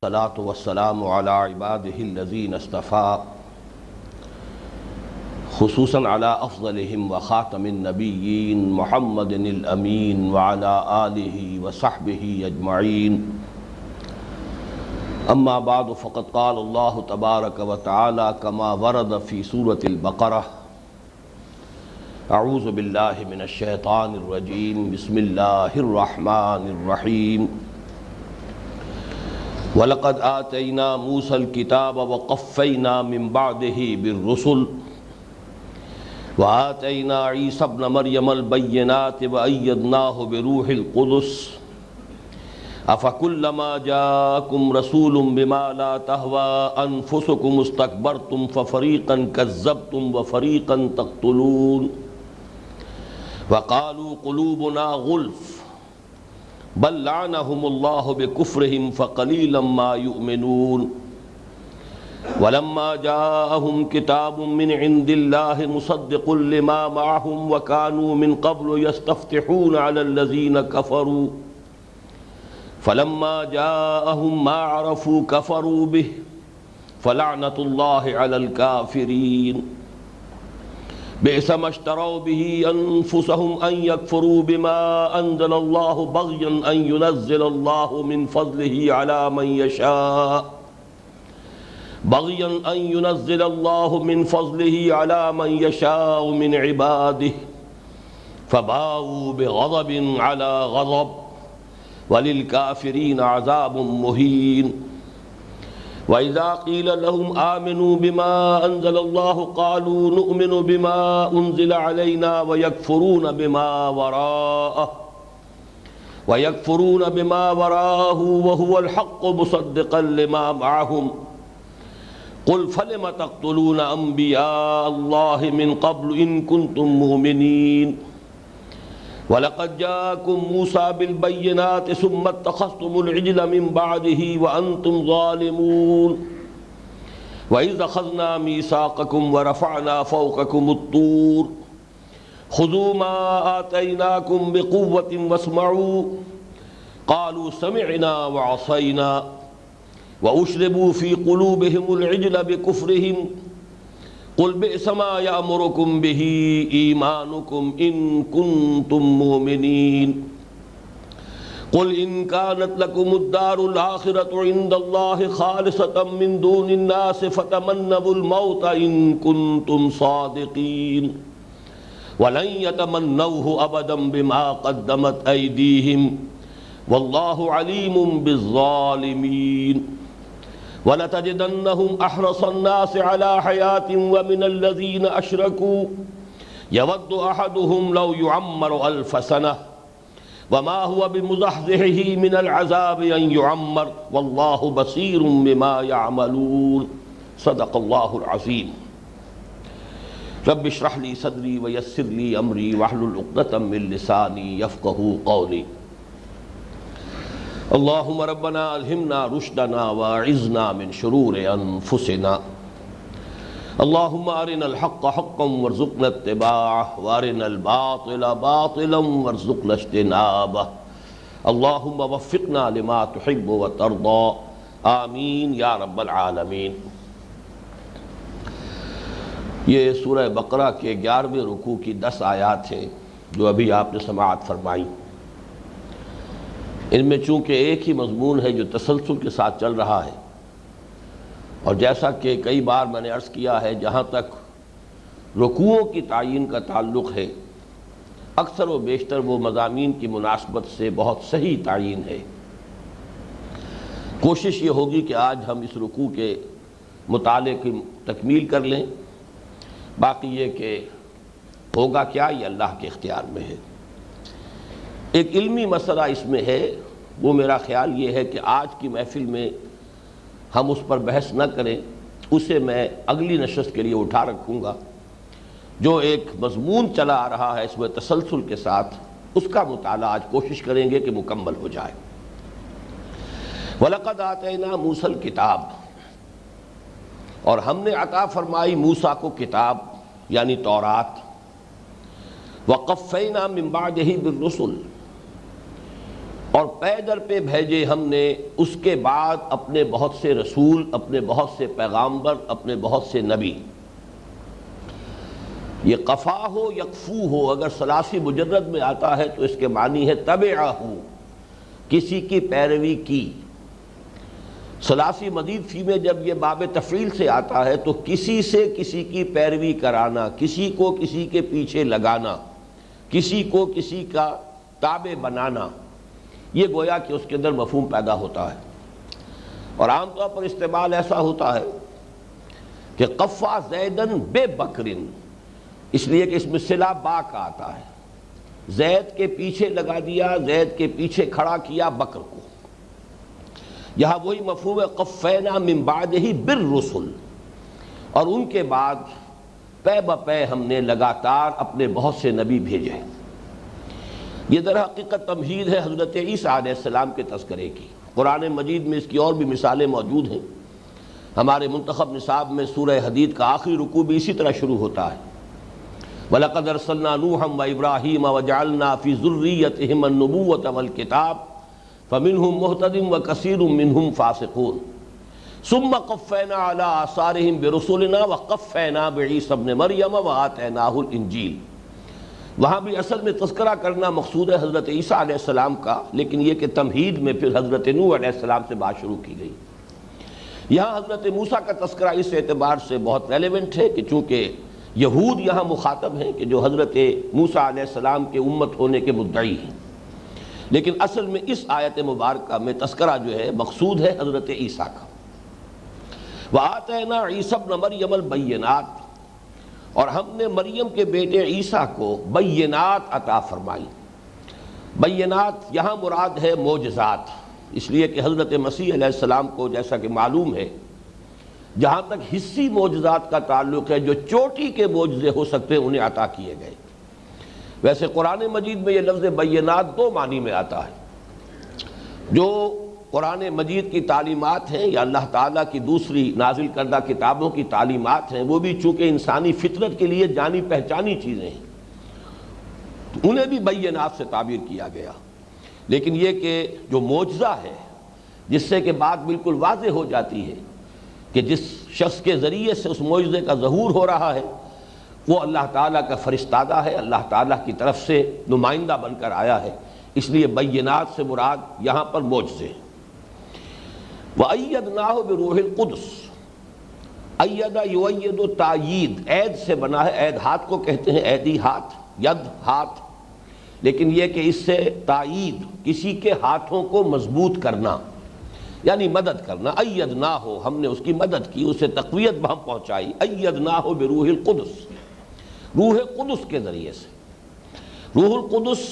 الصلاة والسلام على عباده الذين اصطفى خصوصا على أفضلهم وخاتم النبيين محمد الأمين وعلى آله وصحبه أجمعين. أما بعد فقد قال الله تبارك وتعالى كما ورد في سورة البقرة: أعوذ بالله من الشيطان الرجيم بسم الله الرحمن الرحيم. وَلَقَدْ آتَيْنَا مُوسَى الْكِتَابَ وَقَفَّيْنَا مِن بَعْدِهِ بِالرُّسُلِ وَآتَيْنَا عِيسَى ابْنَ مَرْيَمَ الْبَيِّنَاتِ وَأَيَّدْنَاهُ بِرُوحِ الْقُدُسِ أَفَكُلَّمَا جَاءَكُمْ رَسُولٌ بِمَا لَا تَهْوَىٰ أَنفُسُكُمُ اسْتَكْبَرْتُمْ فَفَرِيقًا كَذَّبْتُمْ وَفَرِيقًا تَقْتُلُونَ وَقَالُوا قُلُوبُنَا غُلْفٌ بل لعنهم الله بكفرهم فقليلا ما يؤمنون. ولما جاءهم كتاب من عند الله مصدق لما معهم وكانوا من قبل يستفتحون على الذين كفروا فلما جاءهم ما عرفوا كفروا به فلعنة الله على الكافرين. بئس ما اشتروا به أنفسهم أن يكفروا بما أنزل الله بغيا أن ينزل الله من فضله على من يشاء من عباده فباءوا بغضب على غضب وللكافرين عذاب مهين. وَإِذَا قِيلَ لَهُمْ آمِنُوا بِمَا أَنزَلَ اللَّهُ قَالُوا نُؤْمِنُ بِمَا أُنزِلَ عَلَيْنَا وَيَكْفُرُونَ بِمَا وَرَاءَهُ وَهُوَ الْحَقُّ مُصَدِّقًا لِمَا مَعَهُمْ قُلْ فَلِمَ تَقْتُلُونَ أَنبِيَاءَ اللَّهِ مِنْ قَبْلُ إِن كُنتُم مُّؤْمِنِينَ. وَلَقَدْ جَاءَكُم مُوسَىٰ بِالْبَيِّنَاتِ ثُمَّ اتَّخَذْتُمُ الْعِجْلَ مِن بَعْدِهِ وَأَنتُمْ ظَالِمُونَ. وَإِذْ أَخَذْنَا مِيثَاقَكُمْ وَرَفَعْنَا فَوْقَكُمُ الطُّورَ خُذُوا مَا آتَيْنَاكُمْ بِقُوَّةٍ وَاسْمَعُوا قَالُوا سَمِعْنَا وَعَصَيْنَا وَأُشْرِبُوا فِي قُلُوبِهِمُ الْعِجْلَ بِكُفْرِهِمْ قل بئس ما يأمركم به إيمانكم إن كنتم مؤمنين. قل إن كانت لكم الدار الآخرة عند الله خالصة من دون الناس فتمنوا الموت إن كنتم صادقين ولن يتمنوه أبدا بما قدمت أيديهم والله عليم بالظالمين. وَلَتَجِدَنَّهُمْ أَحْرَصَ النَّاسِ عَلَى حَيَاةٍ وَمِنَ الَّذِينَ أَشْرَكُوا يَوَدُّ أَحَدُهُمْ لَوْ يُعَمَّرُ أَلْفَ سَنَةٍ وَمَا هُوَ بِمُزَحْزِحِهِ مِنَ الْعَذَابِ أَنْ يُعَمَّرَ وَاللَّهُ بَصِيرٌ بِمَا يَعْمَلُونَ. صدق اللہ العظیم. رب اشرح لي صدری ويسر لي أمری واحلل عقدۃ من لسانی يفقهوا قولی. اللہم ربنا الہمنا رشدنا واعذنا من شرور انفسنا. اللہم ارنا الحق حقا وارزقنا اتباعه وارنا الباطل باطلا وارزقنا اجتنابه. اللہم وفقنا لما تحب وترضى آمین یا رب العالمین. یہ سورہ بقرہ کے 11ویں رکوع کی 10 آیات ہیں جو ابھی آپ نے سماعت فرمائی. ان میں چونکہ ایک ہی مضمون ہے جو تسلسل کے ساتھ چل رہا ہے، اور جیسا کہ کئی بار میں نے عرض کیا ہے، جہاں تک رکوعوں کی تعین کا تعلق ہے اکثر و بیشتر وہ مضامین کی مناسبت سے بہت صحیح تعین ہے. کوشش یہ ہوگی کہ آج ہم اس رکوع کے مطالعے کی تکمیل کر لیں. باقی یہ کہ ہوگا کیا یہ اللہ کے اختیار میں ہے. ایک علمی مسئلہ اس میں ہے، وہ میرا خیال یہ ہے کہ آج کی محفل میں ہم اس پر بحث نہ کریں، اسے میں اگلی نشست کے لیے اٹھا رکھوں گا. جو ایک مضمون چلا آ رہا ہے اس میں تسلسل کے ساتھ، اس کا مطالعہ آج کوشش کریں گے کہ مکمل ہو جائے. وَلَقَدْ آتَيْنَا مُوسَى الْكِتَابَ، اور ہم نے عطا فرمائی موسیٰ کو کتاب یعنی تورات. وَقَفَّيْنَا مِن بَعْدِهِ بِالرُّسُلِ، اور پے در پہ بھیجے ہم نے اس کے بعد اپنے بہت سے رسول، اپنے بہت سے پیغامبر، اپنے بہت سے نبی۔ یہ قفا ہو یقفو ہو، اگر ثلاثی مجرد میں آتا ہے تو اس کے معنی ہے تبعہ، کسی کی پیروی کی۔ ثلاثی مزید فی میں جب یہ باب تفعیل سے آتا ہے تو کسی سے کسی کی پیروی کرانا، کسی کو کسی کے پیچھے لگانا، کسی کو کسی کا تابع بنانا، یہ گویا کہ اس کے اندر مفہوم پیدا ہوتا ہے۔ اور عام طور پر استعمال ایسا ہوتا ہے کہ قفا زیدن بے بکرن، اس لیے کہ اس میں صلہ با کا آتا ہے، زید کے پیچھے لگا دیا، زید کے پیچھے کھڑا کیا بکر کو۔ یہاں وہی مفہوم ہے قفینا من بعدہ بالرسل، اور ان کے بعد پے بپے ہم نے لگاتار اپنے بہت سے نبی بھیجے۔ یہ در حقیقت تمہید ہے حضرت عیسیٰ علیہ السلام کے تذکرے کی۔ قرآن مجید میں اس کی اور بھی مثالیں موجود ہیں۔ ہمارے منتخب نصاب میں سورہ حدید کا آخری رکوع بھی اسی طرح شروع ہوتا ہے، وَلَقَدْ أَرْسَلْنَا نُوحًا وَإِبْرَاهِيمَ وَجَعَلْنَا فِي ذُرِّيَّتِهِمَا النُّبُوَّةَ وَالْكِتَابَ فَمِنْهُمْ مُهْتَدٍ وَكَثِيرٌ مِّنْهُمْ فَاسِقُونَ ثُمَّ قَفَّيْنَا عَلَىٰ آثَارِهِمْ بِرُسُلِنَا وَقَفَّيْنَا بِعِيسَى ابْنِ مَرْيَمَ وَآتَيْنَاهُ الْإِنجِيلَ۔ وہاں بھی اصل میں تذکرہ کرنا مقصود ہے حضرت عیسیٰ علیہ السلام کا، لیکن یہ کہ تمہید میں پھر حضرت نوح علیہ السلام سے بات شروع کی گئی۔ یہاں حضرت موسیٰ کا تذکرہ اس اعتبار سے بہت ریلیونٹ ہے کہ چونکہ یہود یہاں مخاطب ہیں کہ جو حضرت موسیٰ علیہ السلام کے امت ہونے کے مدعی ہیں، لیکن اصل میں اس آیت مبارکہ میں تذکرہ جو ہے مقصود ہے حضرت عیسیٰ کا۔ وَآتَيْنَا عِيسَى ابْنَ مَرْيَمَ الْبَيِّنَاتِ، اور ہم نے مریم کے بیٹے عیسیٰ کو بینات عطا فرمائی۔ بینات یہاں مراد ہے معجزات، اس لیے کہ حضرت مسیح علیہ السلام کو جیسا کہ معلوم ہے جہاں تک حصی معجزات کا تعلق ہے، جو چوٹی کے معجزے ہو سکتے ہیں انہیں عطا کیے گئے۔ ویسے قرآن مجید میں یہ لفظ بینات دو معنی میں آتا ہے۔ جو قرآن مجید کی تعلیمات ہیں یا اللہ تعالیٰ کی دوسری نازل کردہ کتابوں کی تعلیمات ہیں، وہ بھی چونکہ انسانی فطرت کے لیے جانی پہچانی چیزیں ہیں، تو انہیں بھی بینات سے تعبیر کیا گیا۔ لیکن یہ کہ جو معجزہ ہے جس سے کہ بات بالکل واضح ہو جاتی ہے کہ جس شخص کے ذریعے سے اس معجزے کا ظہور ہو رہا ہے وہ اللہ تعالیٰ کا فرستادہ ہے، اللہ تعالیٰ کی طرف سے نمائندہ بن کر آیا ہے، اس لیے بینات سے مراد یہاں پر معجزے ہیں۔ وَأَيَّدْنَاهُ بِرُوحِ الْقُدُسِ، ایدہ یؤید تائید، عید سے بنا ہے، عید ہاتھ کو کہتے ہیں، عیدی ہاتھ، ید ہاتھ، لیکن یہ کہ اس سے تائید، کسی کے ہاتھوں کو مضبوط کرنا یعنی مدد کرنا۔ ایدناہ، ہم نے اس کی مدد کی، اسے تقویت بہم پہنچائی۔ ایدناہ بروح القدس، روح قدس کے ذریعے سے۔ روح القدس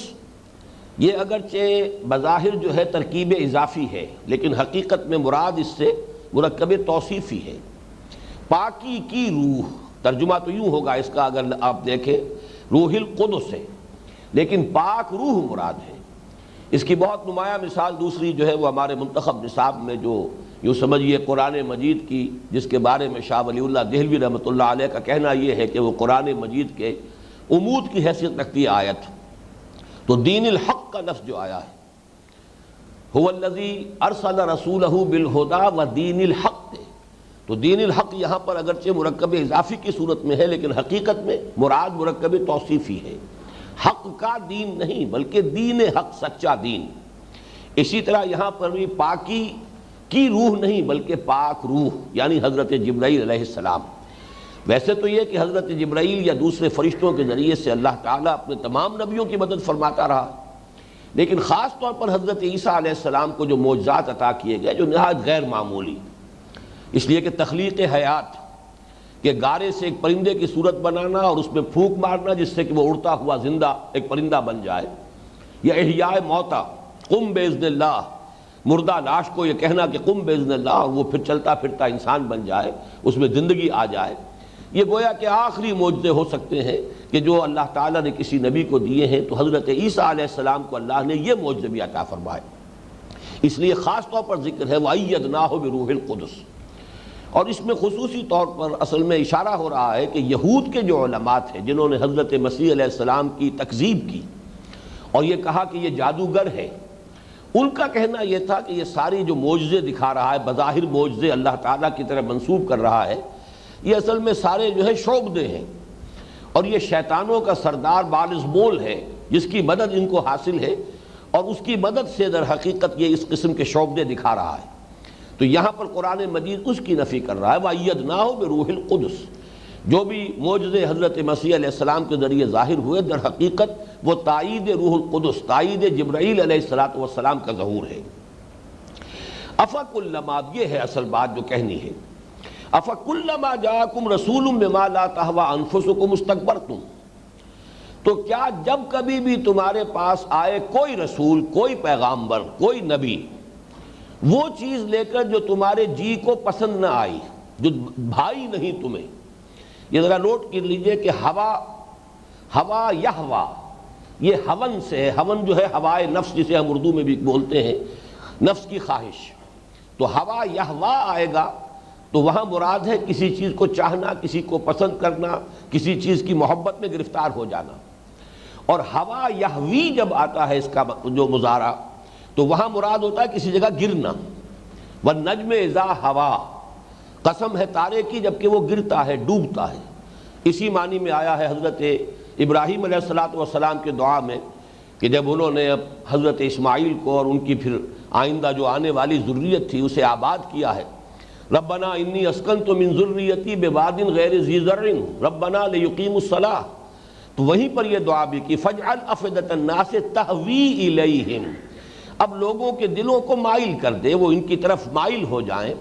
یہ اگرچہ بظاہر جو ہے ترکیب اضافی ہے، لیکن حقیقت میں مراد اس سے مرکب توصیفی ہے۔ پاکی کی روح، ترجمہ تو یوں ہوگا اس کا اگر آپ دیکھیں، روح القدس ہے، لیکن پاک روح مراد ہے۔ اس کی بہت نمایاں مثال دوسری جو ہے وہ ہمارے منتخب نصاب میں جو یوں سمجھیے قرآن مجید کی، جس کے بارے میں شاہ ولی اللہ دہلوی رحمۃ اللہ علیہ کا کہنا یہ ہے کہ وہ قرآن مجید کے عمود کی حیثیت رکھتی ہے آیت، تو دین الحق کا لفظ جو آیا ہے، هو الذی ارسل رسولہ بالہدی ودین الحق، تو دین الحق یہاں پر اگرچہ مرکب اضافی کی صورت میں ہے، لیکن حقیقت میں مراد مرکب توصیفی ہے۔ حق کا دین نہیں بلکہ دین حق، سچا دین۔ اسی طرح یہاں پر بھی پاکی کی روح نہیں بلکہ پاک روح، یعنی حضرت جبرائیل علیہ السلام۔ ویسے تو یہ کہ حضرت جبرائیل یا دوسرے فرشتوں کے ذریعے سے اللہ تعالیٰ اپنے تمام نبیوں کی مدد فرماتا رہا، لیکن خاص طور پر حضرت عیسیٰ علیہ السلام کو جو معجزات عطا کیے گئے جو نہایت غیر معمولی، اس لیے کہ تخلیق حیات، کہ گارے سے ایک پرندے کی صورت بنانا اور اس میں پھونک مارنا جس سے کہ وہ اڑتا ہوا زندہ ایک پرندہ بن جائے، یا احیاء موتا، قم باذن اللہ، مردہ لاش کو یہ کہنا کہ قم باذن اللہ، اور وہ پھر چلتا پھرتا انسان بن جائے، اس میں زندگی آ جائے، یہ گویا کہ آخری معجزے ہو سکتے ہیں کہ جو اللہ تعالیٰ نے کسی نبی کو دیے ہیں، تو حضرت عیسیٰ علیہ السلام کو اللہ نے یہ معجزے بھی عطا فرمائے۔ اس لیے خاص طور پر ذکر ہے وَأَيَّدْنَاهُ بِرُوحِ الْقُدُسِ، اور اس میں خصوصی طور پر اصل میں اشارہ ہو رہا ہے کہ یہود کے جو علماء تھے جنہوں نے حضرت مسیح علیہ السلام کی تکذیب کی اور یہ کہا کہ یہ جادوگر ہے، ان کا کہنا یہ تھا کہ یہ ساری جو معجزے دکھا رہا ہے، بظاہر معجزے اللہ تعالیٰ کی طرف منسوب کر رہا ہے، یہ اصل میں سارے جو ہے شعبدے ہیں، اور یہ شیطانوں کا سردار بالزبول ہے جس کی مدد ان کو حاصل ہے، اور اس کی مدد سے در حقیقت یہ اس قسم کے شعبدے دکھا رہا ہے۔ تو یہاں پر قرآن مجید اس کی نفی کر رہا ہے، وَأَيَّدْنَاهُ بِرُوحِ الْقُدُسِ، جو بھی معجزے حضرت مسیح علیہ السلام کے ذریعے ظاہر ہوئے در حقیقت وہ تائید روح القدس، تائید جبرائیل علیہ السلام کا ظہور ہے۔ افکلما، یہ ہے اصل بات جو کہنی ہے، افکلما جاءکم رسول بما لا تہوی انفسکم استکبرتم، تو کیا جب کبھی بھی تمہارے پاس آئے کوئی رسول، کوئی پیغامبر، کوئی نبی، وہ چیز لے کر جو تمہارے جی کو پسند نہ آئی، جو بھائی نہیں تمہیں، یہ ذرا نوٹ کر لیجئے کہ ہوا یہوا، یہ ہون سے ہے، ہون جو ہے ہوائے نفس جسے ہم اردو میں بھی بولتے ہیں، نفس کی خواہش، تو ہوا یہوا آئے گا تو وہاں مراد ہے کسی چیز کو چاہنا، کسی کو پسند کرنا، کسی چیز کی محبت میں گرفتار ہو جانا۔ اور ہوا یہوی جب آتا ہے اس کا جو مضارع، تو وہاں مراد ہوتا ہے کسی جگہ گرنا۔ والنجم اذا ہوا، قسم ہے تارے کی جبکہ وہ گرتا ہے، ڈوبتا ہے۔ اسی معنی میں آیا ہے حضرت ابراہیم علیہ السلام کے دعا میں کہ جب انہوں نے حضرت اسماعیل کو اور ان کی پھر آئندہ جو آنے والی ذریت تھی اسے آباد کیا ہے، ربنا انی اسکنت من ذریتی بواد غیر ذی زرع ربنا لیقیموا الصلاۃ، تو وہیں پر یہ دعا بھی کی فاجعل افئدۃ الناس تہوی الیہم، اب لوگوں کے دلوں کو مائل کر دے، وہ ان کی طرف مائل ہو جائیں،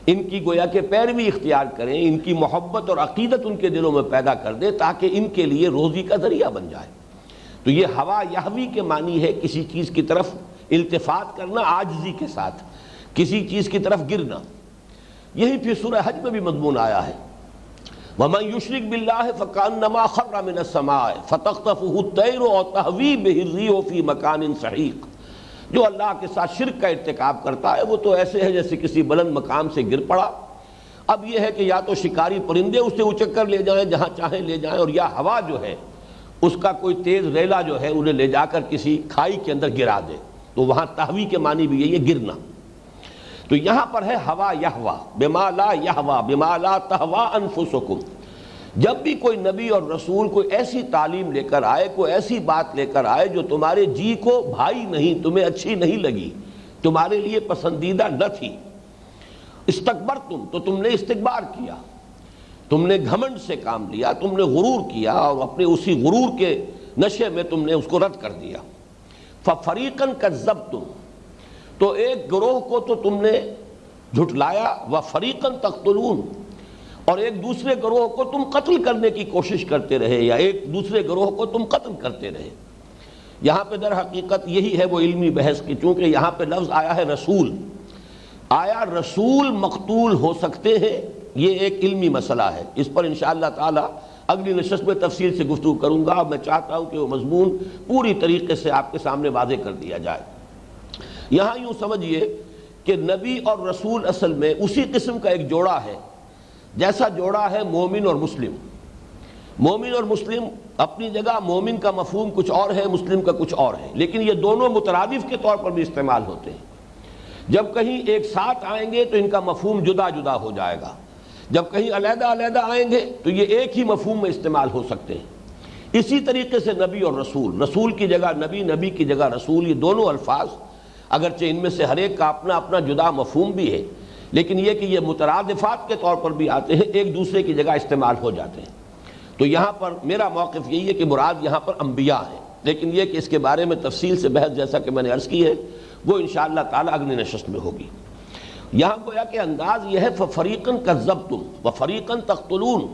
ان کی گویا کہ پیروی اختیار کریں، ان کی محبت اور عقیدت ان کے دلوں میں پیدا کر دے تاکہ ان کے لیے روزی کا ذریعہ بن جائے۔ تو یہ ہوا یہوی کے معنی ہے کسی چیز کی طرف التفات کرنا عاجزی کے ساتھ، کسی چیز کی طرف گرنا۔ یہی پھر سورہ حج میں بھی مضمون آیا ہے، وَمَن يُشْرِكْ بِاللَّهِ فَكَأَنَّمَا خَرَّ مِنَ السَّمَاءِ فَتَخْطَفُهُ الطَّيْرُ أَوْ تَهْوِي بِهِ الرِّيحُ فِي مَكَانٍ سَحِيقٍ، جو اللہ کے ساتھ شرک کا ارتکاب کرتا ہے وہ تو ایسے ہے جیسے کسی بلند مقام سے گر پڑا۔ اب یہ ہے کہ یا تو شکاری پرندے اسے اچک کر لے جائیں جہاں چاہیں لے جائیں، اور یا ہوا جو ہے اس کا کوئی تیز ریلا جو ہے انہیں لے جا کر کسی کھائی کے اندر گرا دے، تو وہاں تہوی کے معنی بھی یہ گرنا۔ تو یہاں پر ہے ہوا یہوا بما لا یہوا بما لا تہوی انفسکم، جب بھی کوئی نبی اور رسول کوئی ایسی تعلیم لے کر آئے، کوئی ایسی بات لے کر آئے جو تمہارے جی کو بھائی نہیں، تمہیں اچھی نہیں لگی، تمہارے لیے پسندیدہ نہ تھی، استکبرتم، تو تم نے استکبار کیا، تم نے گھمنڈ سے کام لیا، تم نے غرور کیا، اور اپنے اسی غرور کے نشے میں تم نے اس کو رد کر دیا۔ فَفَرِيقًا كَذَّبْتُمْ، تو ایک گروہ کو تو تم نے جھٹلایا، وَفَرِيقًا تَقْتُلُونَ، اور ایک دوسرے گروہ کو تم قتل کرنے کی کوشش کرتے رہے، یا ایک دوسرے گروہ کو تم قتل کرتے رہے۔ یہاں پہ در حقیقت یہی ہے وہ علمی بحث کی، چونکہ یہاں پہ لفظ آیا ہے رسول، آیا رسول مقتول ہو سکتے ہیں، یہ ایک علمی مسئلہ ہے، اس پر انشاءاللہ تعالی اگلی نشست میں تفصیل سے گفتگو کروں گا، اور میں چاہتا ہوں کہ وہ مضمون پوری طریقے سے آپ کے سامنے واضح کر دیا جائے۔ یہاں یوں سمجھیے کہ نبی اور رسول اصل میں اسی قسم کا ایک جوڑا ہے جیسا جوڑا ہے مومن اور مسلم۔ مومن اور مسلم اپنی جگہ، مومن کا مفہوم کچھ اور ہے، مسلم کا کچھ اور ہے، لیکن یہ دونوں مترادف کے طور پر بھی استعمال ہوتے ہیں۔ جب کہیں ایک ساتھ آئیں گے تو ان کا مفہوم جدا جدا ہو جائے گا، جب کہیں علیحدہ علیحدہ آئیں گے تو یہ ایک ہی مفہوم میں استعمال ہو سکتے ہیں۔ اسی طریقے سے نبی اور رسول، رسول کی جگہ نبی، نبی کی جگہ رسول، یہ دونوں الفاظ اگرچہ ان میں سے ہر ایک کا اپنا اپنا جدا مفہوم بھی ہے، لیکن یہ کہ یہ مترادفات کے طور پر بھی آتے ہیں، ایک دوسرے کی جگہ استعمال ہو جاتے ہیں۔ تو یہاں پر میرا موقف یہی ہے کہ مراد یہاں پر انبیاء ہیں، لیکن یہ کہ اس کے بارے میں تفصیل سے بحث جیسا کہ میں نے عرض کی ہے وہ انشاءاللہ تعالی اگلی نشست میں ہوگی۔ یہاں گویا کہ انداز یہ ہے فَفَرِيقًا كَذَّبْتُمْ وَفَرِيقًا تَقْتُلُونَ،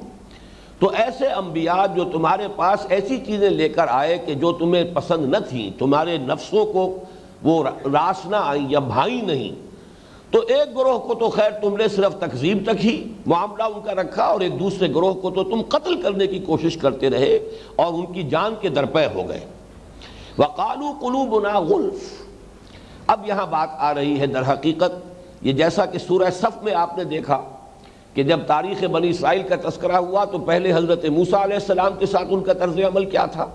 تو ایسے انبیاء جو تمہارے پاس ایسی چیزیں لے کر آئے کہ جو تمہیں پسند نہ تھیں، تمہارے نفسوں کو وہ راس نہ آئیں یا بھائی نہیں، تو ایک گروہ کو تو خیر تم نے صرف تکذیب تک ہی معاملہ ان کا رکھا، اور ایک دوسرے گروہ کو تو تم قتل کرنے کی کوشش کرتے رہے اور ان کی جان کے درپے ہو گئے۔ وَقَالُوا قُلُوبُنَا غُلْفٌ، اب یہاں بات آ رہی ہے در حقیقت یہ جیسا کہ سورہ صف میں آپ نے دیکھا کہ جب تاریخ بنی اسرائیل کا تذکرہ ہوا تو پہلے حضرت موسیٰ علیہ السلام کے ساتھ ان کا طرز عمل کیا تھا،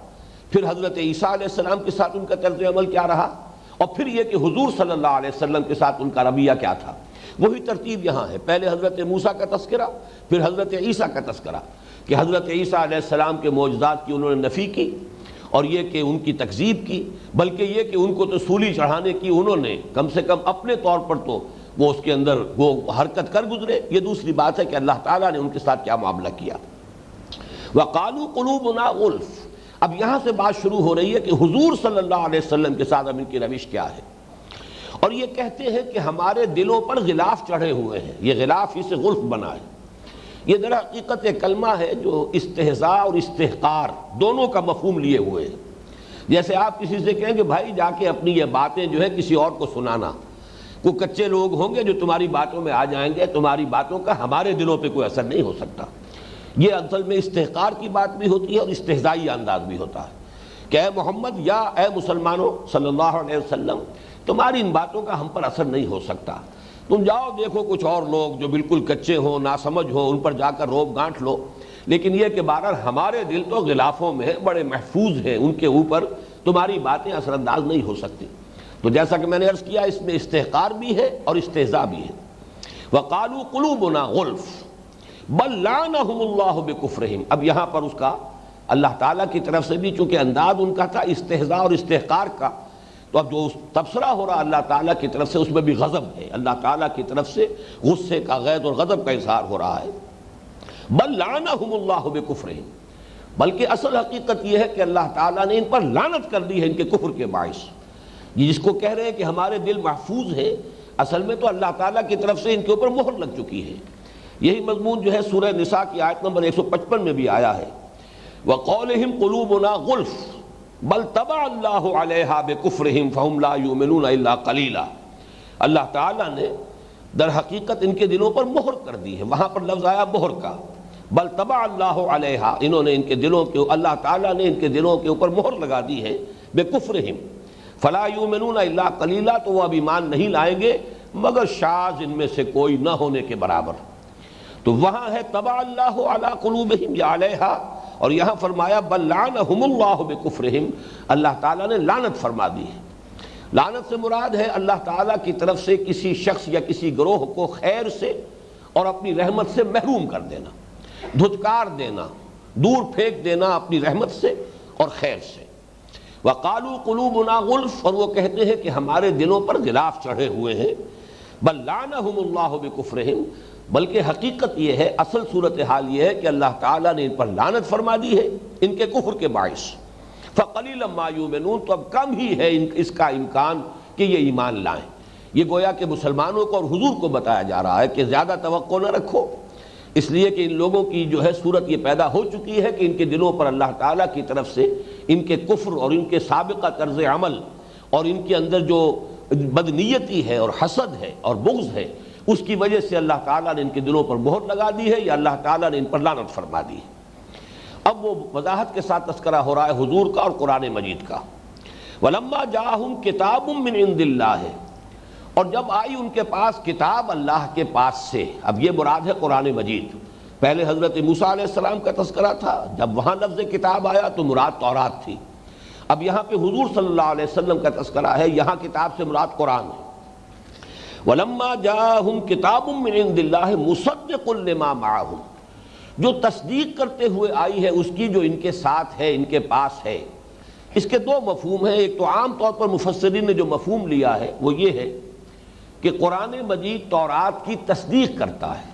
پھر حضرت عیسیٰ علیہ السلام کے ساتھ ان کا طرز عمل کیا رہا، اور پھر یہ کہ حضور صلی اللہ علیہ وسلم کے ساتھ ان کا رویہ کیا تھا، وہی ترتیب یہاں ہے۔ پہلے حضرت موسیٰ کا تذکرہ، پھر حضرت عیسیٰ کا تذکرہ، کہ حضرت عیسیٰ علیہ السلام کے معجزات کی انہوں نے نفی کی، اور یہ کہ ان کی تکذیب کی، بلکہ یہ کہ ان کو تو سولی چڑھانے کی انہوں نے کم سے کم اپنے طور پر تو وہ اس کے اندر وہ حرکت کر گزرے۔ یہ دوسری بات ہے کہ اللہ تعالیٰ نے ان کے ساتھ کیا معاملہ کیا۔ وَقَالُوا قُلُوبُنَا غُلْفٌ، اب یہاں سے بات شروع ہو رہی ہے کہ حضور صلی اللہ علیہ وسلم کے ساتھ اب ان کی روش کیا ہے، اور یہ کہتے ہیں کہ ہمارے دلوں پر غلاف چڑھے ہوئے ہیں۔ یہ غلاف ہی سے غلف بنا ہے۔ یہ در حقیقت ایک کلمہ ہے جو استہزاء اور استحقار دونوں کا مفہوم لیے ہوئے ہے۔ جیسے آپ کسی سے کہیں کہ بھائی جا کے اپنی یہ باتیں جو ہے کسی اور کو سنانا، کوئی کچے لوگ ہوں گے جو تمہاری باتوں میں آ جائیں گے، تمہاری باتوں کا ہمارے دلوں پہ کوئی اثر نہیں ہو سکتا۔ یہ اصل میں استحقار کی بات بھی ہوتی ہے اور استہزائی انداز بھی ہوتا ہے کہ اے محمد یا اے مسلمانوں صلی اللہ علیہ وسلم، تمہاری ان باتوں کا ہم پر اثر نہیں ہو سکتا، تم جاؤ دیکھو کچھ اور لوگ جو بالکل کچے ہوں، ناسمجھ ہوں، ان پر جا کر روب گانٹھ لو، لیکن یہ کہ بہرحال ہمارے دل تو غلافوں میں ہیں، بڑے محفوظ ہیں، ان کے اوپر تمہاری باتیں اثر انداز نہیں ہو سکتی۔ تو جیسا کہ میں نے عرض کیا، اس میں استحقار بھی ہے اور استہزاء بھی ہے۔ وَقَالُوا قُلُوبُنَا غُلْفٌ بل لعنہم اللہ بکفرہم، اب یہاں پر اس کا اللہ تعالیٰ کی طرف سے بھی چونکہ انداز ان کا تھا استہزاء اور استحقار کا، تو اب جو تبصرہ ہو رہا اللہ تعالیٰ کی طرف سے اس میں بھی غضب ہے، اللہ تعالیٰ کی طرف سے غصے کا، غیظ اور غضب کا اظہار ہو رہا ہے۔ بل لعنہم اللہ بکفرہم، بلکہ اصل حقیقت یہ ہے کہ اللہ تعالیٰ نے ان پر لعنت کر دی ہے ان کے کفر کے باعث۔ یہ جس کو کہہ رہے ہیں کہ ہمارے دل محفوظ ہے، اصل میں تو اللہ تعالیٰ کی طرف سے ان کے اوپر مہر لگ چکی ہے۔ یہی مضمون جو ہے سورہ نساء کی آیت نمبر 155 میں بھی آیا ہے، وَقَوْلِهِمْ قُلُوبُنَا غُلْفٌ بَلْ طَبَعَ اللَّهُ عَلَيْهَا بِكُفْرِهِمْ فَهُمْ لَا يُؤْمِنُونَ إِلَّا قَلِيلًا، اللہ تعالیٰ نے در حقیقت ان کے دلوں پر مہر کر دی ہے۔ وہاں پر لفظ آیا مہر کا، بل طبع اللہ علیہا، انہوں نے ان کے دلوں کے، اللہ تعالیٰ نے ان کے دلوں کے اوپر مہر لگا دی ہے، بِكُفْرِهِمْ فَلَا يُؤْمِنُونَ إِلَّا قَلِيلًا، تو وہ اب ایمان نہیں لائیں گے مگر شاذ ان میں سے کوئی نہ ہونے کے برابر۔ تو وہاں ہے طبع اللہ علی قلوبہم یا علیہا، اور یہاں فرمایا بل لعنہم اللہ بکفرہم، اللہ تعالیٰ نے لعنت فرما دی ہے۔ لعنت سے مراد ہے اللہ تعالیٰ کی طرف سے کسی شخص یا کسی گروہ کو خیر سے اور اپنی رحمت سے محروم کر دینا، دھتکار دینا، دور پھینک دینا اپنی رحمت سے اور خیر سے۔ وقالوا قلوبنا غلف، اور وہ کہتے ہیں کہ ہمارے دلوں پر غلاف چڑھے ہوئے ہیں۔ بل لعنہم اللہ بکفرہم، بلکہ حقیقت یہ ہے، اصل صورتحال یہ ہے کہ اللہ تعالیٰ نے ان پر لعنت فرما دی ہے ان کے کفر کے باعث۔ فقلیلا ما یؤمنون، تو اب کم ہی ہے اس کا امکان کہ یہ ایمان لائیں۔ یہ گویا کہ مسلمانوں کو اور حضور کو بتایا جا رہا ہے کہ زیادہ توقع نہ رکھو، اس لیے کہ ان لوگوں کی جو ہے صورت یہ پیدا ہو چکی ہے کہ ان کے دلوں پر اللہ تعالیٰ کی طرف سے ان کے کفر اور ان کے سابقہ طرز عمل اور ان کے اندر جو بدنیتی ہے اور حسد ہے اور بغض ہے، اس کی وجہ سے اللہ تعالیٰ نے ان کے دلوں پر مہر لگا دی ہے، یا اللہ تعالیٰ نے ان پر لعنت فرما دی ہے۔ اب وہ وضاحت کے ساتھ تذکرہ ہو رہا ہے حضور کا اور قرآن مجید کا۔ وَلَمَّا جَاءَهُمْ كِتَابٌ مِّنْ عِندِ اللَّهِ، اور جب آئی ان کے پاس کتاب اللہ کے پاس سے، اب یہ مراد ہے قرآن مجید۔ پہلے حضرت موسیٰ علیہ السلام کا تذکرہ تھا، جب وہاں لفظ کتاب آیا تو مراد تورات تھی۔ اب یہاں پہ حضور صلی اللہ علیہ وسلم کا تذکرہ ہے، یہاں کتاب سے مراد قرآن ہے۔ وَلَمَّا جَاءَهُمْ كِتَابٌ مِّنْ عِندِ اللَّهِ مُصَدِّقٌ لِّمَا مَعَهُمْ، جو تصدیق کرتے ہوئے آئی ہے اس کی جو ان کے ساتھ ہے، ان کے پاس ہے۔ اس کے دو مفہوم ہیں، ایک تو عام طور پر مفسرین نے جو مفہوم لیا ہے وہ یہ ہے کہ قرآن مجید تورات کی تصدیق کرتا ہے۔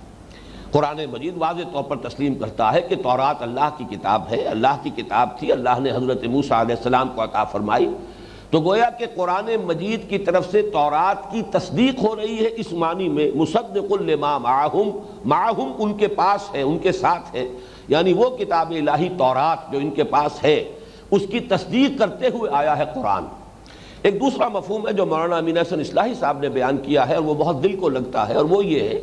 قرآن مجید واضح طور پر تسلیم کرتا ہے کہ تورات اللہ کی کتاب ہے، اللہ کی کتاب تھی، اللہ نے حضرت موسیٰ علیہ السلام کو عطا فرمائی۔ تو گویا کہ قرآن مجید کی طرف سے تورات کی تصدیق ہو رہی ہے اس معنی میں، مصدق لما معہم، معہم ان کے پاس ہے، ان کے ساتھ ہے، یعنی وہ کتاب الہی تورات جو ان کے پاس ہے اس کی تصدیق کرتے ہوئے آیا ہے قرآن۔ ایک دوسرا مفہوم ہے جو مولانا امین احسن اصلاحی صاحب نے بیان کیا ہے اور وہ بہت دل کو لگتا ہے، اور وہ یہ ہے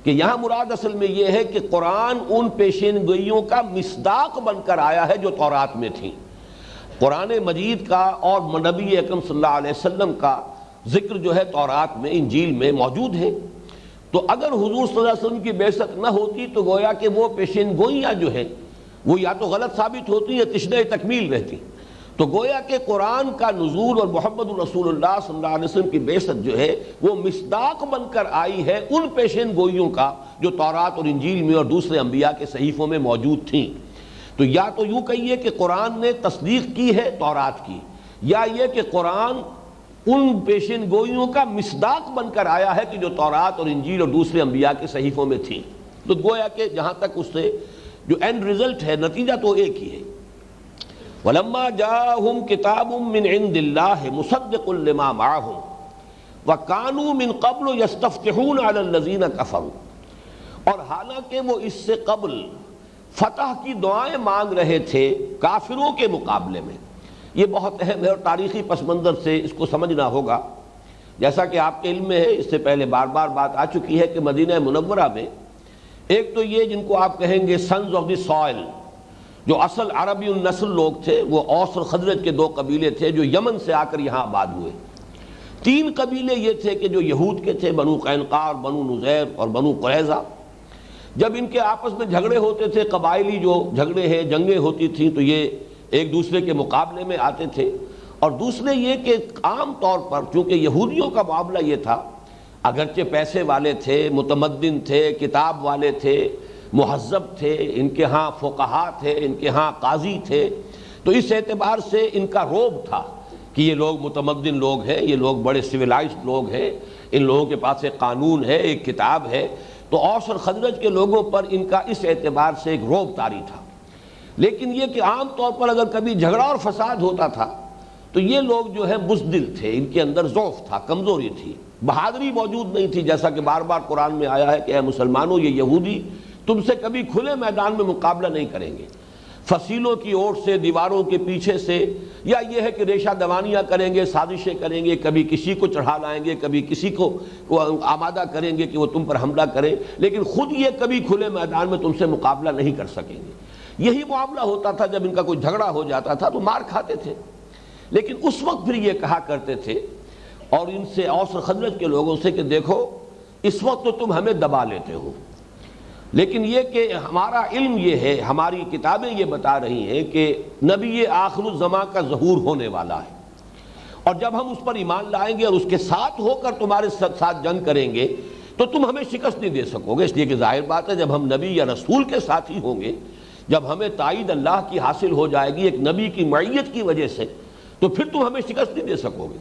کہ یہاں مراد اصل میں یہ ہے کہ قرآن ان پیشین گوئیوں کا مصداق بن کر آیا ہے جو تورات میں تھیں۔ قرآن مجید کا اور نبی اکرم صلی اللہ علیہ وسلم کا ذکر جو ہے تورات میں، انجیل میں موجود ہے۔ تو اگر حضور صلی اللہ علیہ وسلم کی بعثت نہ ہوتی تو گویا کہ وہ پیشین گوئیاں جو ہیں وہ یا تو غلط ثابت ہوتی یا تشنہ تکمیل رہتی۔ تو گویا کہ قرآن کا نزول اور محمد رسول اللہ صلی اللہ علیہ وسلم کی بعثت جو ہے وہ مصداق بن کر آئی ہے ان پیشین گوئیوں کا جو تورات اور انجیل میں اور دوسرے انبیاء کے صحیفوں میں موجود تھیں۔ تو یا تو یوں کہیے کہ قرآن نے تصدیق کی ہے تورات کی، یا یہ کہ قرآن ان پیشین گوئیوں کا مصداق بن کر آیا ہے کہ جو تورات اور انجیل اور دوسرے انبیاء کے صحیفوں میں تھیں۔ تو گویا کہ جہاں تک اس سے جو اینڈ رزلٹ ہے، نتیجہ تو ایک ہی ہے۔ وَلَمَّا جَاءَهُمْ كِتَابٌ مِّنْ عِندِ اللَّهِ مُصَدِّقٌ لِّمَا مَعَهُمْ وَكَانُوا مِن قَبْلُ يَسْتَفْتِحُونَ عَلَى الَّذِينَ كَفَرُوا، اور حالانکہ وہ اس سے قبل فتح کی دعائیں مانگ رہے تھے کافروں کے مقابلے میں۔ یہ بہت اہم ہے اور تاریخی پس منظر سے اس کو سمجھنا ہوگا۔ جیسا کہ آپ کے علم میں ہے، اس سے پہلے بار بار بات آ چکی ہے کہ مدینہ منورہ میں ایک تو یہ جن کو آپ کہیں گے سنز آف دی سوائل، جو اصل عربی النسل لوگ تھے، وہ اوس اور خزرج کے دو قبیلے تھے جو یمن سے آ کر یہاں آباد ہوئے۔ تین قبیلے یہ تھے کہ جو یہود کے تھے، بنو قینقاع اور بنو نذیر اور بنو قریظہ۔ جب ان کے آپس میں جھگڑے ہوتے تھے، قبائلی جو جھگڑے ہیں، جنگیں ہوتی تھیں، تو یہ ایک دوسرے کے مقابلے میں آتے تھے۔ اور دوسرے یہ کہ عام طور پر چونکہ یہودیوں کا معاملہ یہ تھا، اگرچہ پیسے والے تھے، متمدن تھے، کتاب والے تھے، مہذب تھے، ان کے ہاں فقہا تھے، ان کے ہاں قاضی تھے، تو اس اعتبار سے ان کا رعب تھا کہ یہ لوگ متمدن لوگ ہیں، یہ لوگ بڑے سویلائزڈ لوگ ہیں، ان لوگوں کے پاس ایک قانون ہے، ایک کتاب ہے۔ تو اوس اور خزرج کے لوگوں پر ان کا اس اعتبار سے ایک رعب طاری تھا۔ لیکن یہ کہ عام طور پر اگر کبھی جھگڑا اور فساد ہوتا تھا تو یہ لوگ جو ہے بزدل تھے، ان کے اندر ضعف تھا، کمزوری تھی، بہادری موجود نہیں تھی، جیسا کہ بار بار قرآن میں آیا ہے کہ اے مسلمانوں، یہ یہودی تم سے کبھی کھلے میدان میں مقابلہ نہیں کریں گے، فصیلوں کی اوٹ سے، دیواروں کے پیچھے سے، یا یہ ہے کہ ریشہ دوانیاں کریں گے، سازشیں کریں گے، کبھی کسی کو چڑھا لائیں گے، کبھی کسی کو آمادہ کریں گے کہ وہ تم پر حملہ کریں، لیکن خود یہ کبھی کھلے میدان میں تم سے مقابلہ نہیں کر سکیں گے۔ یہی معاملہ ہوتا تھا، جب ان کا کوئی جھگڑا ہو جاتا تھا تو مار کھاتے تھے۔ لیکن اس وقت پھر یہ کہا کرتے تھے اور ان سے اوس اور خزرج کے لوگوں سے کہ دیکھو اس وقت تو تم ہمیں دبا لیتے ہو، لیکن یہ کہ ہمارا علم یہ ہے، ہماری کتابیں یہ بتا رہی ہیں کہ نبی آخر الزمان کا ظہور ہونے والا ہے، اور جب ہم اس پر ایمان لائیں گے اور اس کے ساتھ ہو کر تمہارے ساتھ جنگ کریں گے تو تم ہمیں شکست نہیں دے سکو گے، اس لیے کہ ظاہر بات ہے جب ہم نبی یا رسول کے ساتھ ہی ہوں گے، جب ہمیں تائید اللہ کی حاصل ہو جائے گی ایک نبی کی معیت کی وجہ سے، تو پھر تم ہمیں شکست نہیں دے سکو گے۔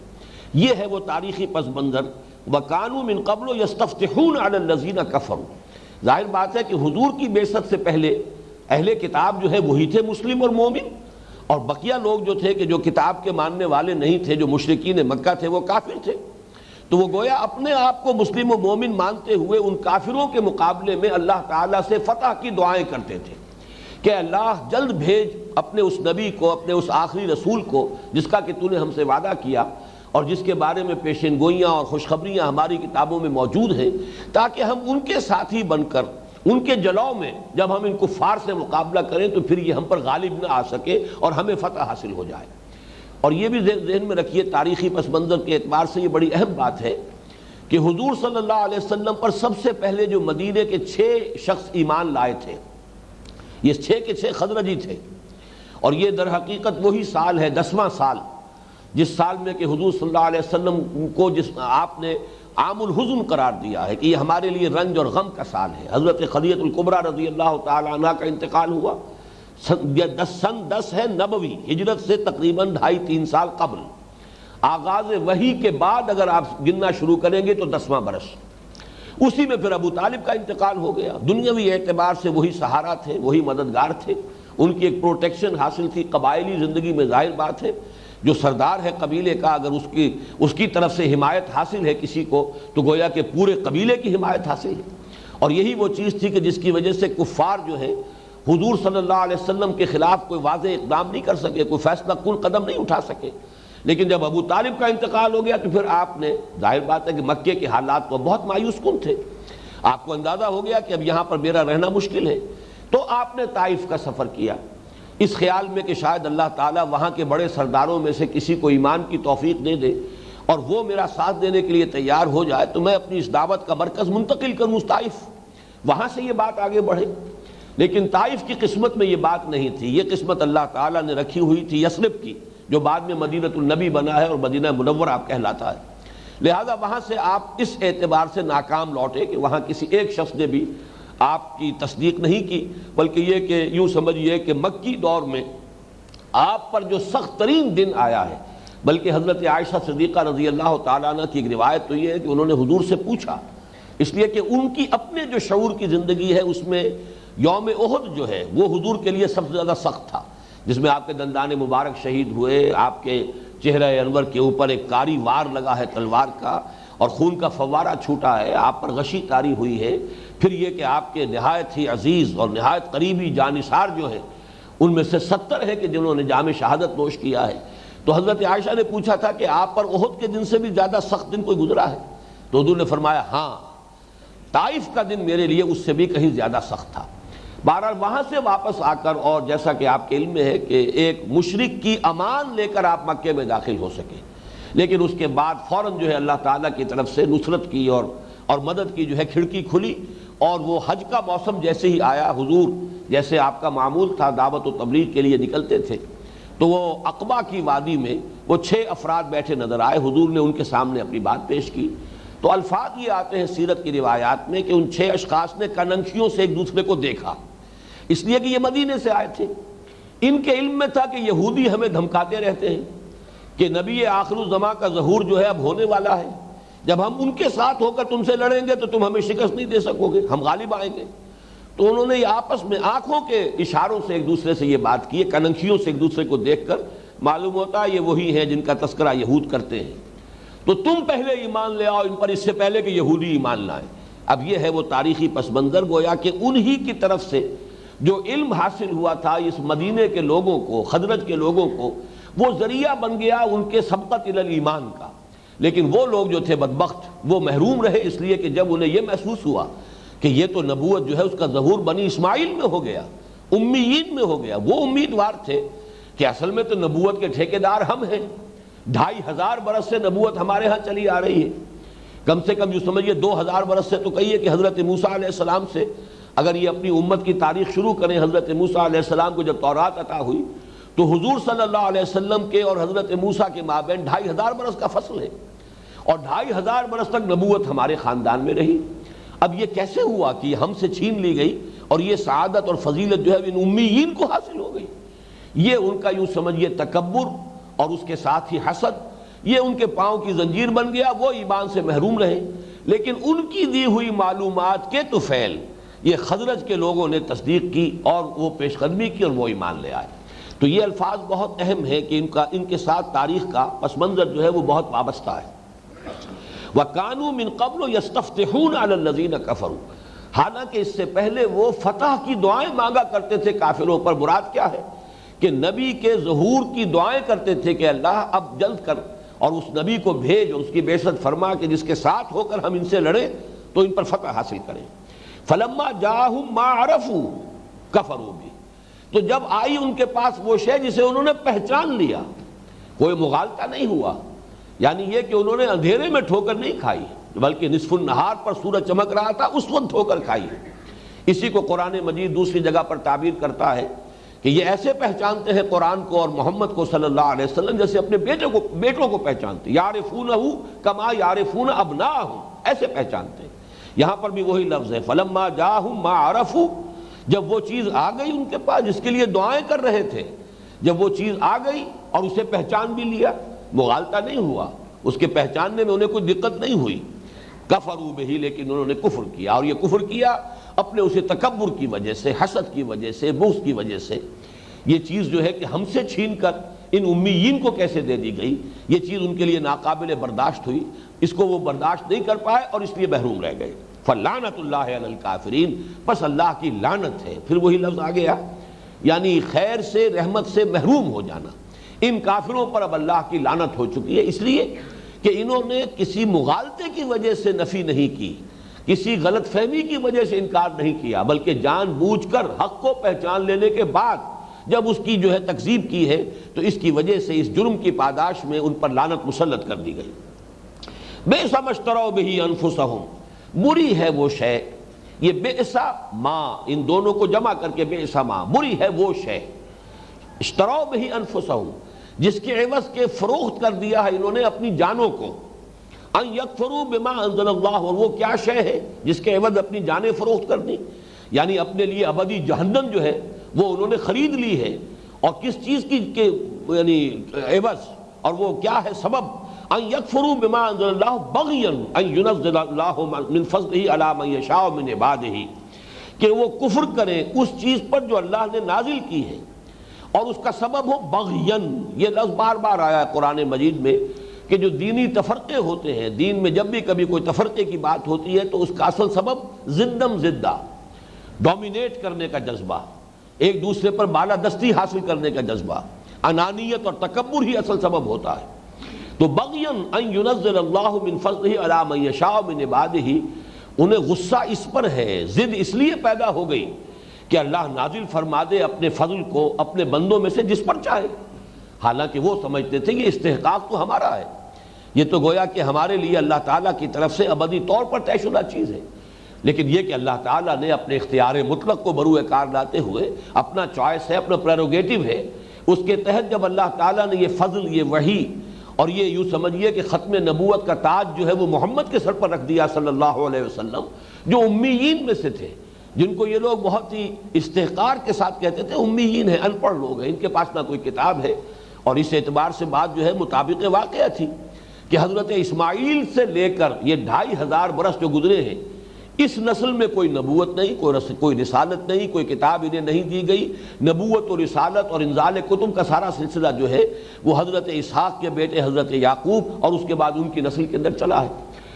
یہ ہے وہ تاریخی پس منظر۔ وَكَانُوا مِن قَبْلُ يَسْتَفْتِحُونَ عَلَى الَّذِينَ كَفَرُوا۔ ظاہر بات ہے کہ حضور کی بعثت سے پہلے اہل کتاب جو ہے وہی تھے مسلم اور مومن، اور بقیہ لوگ جو تھے کہ جو کتاب کے ماننے والے نہیں تھے، جو مشرکین مکہ تھے، وہ کافر تھے۔ تو وہ گویا اپنے آپ کو مسلم و مومن مانتے ہوئے ان کافروں کے مقابلے میں اللہ تعالیٰ سے فتح کی دعائیں کرتے تھے کہ اللہ جلد بھیج اپنے اس نبی کو، اپنے اس آخری رسول کو جس کا کہ تو نے ہم سے وعدہ کیا اور جس کے بارے میں پیشین گوئیاں اور خوشخبریاں ہماری کتابوں میں موجود ہیں، تاکہ ہم ان کے ساتھی بن کر ان کے جلو میں جب ہم ان کفار سے مقابلہ کریں تو پھر یہ ہم پر غالب نہ آ سکے اور ہمیں فتح حاصل ہو جائے۔ اور یہ بھی ذہن میں رکھیے، تاریخی پس منظر کے اعتبار سے یہ بڑی اہم بات ہے کہ حضور صلی اللہ علیہ وسلم پر سب سے پہلے جو مدینے کے 6 شخص ایمان لائے تھے، یہ 6 کے 6 خزرجی تھے، اور یہ در حقیقت وہی سال ہے، 10واں سال، جس سال میں کہ حضور صلی اللہ علیہ وسلم کو جس آپ نے عام الحزن قرار دیا ہے کہ یہ ہمارے لیے رنج اور غم کا سال ہے۔ حضرت خدیجہ الکبریٰ رضی اللہ تعالی عنہ کا انتقال ہوا، سن 10 ہے نبوی، ہجرت سے تقریباً 2.5-3 سال قبل، آغاز وحی کے بعد اگر آپ گننا شروع کریں گے تو 10واں برس۔ اسی میں پھر ابو طالب کا انتقال ہو گیا۔ دنیاوی اعتبار سے وہی سہارا تھے، وہی مددگار تھے، ان کی ایک پروٹیکشن حاصل تھی۔ قبائلی زندگی میں ظاہر بات ہے جو سردار ہے قبیلے کا، اگر اس کی طرف سے حمایت حاصل ہے کسی کو تو گویا کہ پورے قبیلے کی حمایت حاصل ہے، اور یہی وہ چیز تھی کہ جس کی وجہ سے کفار جو ہے حضور صلی اللہ علیہ وسلم کے خلاف کوئی واضح اقدام نہیں کر سکے، کوئی فیصلہ کن قدم نہیں اٹھا سکے۔ لیکن جب ابو طالب کا انتقال ہو گیا تو پھر آپ نے، ظاہر بات ہے کہ مکے کے حالات تو بہت مایوس کن تھے، آپ کو اندازہ ہو گیا کہ اب یہاں پر میرا رہنا مشکل ہے، تو آپ نے طائف کا سفر کیا اس خیال میں کہ شاید اللہ تعالیٰ وہاں کے بڑے سرداروں میں سے کسی کو ایمان کی توفیق دے دے اور وہ میرا ساتھ دینے کے لیے تیار ہو جائے تو میں اپنی اس دعوت کا مرکز منتقل کروں طائف، وہاں سے یہ بات آگے بڑھے۔ لیکن طائف کی قسمت میں یہ بات نہیں تھی، یہ قسمت اللہ تعالیٰ نے رکھی ہوئی تھی یثرب کی، جو بعد میں مدینہ النبی بنا ہے اور مدینہ منورہ کہلاتا ہے۔ لہذا وہاں سے آپ اس اعتبار سے ناکام لوٹے کہ وہاں کسی ایک شخص نے بھی آپ کی تصدیق نہیں کی، بلکہ یہ کہ یوں سمجھیے کہ مکی دور میں آپ پر جو سخت ترین دن آیا ہے، بلکہ حضرت عائشہ صدیقہ رضی اللہ تعالیٰ عنہ کی ایک روایت تو یہ ہے کہ انہوں نے حضور سے پوچھا، اس لیے کہ ان کی اپنے جو شعور کی زندگی ہے اس میں یوم احد جو ہے وہ حضور کے لیے سب سے زیادہ سخت تھا، جس میں آپ کے دندان مبارک شہید ہوئے، آپ کے چہرہ انور کے اوپر ایک کاری وار لگا ہے تلوار کا اور خون کا فوارہ چھوٹا ہے، آپ پر غشی طاری ہوئی ہے، پھر یہ کہ آپ کے نہایت ہی عزیز اور نہایت قریبی جانثار جو ہے ان میں سے 70 ہے کہ جنہوں نے جام شہادت نوش کیا ہے۔ تو حضرت عائشہ نے پوچھا تھا کہ آپ پر احد کے دن سے بھی زیادہ سخت دن کوئی گزرا ہے؟ تو حضور نے فرمایا ہاں، طائف کا دن میرے لیے اس سے بھی کہیں زیادہ سخت تھا۔ بہرحال وہاں سے واپس آ کر، اور جیسا کہ آپ کے علم میں ہے کہ ایک مشرک کی امان لے کر آپ مکے میں داخل ہو سکے، لیکن اس کے بعد فوراً جو ہے اللہ تعالیٰ کی طرف سے نصرت کی اور مدد کی جو ہے کھڑکی کھلی، اور وہ حج کا موسم جیسے ہی آیا، حضور جیسے آپ کا معمول تھا دعوت و تبلیغ کے لیے نکلتے تھے، تو وہ عقبہ کی وادی میں وہ 6 افراد بیٹھے نظر آئے، حضور نے ان کے سامنے اپنی بات پیش کی، تو الفاظ یہ آتے ہیں سیرت کی روایات میں کہ ان 6 اشخاص نے کننکھیوں سے ایک دوسرے کو دیکھا، اس لیے کہ یہ مدینے سے آئے تھے، ان کے علم میں تھا کہ یہودی ہمیں دھمکاتے رہتے ہیں کہ نبی آخر الزماں کا ظہور جو ہے اب ہونے والا ہے، جب ہم ان کے ساتھ ہو کر تم سے لڑیں گے تو تم ہمیں شکست نہیں دے سکو گے، ہم غالب آئیں گے۔ تو انہوں نے یہ آپس میں آنکھوں کے اشاروں سے ایک دوسرے سے یہ بات کی، کننکھیوں سے ایک دوسرے کو دیکھ کر معلوم ہوتا ہے یہ وہی ہیں جن کا تذکرہ یہود کرتے ہیں، تو تم پہلے ایمان لے آؤ ان پر اس سے پہلے کہ یہودی ایمان لائیں۔ اب یہ ہے وہ تاریخی پس منظر، گویا کہ انہی کی طرف سے جو علم حاصل ہوا تھا اس مدینے کے لوگوں کو، خزرج کے لوگوں کو، وہ ذریعہ بن گیا ان کے سبقت الی الایمان کا، لیکن وہ لوگ جو تھے بدبخت وہ محروم رہے، اس لیے کہ جب انہیں یہ محسوس ہوا کہ یہ تو نبوت جو ہے اس کا ظہور بنی اسماعیل میں ہو گیا، امیین میں ہو گیا، وہ امیدوار تھے کہ اصل میں تو نبوت کے ٹھیکیدار ہم ہیں، 2500 برس سے نبوت ہمارے ہاں چلی آ رہی ہے، کم سے کم جو سمجھیے 2000 برس سے تو کہیے کہ حضرت موسیٰ علیہ السلام سے اگر یہ اپنی امت کی تاریخ شروع کریں، حضرت موسیٰ علیہ السلام کو جب تورات عطا ہوئی تو حضور صلی اللہ علیہ وسلم کے اور حضرت موسیٰ کے مابین 2500 برس کا فصل ہے، اور 2500 برس تک نبوت ہمارے خاندان میں رہی۔ اب یہ کیسے ہوا کہ یہ ہم سے چھین لی گئی اور یہ سعادت اور فضیلت جو ہے ان امیین کو حاصل ہو گئی؟ یہ ان کا یوں سمجھیے تکبر اور اس کے ساتھ ہی حسد، یہ ان کے پاؤں کی زنجیر بن گیا، وہ ایمان سے محروم رہے، لیکن ان کی دی ہوئی معلومات کے طفیل یہ خزرج کے لوگوں نے تصدیق کی اور وہ پیش قدمی کی اور وہ ایمان لے آئے۔ تو یہ الفاظ بہت اہم ہے کہ ان کے ساتھ تاریخ کا پس منظر جو ہے وہ بہت وابستہ ہے۔ وَكَانُوا مِن قَبْلُ يَسْتَفْتِحُونَ عَلَى الَّذِينَ كَفَرُوا، حالانکہ اس سے پہلے وہ فتح کی دعائیں مانگا کرتے تھے کافروں پر۔ مراد کیا ہے کہ نبی کے ظہور کی دعائیں کرتے تھے کہ اللہ اب جلد کر اور اس نبی کو بھیج اور اس کی بعثت فرما کہ جس کے ساتھ ہو کر ہم ان سے لڑیں تو ان پر فتح حاصل کریں۔ فَلَمَّا جَاءَهُم مَّا عَرَفُوا كَفَرُوا بِهِ، تو جب آئی ان کے پاس وہ شے جسے انہوں نے پہچان لیا، کوئی مغالطہ نہیں ہوا، یعنی یہ کہ انہوں نے اندھیرے میں ٹھوکر نہیں کھائی بلکہ نصف النہار پر سورج چمک رہا تھا اس وقت ٹھوکر کھائی۔ اسی کو قرآن مجید دوسری جگہ پر تعبیر کرتا ہے کہ یہ ایسے پہچانتے ہیں قرآن کو اور محمد کو صلی اللہ علیہ وسلم جیسے اپنے بیٹوں کو پہچانتے، یعرفونہ کما یعرفون ابناہم، ایسے پہچانتے ہیں۔ یہاں پر بھی وہی لفظ ہے فلما جاءہم ما عرفوا، جب وہ چیز آ گئی ان کے پاس جس کے لیے دعائیں کر رہے تھے، جب وہ چیز آ گئی اور اسے پہچان بھی لیا، مغالطہ نہیں ہوا، اس کے پہچاننے میں انہیں کوئی دقت نہیں ہوئی، کفروا بہ، لیکن انہوں نے کفر کیا، اور یہ کفر کیا اپنے اسے تکبر کی وجہ سے، حسد کی وجہ سے، بغض کی وجہ سے۔ یہ چیز جو ہے کہ ہم سے چھین کر ان امیین کو کیسے دے دی گئی، یہ چیز ان کے لیے ناقابل برداشت ہوئی، اس کو وہ برداشت نہیں کر پائے اور اس لیے محروم رہ گئے۔ فَلَعْنَةُ اللَّهِ عَلَى الْكَافِرِينَ، بس اللہ کی لعنت ہے، پھر وہی لفظ آ گیا، یعنی خیر سے، رحمت سے محروم ہو جانا۔ ان کافروں پر اب اللہ کی لعنت ہو چکی ہے، اس لیے کہ انہوں نے کسی مغالطے کی وجہ سے نفی نہیں کی، کسی غلط فہمی کی وجہ سے انکار نہیں کیا، بلکہ جان بوجھ کر حق کو پہچان لینے کے بعد جب اس کی جو ہے تکذیب کی ہے تو اس کی وجہ سے اس جرم کی پاداش میں ان پر لعنت مسلط کر دی گئی۔ بئس ما اشتروا بہ انفسہم، بری ہے وہ شے، یہ بئس ما، ان دونوں کو جمع کر کے بئس ما، بری ہے وہ شے، اشتروا بہ انفسہم، جس کے عوض کے فروخت کر دیا ہے انہوں نے اپنی جانوں کو. ان یکفروا بما انزل اللہ، اور وہ کیا شے ہے جس کے عوض اپنی جانیں فروخت کر دی، یعنی اپنے لیے ابدی جہنم جو ہے وہ انہوں نے خرید لی ہے. اور کس چیز کی یعنی عوض، اور وہ کیا ہے سبب؟ ان یکفروا بما انزل اللہ بغیا ان ینزل اللہ من فضلہ علی من یشاء من عبادہ، کہ وہ کفر کریں اس چیز پر جو اللہ نے نازل کی ہے، اور اس کا سبب ہو بغین. یہ لفظ بار بار آیا ہے قرآن مجید میں کہ جو دینی تفرقے ہوتے ہیں، دین میں جب بھی کبھی کوئی تفرقے کی بات ہوتی ہے تو اس کا اصل سبب زدم زدہ، ڈومینیٹ کرنے کا جذبہ، ایک دوسرے پر بالادستی حاصل کرنے کا جذبہ، انانیت اور تکبر ہی اصل سبب ہوتا ہے. تو بغین ان ینزل اللہ من فضلہ علی من یشاء من عبادہ، انہیں غصہ اس پر ہے، ضد اس لیے پیدا ہو گئی کہ اللہ نازل فرما دے اپنے فضل کو اپنے بندوں میں سے جس پر چاہے. حالانکہ وہ سمجھتے تھے یہ استحقاق تو ہمارا ہے، یہ تو گویا کہ ہمارے لیے اللہ تعالیٰ کی طرف سے ابدی طور پر طے شدہ چیز ہے. لیکن یہ کہ اللہ تعالیٰ نے اپنے اختیار مطلق کو بروئے کار لاتے ہوئے، اپنا چوائس ہے، اپنا پریروگیٹو ہے، اس کے تحت جب اللہ تعالیٰ نے یہ فضل، یہ وحی، اور یہ یوں سمجھیے کہ ختم نبوت کا تاج جو ہے وہ محمد کے سر پر رکھ دیا صلی اللہ علیہ وسلم، جو امیین میں سے تھے، جن کو یہ لوگ بہت ہی استحقار کے ساتھ کہتے تھے امیین ہیں، ان پڑھ لوگ ہیں، ان کے پاس نہ کوئی کتاب ہے. اور اس اعتبار سے بات جو ہے مطابق واقعہ تھی کہ حضرت اسماعیل سے لے کر یہ 2500 برس جو گزرے ہیں، اس نسل میں کوئی نبوت نہیں، کوئی رسالت نہیں، کوئی کتاب انہیں نہیں دی گئی. نبوت اور رسالت اور انزال کتب کا سارا سلسلہ جو ہے وہ حضرت اسحاق کے بیٹے حضرت یعقوب اور اس کے بعد ان کی نسل کے اندر چلا ہے.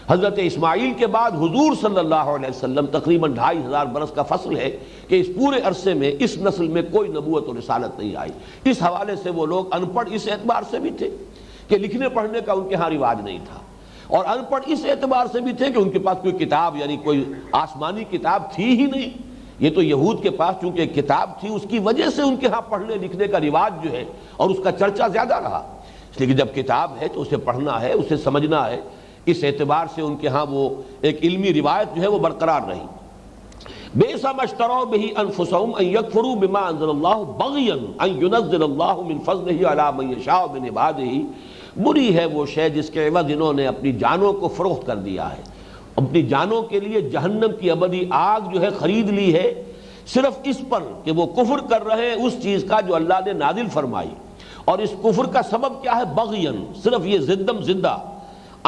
حضرت اسماعیل کے بعد حضور صلی اللہ علیہ وسلم تقریباً 2500 برس کا فصل ہے کہ اس پورے عرصے میں اس نسل میں کوئی نبوت اور رسالت نہیں آئی. اس حوالے سے وہ لوگ ان پڑھ اس اعتبار سے بھی تھے کہ لکھنے پڑھنے کا ان کے ہاں رواج نہیں تھا، اور ان پڑھ اس اعتبار سے بھی تھے کہ ان کے پاس کوئی کتاب، یعنی کوئی آسمانی کتاب تھی ہی نہیں. یہ تو یہود کے پاس چونکہ ایک کتاب تھی، اس کی وجہ سے ان کے ہاں پڑھنے لکھنے کا رواج جو ہے اور اس کا چرچا زیادہ رہا. اس لیے کہ جب کتاب ہے تو اسے پڑھنا ہے، اسے سمجھنا ہے. اس اعتبار سے ان کے ہاں وہ ایک علمی روایت جو ہے وہ برقرار رہی. بئس ما اشتروا به انفسهم ان يكفروا بما انزل الله بغيا ان ينزل الله من فضله على من يشاء من عباده. بری ہے وہ شے جس کے عوض انہوں نے اپنی جانوں کو فروخت کر دیا ہے، اپنی جانوں کے لیے جہنم کی ابدی آگ جو ہے خرید لی ہے، صرف اس پر کہ وہ کفر کر رہے ہیں اس چیز کا جو اللہ نے نازل فرمائی. اور اس کفر کا سبب کیا ہے؟ بغین، صرف یہ زدم زدہ،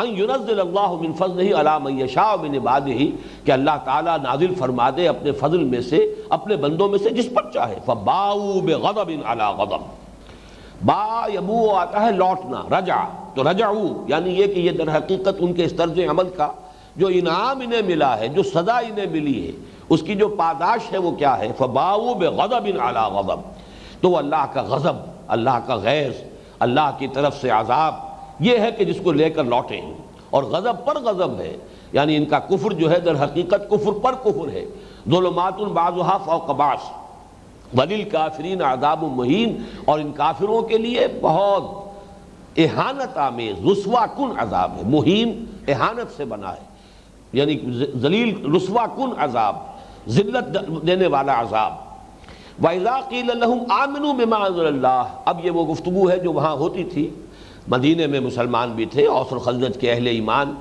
ان ينزل اللہ من فضلہ علی من یشاء من عبادہ، کہ اللہ تعالیٰ نازل فرما دے اپنے فضل میں سے اپنے بندوں میں سے جس پر چاہے. فباؤوا بغضب علی غضب. با یبو آتا ہے لوٹنا، رجع، تو رجعو یعنی یہ کہ یہ در حقیقت ان کے اس طرز عمل کا جو انعام انہیں ملا ہے، جو سزا انہیں ملی ہے، اس کی جو پاداش ہے وہ کیا ہے؟ فباؤوا بغضب علی غضب. تو اللہ کا غضب، اللہ کا غیظ، اللہ کی طرف سے عذاب یہ ہے کہ جس کو لے کر لوٹے ہیں. اور غضب پر غضب ہے، یعنی ان کا کفر جو ہے در حقیقت کفر پر کفر ہے. ظلمات بعضها فوق بعض وللکافرین عذاب مہین. اور ان کافروں کے لیے بہت اہانت آمیز، رسوا کن عذاب ہے. مہین اہانت سے بنا ہے، یعنی ذلیل رسوا کن عذاب، ذلت دینے والا عذاب. وَإِذَا قِيلَ لَهُمْ آمِنُوا بِمَا أَنزَلَ اللَّهُ. اب یہ وہ گفتگو ہے جو وہاں ہوتی تھی. مدینے میں مسلمان بھی تھے، اوس اور خزرج کے اہل ایمان،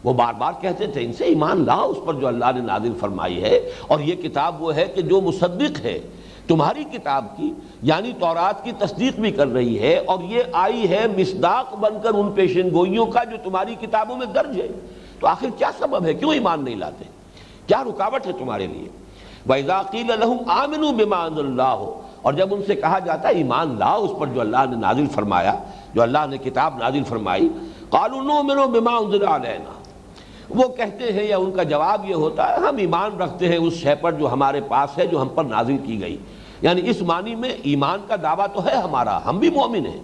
وہ بار بار کہتے تھے ان سے ایمان لاؤ اس پر جو اللہ نے نازل فرمائی ہے. اور یہ کتاب وہ ہے کہ جو مصدق ہے تمہاری کتاب کی، یعنی تورات کی تصدیق بھی کر رہی ہے، اور یہ آئی ہے مصداق بن کر ان پیشن گوئیوں کا جو تمہاری کتابوں میں درج ہے. تو آخر کیا سبب ہے، کیوں ایمان نہیں لاتے، کیا رکاوٹ ہے تمہارے لیے؟ وَإِذَا قِيلَ لَهُمْ آمِنُوا بِمَا أَنزَلَ اللَّهُ. اور جب ان سے کہا جاتا ہے ایمان لاؤ اس پر جو اللہ نے نازل فرمایا، جو اللہ نے کتاب نازل فرمائی، قَالُوا نُؤْمِنُ بِمَا أُنزِلَ عَلَيْنَا. وہ کہتے ہیں یا ان کا جواب یہ ہوتا ہے ہم ایمان رکھتے ہیں اس شے پر جو ہمارے پاس ہے، جو ہم پر نازل کی گئی. یعنی اس معنی میں ایمان کا دعویٰ تو ہے ہمارا، ہم بھی مومن ہیں.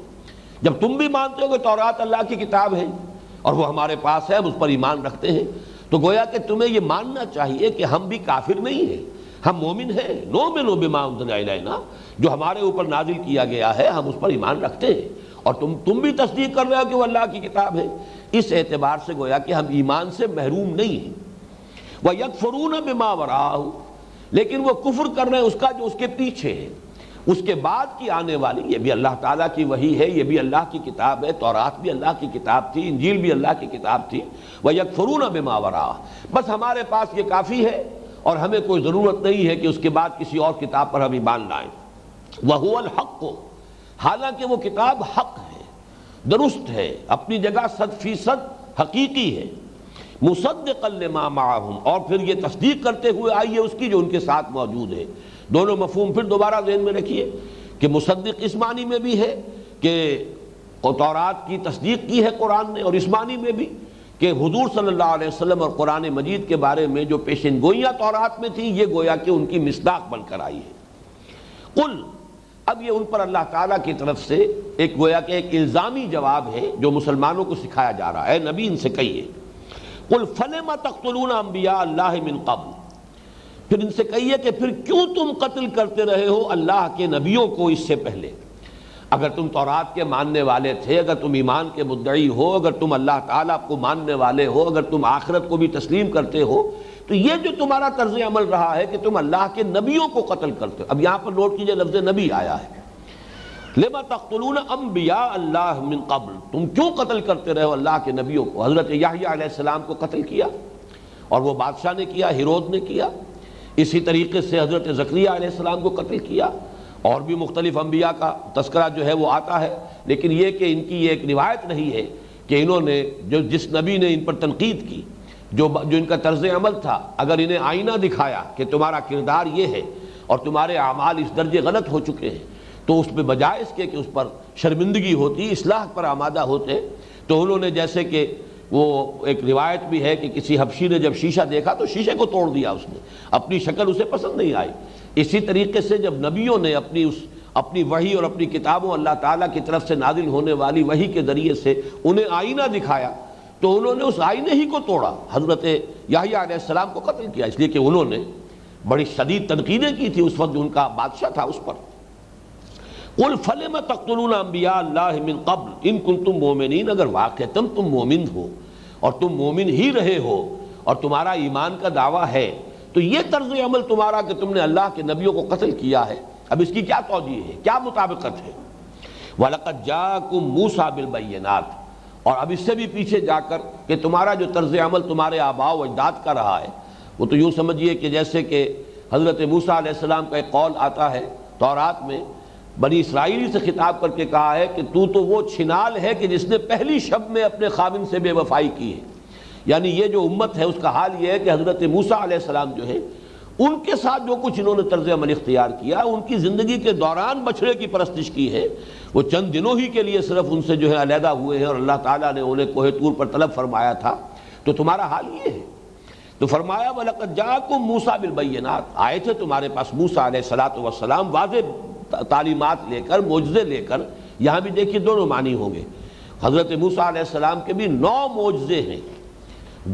جب تم بھی مانتے ہو کہ تورات اللہ کی کتاب ہے اور وہ ہمارے پاس ہے، ہم اس پر ایمان رکھتے ہیں، تو گویا کہ تمہیں یہ ماننا چاہیے کہ ہم بھی کافر نہیں ہیں، ہم مومن ہیں. نؤمن بما انزل الینا، جو ہمارے اوپر نازل کیا گیا ہے ہم اس پر ایمان رکھتے ہیں، اور تم بھی تصدیق کر رہے ہو کہ وہ اللہ کی کتاب ہے. اس اعتبار سے گویا کہ ہم ایمان سے محروم نہیں ہیں. وَيَكْفُرُونَ بِمَا وَرَاءَهُ. لیکن وہ کفر کر رہے ہیں اس کا جو اس کے پیچھے ہے. اس کے بعد کی آنے والی یہ بھی اللہ تعالیٰ کی وحی ہے، یہ بھی اللہ کی کتاب ہے، تورات بھی اللہ کی کتاب تھی، انجیل بھی اللہ کی کتاب تھی، وَيَكْفُرُونَ بِمَا وَرَاءَهُ، بس ہمارے پاس یہ کافی ہے اور ہمیں کوئی ضرورت نہیں ہے کہ اس کے بعد کسی اور کتاب پر ہم ایمان لائیں۔ وَهُوَ الْحَقُّ، حالانکہ وہ کتاب حق ہے، درست ہے، اپنی جگہ 100% حقیقی ہے، مصدقا لما معہم، اور پھر یہ تصدیق کرتے ہوئے آئی ہے اس کی جو ان کے ساتھ موجود ہے۔ دونوں مفہوم پھر دوبارہ ذہن میں رکھیے کہ مصدق اس معنی میں بھی ہے کہ تورات کی تصدیق کی ہے قرآن نے، اور اس معنی میں بھی کہ حضور صلی اللہ علیہ وسلم اور قرآن مجید کے بارے میں جو پیشن گوئیاں تورات میں تھیں یہ گویا کہ ان کی مصداق بن کر آئی ہے۔ قل، اب یہ ان پر اللہ تعالیٰ کی طرف سے ایک گویا کہ ایک الزامی جواب ہے جو مسلمانوں کو سکھایا جا رہا ہے، نبی ان سے کہیے قل فلم تقتلون انبیاء اللہ من قبل، پھر ان سے کہیے کہ پھر کیوں تم قتل کرتے رہے ہو اللہ کے نبیوں کو اس سے پہلے۔ اگر تم تورات کے ماننے والے تھے، اگر تم ایمان کے مدعی ہو، اگر تم اللہ تعالیٰ کو ماننے والے ہو، اگر تم آخرت کو بھی تسلیم کرتے ہو، تو یہ جو تمہارا طرز عمل رہا ہے کہ تم اللہ کے نبیوں کو قتل کرتے ہو۔ اب یہاں پر نوٹ کیجئے لفظ نبی آیا ہے، لما تقتلون انبیاء اللہ من قبل، تم کیوں قتل کرتے رہے ہو اللہ کے نبیوں کو۔ حضرت یحییٰ علیہ السلام کو قتل کیا اور وہ بادشاہ نے کیا، ہیرود نے کیا، اسی طریقے سے حضرت زکریا علیہ السلام کو قتل کیا، اور بھی مختلف انبیاء کا تذکرہ جو ہے وہ آتا ہے، لیکن یہ کہ ان کی یہ ایک روایت نہیں ہے کہ انہوں نے جس نبی نے ان پر تنقید کی، جو ان کا طرز عمل تھا، اگر انہیں آئینہ دکھایا کہ تمہارا کردار یہ ہے اور تمہارے اعمال اس درجے غلط ہو چکے ہیں، تو اس پہ بجائے اس کے کہ اس پر شرمندگی ہوتی، اصلاح پر آمادہ ہوتے، تو انہوں نے جیسے کہ وہ ایک روایت بھی ہے کہ کسی حبشی نے جب شیشہ دیکھا تو شیشے کو توڑ دیا، اس نے اپنی شکل اسے پسند نہیں آئی۔ اسی طریقے سے جب نبیوں نے اپنی وحی اور اپنی کتابوں اللہ تعالیٰ کی طرف سے نازل ہونے والی وحی کے ذریعے سے انہیں آئینہ دکھایا تو انہوں نے اس آئینے ہی کو توڑا، حضرت یحییٰ علیہ السلام کو قتل کیا، اس لیے کہ انہوں نے بڑی شدید تنقیدیں کی تھی اس وقت جو ان کا بادشاہ تھا اس پر۔ قل فلم تقتلون انبیاء اللہ من قبل ان کنتم مومنین، اگر واقعتاً تم مومن ہو اور تم مومن ہی رہے ہو اور تمہارا ایمان کا دعویٰ ہے، تو یہ طرز عمل تمہارا کہ تم نے اللہ کے نبیوں کو قتل کیا ہے، اب اس کی کیا توجیہ ہے، کیا مطابقت ہے؟ وَلَقَدْ جَاءَكُم مُوسَىٰ بِالْبَيِّنَاتِ، اور اب اس سے بھی پیچھے جا کر کہ تمہارا جو طرز عمل تمہارے آباء و اجداد کا رہا ہے، وہ تو یوں سمجھیے کہ جیسے کہ حضرت موسیٰ علیہ السلام کا ایک قول آتا ہے تورات میں، بنی اسرائیلی سے خطاب کر کے کہا ہے کہ تو وہ چھنال ہے کہ جس نے پہلی شب میں اپنے خاوند سے بے وفائی کی ہے۔ یعنی یہ جو امت ہے اس کا حال یہ ہے کہ حضرت موسیٰ علیہ السلام جو ہے ان کے ساتھ جو کچھ انہوں نے طرز عمل اختیار کیا، ان کی زندگی کے دوران بچھڑے کی پرستش کی ہے، وہ چند دنوں ہی کے لیے صرف ان سے جو ہے علیحدہ ہوئے ہیں اور اللہ تعالیٰ نے انہیں کوہ طور پر طلب فرمایا تھا، تو تمہارا حال یہ ہے۔ تو فرمایا وَلَقَدْ جَاءَكُم مُوسَىٰ بِالْبَيِّنَاتِ، آئے تھے تمہارے پاس موسیٰ علیہ السلام واضح تعلیمات لے کر، معجزے لے کر۔ یہاں بھی دیکھیے دونوں معنی ہوں گے، حضرت موسیٰ علیہ السلام کے بھی 9 معجزے ہیں،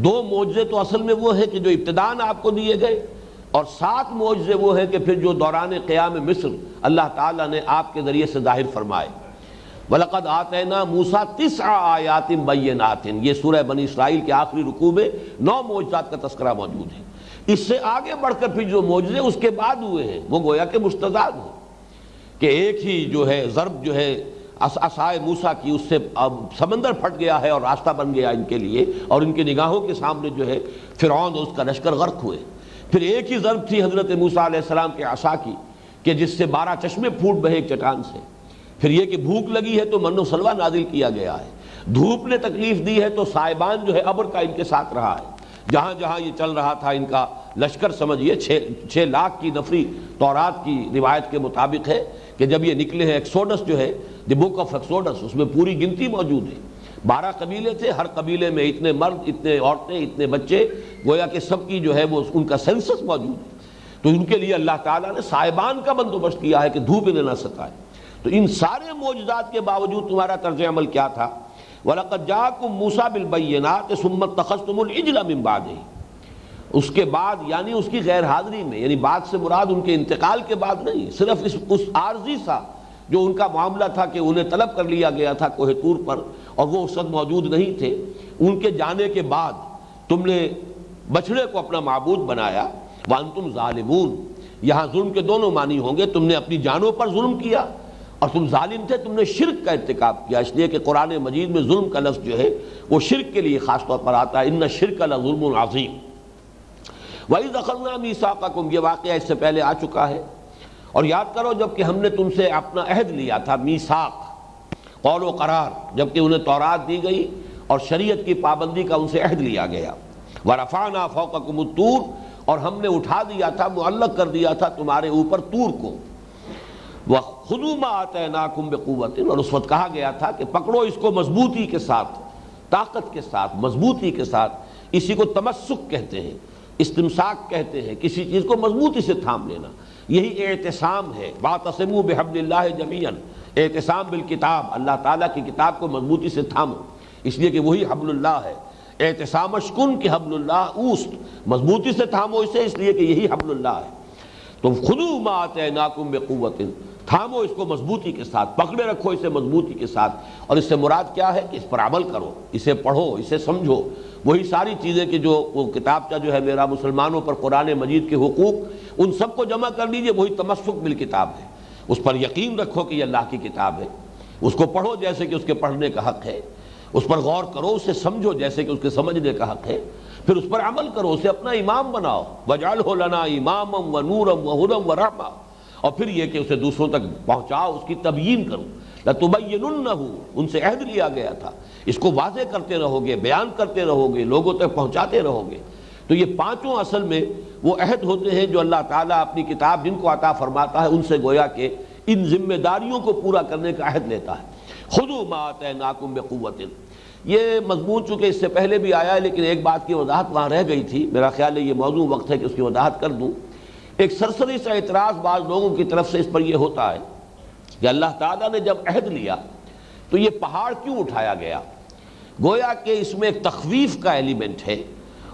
2 معجزے تو اصل میں وہ ہیں کہ جو ابتداءً آپ کو دیے گئے، اور 7 معجزے وہ ہیں کہ پھر جو دوران قیام مصر اللہ تعالیٰ نے آپ کے ذریعے سے ظاہر فرمائے۔ وَلَقَدْ آتَيْنَا مُوسَىٰ 9 آیَاتٍ بَيِّنَاتٍ، یہ سورہ بنی اسرائیل کے آخری رکوع میں 9 معجزات کا تذکرہ موجود ہے۔ اس سے آگے بڑھ کر پھر جو معجزے اس کے بعد ہوئے ہیں وہ گویا کہ مستضاد ہیں، کہ ایک ہی جو ہے ضرب جو ہے عصائے موسیٰ کی، اس سے اب سمندر پھٹ گیا ہے اور راستہ بن گیا ان کے لیے، اور ان کی نگاہوں کے سامنے جو ہے فرعون اور اس کا لشکر غرق ہوئے۔ پھر ایک ہی ضرب تھی حضرت موسیٰ علیہ السلام کے عصا کی کہ جس سے 12 چشمے پھوٹ بہے ایک چٹان سے۔ پھر یہ کہ بھوک لگی ہے تو من و سلوہ نازل کیا گیا ہے، دھوپ نے تکلیف دی ہے تو سائبان جو ہے ابر کا ان کے ساتھ رہا ہے۔ جہاں جہاں یہ چل رہا تھا ان کا لشکر، سمجھیے 6 لاکھ کی نفری تورات کی روایت کے مطابق ہے کہ جب یہ نکلے ہیں، ایکسوڈس جو ہے دی بک آف ایکسوڈس، اس میں پوری گنتی موجود ہے، 12 قبیلے تھے، ہر قبیلے میں اتنے مرد، اتنے عورتیں، اتنے بچے، گویا کہ سب کی جو ہے وہ ان کا سینسس موجود ہے۔ تو ان کے لیے اللہ تعالیٰ نے سائبان کا بندوبست کیا ہے کہ دھوپ انہیں نہ ستائے۔ تو ان سارے معجزات کے باوجود تمہارا طرز عمل کیا تھا؟ وَلَقَدْ جَاءَكُم مُوسَىٰ بِالْبَيِّنَاتِ ثُمَّ اتَّخَذْتُمُ الْعِجْلَ مِن بَعْدِهِ، اس کے بعد یعنی اس کی غیر حاضری میں، یعنی بعد سے مراد ان کے انتقال کے بعد نہیں، صرف اس عارضی سا جو ان کا معاملہ تھا کہ انہیں طلب کر لیا گیا تھا کوہ طور پر اور وہ اس وقت موجود نہیں تھے، ان کے جانے کے بعد تم نے بچھڑے کو اپنا معبود بنایا۔ وَأَنْتُمْ ظَالِمُونَ، یہاں ظلم کے دونوں معنی ہوں گے، تم نے اپنی جانوں پر ظلم کیا اور تم ظالم تھے، تم نے شرک کا ارتکاب کیا، اس لیے کہ قرآن مجید میں ظلم کا لفظ جو ہے وہ شرک کے لیے خاص طور پر آتا ہے، ان الشرک لظلم عظیم۔ وَإِذْ أَخَذْنَا مِيثَاقَكُمْ، یہ واقعہ اس سے پہلے آ چکا ہے، اور یاد کرو جب کہ ہم نے تم سے اپنا عہد لیا تھا، میثاق قول و قرار، جب کہ انہیں تورات دی گئی اور شریعت کی پابندی کا ان سے عہد لیا گیا۔ وَرَفَعْنَا فَوْقَكُمُ الطُّورَ، اور ہم نے اٹھا دیا تھا، معلق کر دیا تھا تمہارے اوپر طور کو۔ وَخُذُوا مَا آتَيْنَاكُمْ بِقُوَّةٍ، اور اس وقت کہا گیا تھا کہ پکڑو اس کو مضبوطی کے ساتھ، طاقت کے ساتھ، مضبوطی کے ساتھ۔ اسی کو تمسک کہتے ہیں، استمساک کہتے ہیں، کسی چیز کو مضبوطی سے تھام لینا، یہی اعتصام ہے۔ وَاعْتَصِمُوا بِحَبْلِ اللَّهِ جَمِيعًا، اعتصام بالکتاب، اللہ تعالیٰ کی کتاب کو مضبوطی سے تھامو، اس لیے کہ وہی حبل اللہ ہے۔ اعتصام اشکن کہ حبل اللہ اوست، مضبوطی سے تھامو اسے، اس لیے کہ یہی حبل اللہ ہے۔ تو خذوا ما آتیناکم بقوۃ، تھامو اس کو مضبوطی کے ساتھ، پکڑے رکھو اسے مضبوطی کے ساتھ، اور اس سے مراد کیا ہے کہ اس پر عمل کرو، اسے پڑھو، اسے سمجھو، وہی ساری چیزیں کہ جو وہ کتابچہ جو ہے میرا مسلمانوں پر قرآن مجید کے حقوق، ان سب کو جمع کر لیجئے، وہی تمسک بالکتاب ہے۔ اس پر یقین رکھو کہ یہ اللہ کی کتاب ہے، اس کو پڑھو جیسے کہ اس کے پڑھنے کا حق ہے، اس پر غور کرو، اسے سمجھو جیسے کہ اس کے سمجھنے کا حق ہے، پھر اس پر عمل کرو، اسے اپنا امام بناؤ۔ وَاجْعَلْهُ لَنَا إِمَامًا وَنُورًا وَهُدًى وَرَحْمَةً، اور پھر یہ کہ اسے دوسروں تک پہنچاؤ، اس کی تبیین کرو۔ لَتُبَيِّنُنَّهُ، ان سے عہد لیا گیا تھا، اس کو واضح کرتے رہو گے، بیان کرتے رہو گے، لوگوں تک پہنچاتے رہو گے۔ تو یہ پانچوں اصل میں وہ عہد ہوتے ہیں جو اللہ تعالیٰ اپنی کتاب جن کو عطا فرماتا ہے ان سے گویا کہ ان ذمہ داریوں کو پورا کرنے کا عہد لیتا ہے۔ خُذُوا مَا آتَيْنَاكُمْ بِقُوَّةٍ، یہ مضمون چونکہ اس سے پہلے بھی آیا ہے، لیکن ایک بات کی وضاحت وہاں رہ گئی تھی، میرا خیال ہے یہ موضوع وقت ہے کہ اس کی وضاحت کر دوں۔ ایک سرسری سا اعتراض بعض لوگوں کی طرف سے اس پر یہ ہوتا ہے کہ اللہ تعالیٰ نے جب عہد لیا تو یہ پہاڑ کیوں اٹھایا گیا؟ گویا کہ اس میں ایک تخویف کا ایلیمنٹ ہے،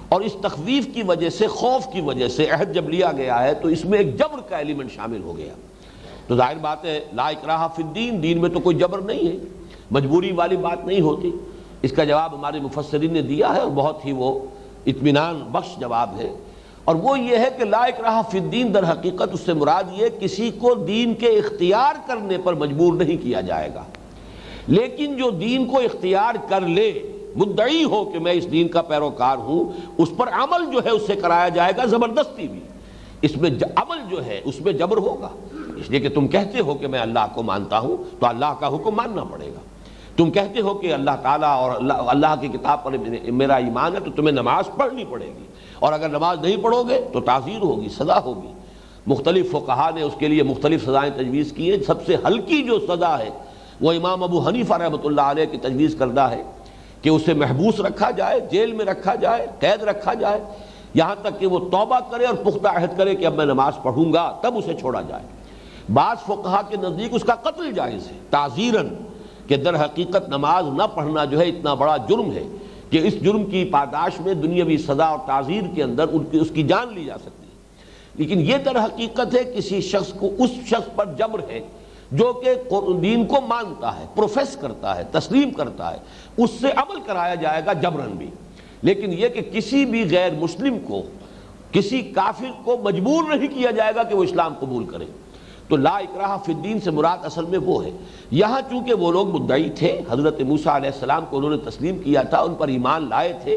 اور اس تخویف کی وجہ سے، خوف کی وجہ سے عہد جب لیا گیا ہے تو اس میں ایک جبر کا ایلیمنٹ شامل ہو گیا۔ تو ظاہر بات ہے لا اکراہ فی الدین، دین میں تو کوئی جبر نہیں ہے، مجبوری والی بات نہیں ہوتی۔ اس کا جواب ہمارے مفسرین نے دیا ہے، اور بہت ہی وہ اطمینان بخش جواب ہے، اور وہ یہ ہے کہ لا اکراہ فی الدین در حقیقت اس سے مراد یہ کسی کو دین کے اختیار کرنے پر مجبور نہیں کیا جائے گا، لیکن جو دین کو اختیار کر لے، مدعی ہو کہ میں اس دین کا پیروکار ہوں، اس پر عمل جو ہے اس سے کرایا جائے گا، زبردستی بھی۔ اس میں عمل جو ہے اس میں جبر ہوگا، اس لیے کہ تم کہتے ہو کہ میں اللہ کو مانتا ہوں تو اللہ کا حکم ماننا پڑے گا۔ تم کہتے ہو کہ اللہ تعالیٰ اور اللہ کی کتاب پر میرا ایمان ہے تو تمہیں نماز پڑھنی پڑے گی، اور اگر نماز نہیں پڑھو گے تو تعزیر ہوگی، سزا ہوگی۔ مختلف فقہا نے اس کے لیے مختلف سزائیں تجویز کی ہیں، سب سے ہلکی جو سزا ہے وہ امام ابو حنیفہ رحمۃ اللہ علیہ کی تجویز کردہ ہے کہ اسے محبوس رکھا جائے، جیل میں رکھا جائے، قید رکھا جائے، یہاں تک کہ وہ توبہ کرے اور پختہ عہد کرے کہ اب میں نماز پڑھوں گا، تب اسے چھوڑا جائے۔ بعض فقہا کے نزدیک اس کا قتل جائز ہے تعزیراً، کہ در حقیقت نماز نہ پڑھنا جو ہے اتنا بڑا جرم ہے کہ اس جرم کی پاداش میں دنیاوی سزا اور تعزیر کے اندر اس کی جان لی جا سکتی ہے۔ لیکن یہ در حقیقت ہے کسی شخص کو، اس شخص پر جبر ہے جو کہ دین کو مانتا ہے، پروفیس کرتا ہے، تسلیم کرتا ہے، اس سے عمل کرایا جائے گا جبرن بھی۔ لیکن یہ کہ کسی بھی غیر مسلم کو، کسی کافر کو مجبور نہیں کیا جائے گا کہ وہ اسلام قبول کرے۔ تو لا اکراہ فی الدین سے مراد اصل میں وہ ہے۔ یہاں چونکہ وہ لوگ مدعی تھے، حضرت موسیٰ علیہ السلام کو انہوں نے تسلیم کیا تھا، ان پر ایمان لائے تھے،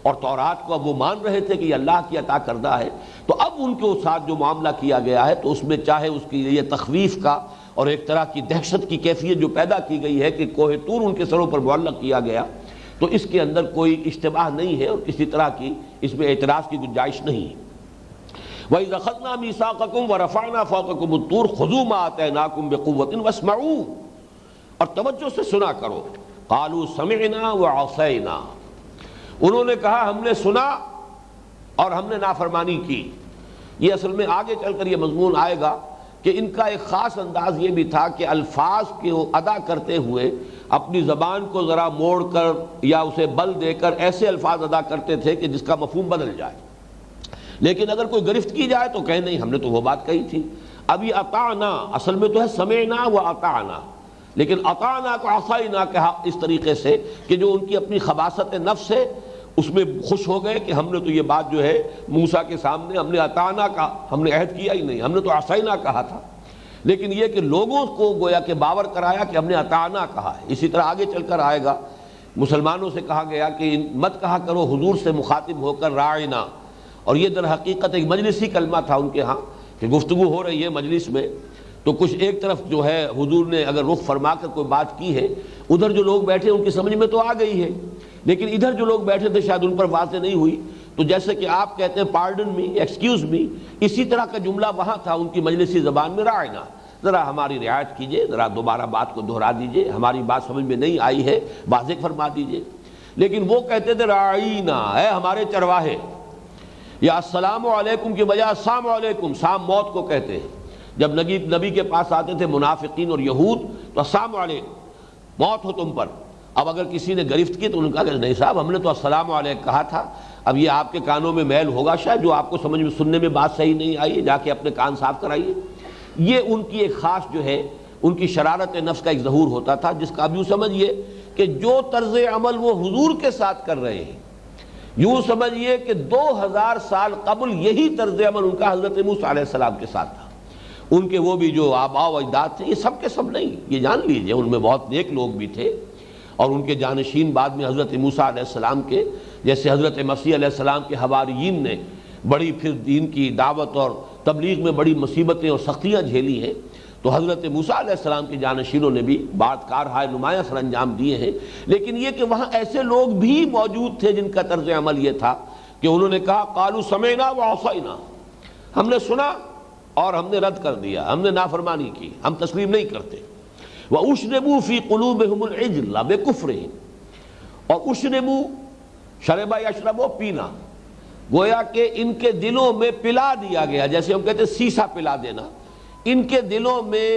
اور تورات کو اب وہ مان رہے تھے کہ یہ اللہ کی عطا کردہ ہے، تو اب ان کے ساتھ جو معاملہ کیا گیا ہے تو اس میں چاہے اس کی یہ تخویف کا اور ایک طرح کی دہشت کی کیفیت جو پیدا کی گئی ہے کہ کوہ طور ان کے سروں پر معلق کیا گیا، تو اس کے اندر کوئی اشتباہ نہیں ہے اور کسی طرح کی اس میں اعتراض کی گنجائش نہیں ہے۔ وَإِذْ أَخَذْنَا مِيثَاقَكُمْ وَرَفَعْنَا فَوْقَكُمُ الطُّورَ خُذُوا مَا آتَيْنَاكُمْ بِقُوَّةٍ وَاسْمَعُوا، اور توجہ سے سنا کرو۔ قَالُوا سَمِعْنَا وَعَصَيْنَا، انہوں نے کہا ہم نے سنا اور ہم نے نافرمانی کی۔ یہ اصل میں آگے چل کر یہ مضمون آئے گا کہ ان کا ایک خاص انداز یہ بھی تھا کہ الفاظ کو ادا کرتے ہوئے اپنی زبان کو ذرا موڑ کر یا اسے بل دے کر ایسے الفاظ ادا کرتے تھے کہ جس کا مفہوم بدل جائے، لیکن اگر کوئی گرفت کی جائے تو کہیں نہیں ہم نے تو وہ بات کہی تھی۔ اب یہ اطعنا اصل میں تو ہے سمعنا و اطعنا، لیکن اطعنا کو عصینا کہا اس طریقے سے کہ جو ان کی اپنی خباثت نفس ہے اس میں خوش ہو گئے کہ ہم نے تو یہ بات جو ہے موسیٰ کے سامنے ہم نے اطعنا کہا، ہم نے عہد کیا ہی نہیں، ہم نے تو عصینا کہا تھا، لیکن یہ کہ لوگوں کو گویا کہ باور کرایا کہ ہم نے اطعنا کہا ہے۔ اسی طرح آگے چل کر آئے گا، مسلمانوں سے کہا گیا کہ مت کہا کرو حضور سے مخاطب ہو کر راعنا، اور یہ در حقیقت ایک مجلسی کلمہ تھا ان کے ہاں کہ گفتگو ہو رہی ہے مجلس میں، تو کچھ ایک طرف جو ہے حضور نے اگر رخ فرما کر کوئی بات کی ہے، ادھر جو لوگ بیٹھے ان کی سمجھ میں تو آ گئی ہے، لیکن ادھر جو لوگ بیٹھے تھے شاید ان پر واضح نہیں ہوئی، تو جیسے کہ آپ کہتے ہیں پارڈن می، ایکسکیوز می، اسی طرح کا جملہ وہاں تھا ان کی مجلسی زبان میں، راعنا، ذرا ہماری رعایت کیجئے، ذرا دوبارہ بات کو دہرا دیجئے، ہماری بات سمجھ میں نہیں آئی ہے، واضح فرما دیجئے۔ لیکن وہ کہتے تھے راعینا، اے ہمارے چرواہے، یا السلام علیکم کی بجائے السلام علیکم، سام موت کو کہتے ہیں۔ جب نبی کے پاس آتے تھے منافقین اور یہود تو السلام علیکم، موت ہو تم پر۔ اب اگر کسی نے گرفت کی تو انہوں نے کہا کہ نہیں صاحب ہم نے تو السلام علیکم کہا تھا، اب یہ آپ کے کانوں میں میل ہوگا شاید، جو آپ کو سمجھ میں سننے میں بات صحیح نہیں آئی، جا کے اپنے کان صاف کرائیے۔ یہ ان کی ایک خاص جو ہے ان کی شرارت نفس کا ایک ظہور ہوتا تھا، جس کا اب یوں سمجھیے کہ جو طرز عمل وہ حضور کے ساتھ کر رہے ہیں، یوں سمجھیے کہ 2000 سال قبل یہی طرز عمل ان کا حضرت موسیٰ علیہ السلام کے ساتھ تھا۔ ان کے وہ بھی جو آباء و اجداد تھے، یہ سب کے سب نہیں، یہ جان لیجئے ان میں بہت نیک لوگ بھی تھے، اور ان کے جانشین بعد میں حضرت موسیٰ علیہ السلام کے، جیسے حضرت مسیح علیہ السلام کے حواریین نے بڑی پھر دین کی دعوت اور تبلیغ میں بڑی مصیبتیں اور سختیاں جھیلی ہیں، تو حضرت موسیٰ علیہ السلام کے جانشینوں نے بھی بعض کارہائے نمایاں سر انجام دیے ہیں، لیکن یہ کہ وہاں ایسے لوگ بھی موجود تھے جن کا طرز عمل یہ تھا کہ انہوں نے کہا قالوا سمعنا وعصینا، ہم نے سنا اور ہم نے رد کر دیا، ہم نے نافرمانی کی، ہم تسلیم نہیں کرتے۔ وَأُشْرِبُوا فِي قُلُوبِهِمُ الْعِجْلَ بِكُفْرِهِمْ، اور اشربو، شربا یشربو، پینا، گویا کہ ان کے دلوں میں پلا دیا گیا، جیسے ہم کہتے ہیں سیسا پلا دینا، ان کے دلوں میں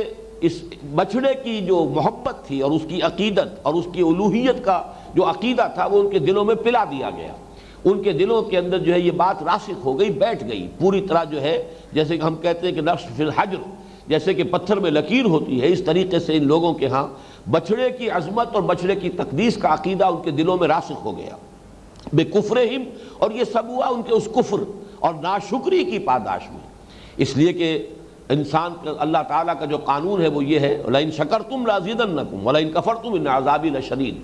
اس بچھڑے کی جو محبت تھی اور اس کی عقیدت اور اس کی الوہیت کا جو عقیدہ تھا وہ ان کے دلوں میں پلا دیا گیا، ان کے دلوں کے اندر جو ہے یہ بات راسخ ہو گئی، بیٹھ گئی پوری طرح، جو ہے جیسے کہ ہم کہتے ہیں کہ نقش فی الحجر، جیسے کہ پتھر میں لکیر ہوتی ہے، اس طریقے سے ان لوگوں کے ہاں بچھڑے کی عظمت اور بچھڑے کی تقدیس کا عقیدہ ان کے دلوں میں راسخ ہو گیا، بکفرہم، اور یہ سب ہوا ان کے اس کفر اور ناشکری کی پاداش میں۔ اس لیے کہ انسان کا اللہ تعالیٰ کا جو قانون ہے وہ یہ ہے لَئِن شَكَرْتُمْ لَأَزِيدَنَّكُمْ وَلَئِن كَفَرْتُمْ إِنَّ عَذَابِي لَشَدِيدٌ۔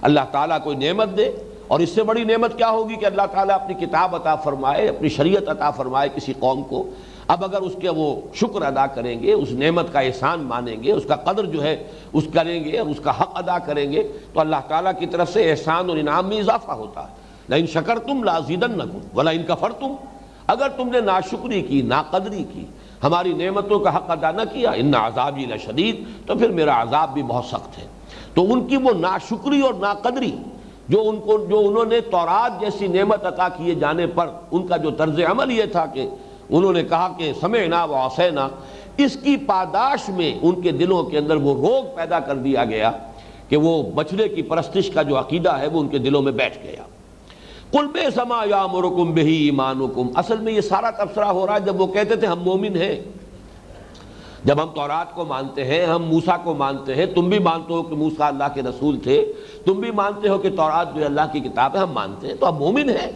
اللہ تعالیٰ کوئی نعمت دے، اور اس سے بڑی نعمت کیا ہوگی کہ اللہ تعالیٰ اپنی کتاب عطا فرمائے، اپنی شریعت عطا فرمائے کسی قوم کو، اب اگر اس کے وہ شکر ادا کریں گے، اس نعمت کا احسان مانیں گے، اس کا قدر جو ہے اس کریں گے اور اس کا حق ادا کریں گے، تو اللہ تعالیٰ کی طرف سے احسان اور انعام میں اضافہ ہوتا ہے۔ لَئِن شَكَرْتُمْ لَأَزِيدَنَّكُمْ وَلَئِن كَفَرْتُمْ، اگر تم نے ناشکری کی، ناقدری کی، ہماری نعمتوں کا حق ادا نہ کیا، ان عذابی لشدید، تو پھر میرا عذاب بھی بہت سخت ہے۔ تو ان کی وہ ناشکری اور ناقدری جو انہوں نے تورات جیسی نعمت عطا کیے جانے پر ان کا جو طرز عمل یہ تھا کہ انہوں نے کہا کہ سمعنا وعصینا، اس کی پاداش میں ان کے دلوں کے اندر وہ روگ پیدا کر دیا گیا کہ وہ بچڑے کی پرستش کا جو عقیدہ ہے وہ ان کے دلوں میں بیٹھ گیا۔ قُلْ بِئْسَ مَا يَأْمُرُكُمْ بِهِ ایمانکم، اصل میں یہ سارا تبصرہ ہو رہا ہے جب وہ کہتے تھے ہم مومن ہیں، جب ہم تورات کو مانتے ہیں، ہم موسیٰ کو مانتے ہیں، تم بھی مانتے ہو کہ موسیٰ اللہ کے رسول تھے، تم بھی مانتے ہو کہ تورات جو اللہ کی کتاب ہے، ہم مانتے ہیں، تو ہم مومن ہیں۔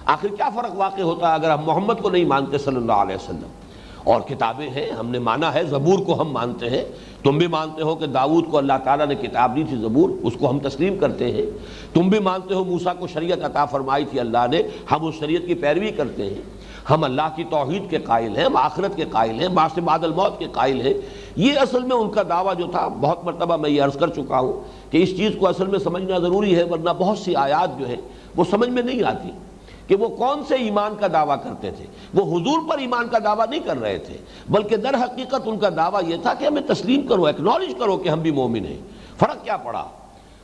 آخر کیا فرق واقع ہوتا ہے اگر ہم محمد کو نہیں مانتے صلی اللہ علیہ وسلم؟ اور کتابیں ہیں، ہم نے مانا ہے، زبور کو ہم مانتے ہیں، تم بھی مانتے ہو کہ داؤد کو اللہ تعالیٰ نے کتاب دی تھی زبور، اس کو ہم تسلیم کرتے ہیں، تم بھی مانتے ہو موسیٰ کو شریعت عطا فرمائی تھی اللہ نے، ہم اس شریعت کی پیروی کرتے ہیں، ہم اللہ کی توحید کے قائل ہیں، ہم آخرت کے قائل ہیں، بعث بعد الموت کے قائل ہیں۔ یہ اصل میں ان کا دعویٰ جو تھا، بہت مرتبہ میں یہ عرض کر چکا ہوں کہ اس چیز کو اصل میں سمجھنا ضروری ہے، ورنہ بہت سی آیات جو ہے وہ سمجھ میں نہیں آتی کہ وہ کون سے ایمان کا دعویٰ کرتے تھے۔ وہ حضور پر ایمان کا دعویٰ نہیں کر رہے تھے، بلکہ در حقیقت ان کا دعویٰ یہ تھا کہ ہمیں تسلیم کرو، ایکنالج کرو کہ ہم بھی مومن ہیں۔ فرق کیا پڑا؟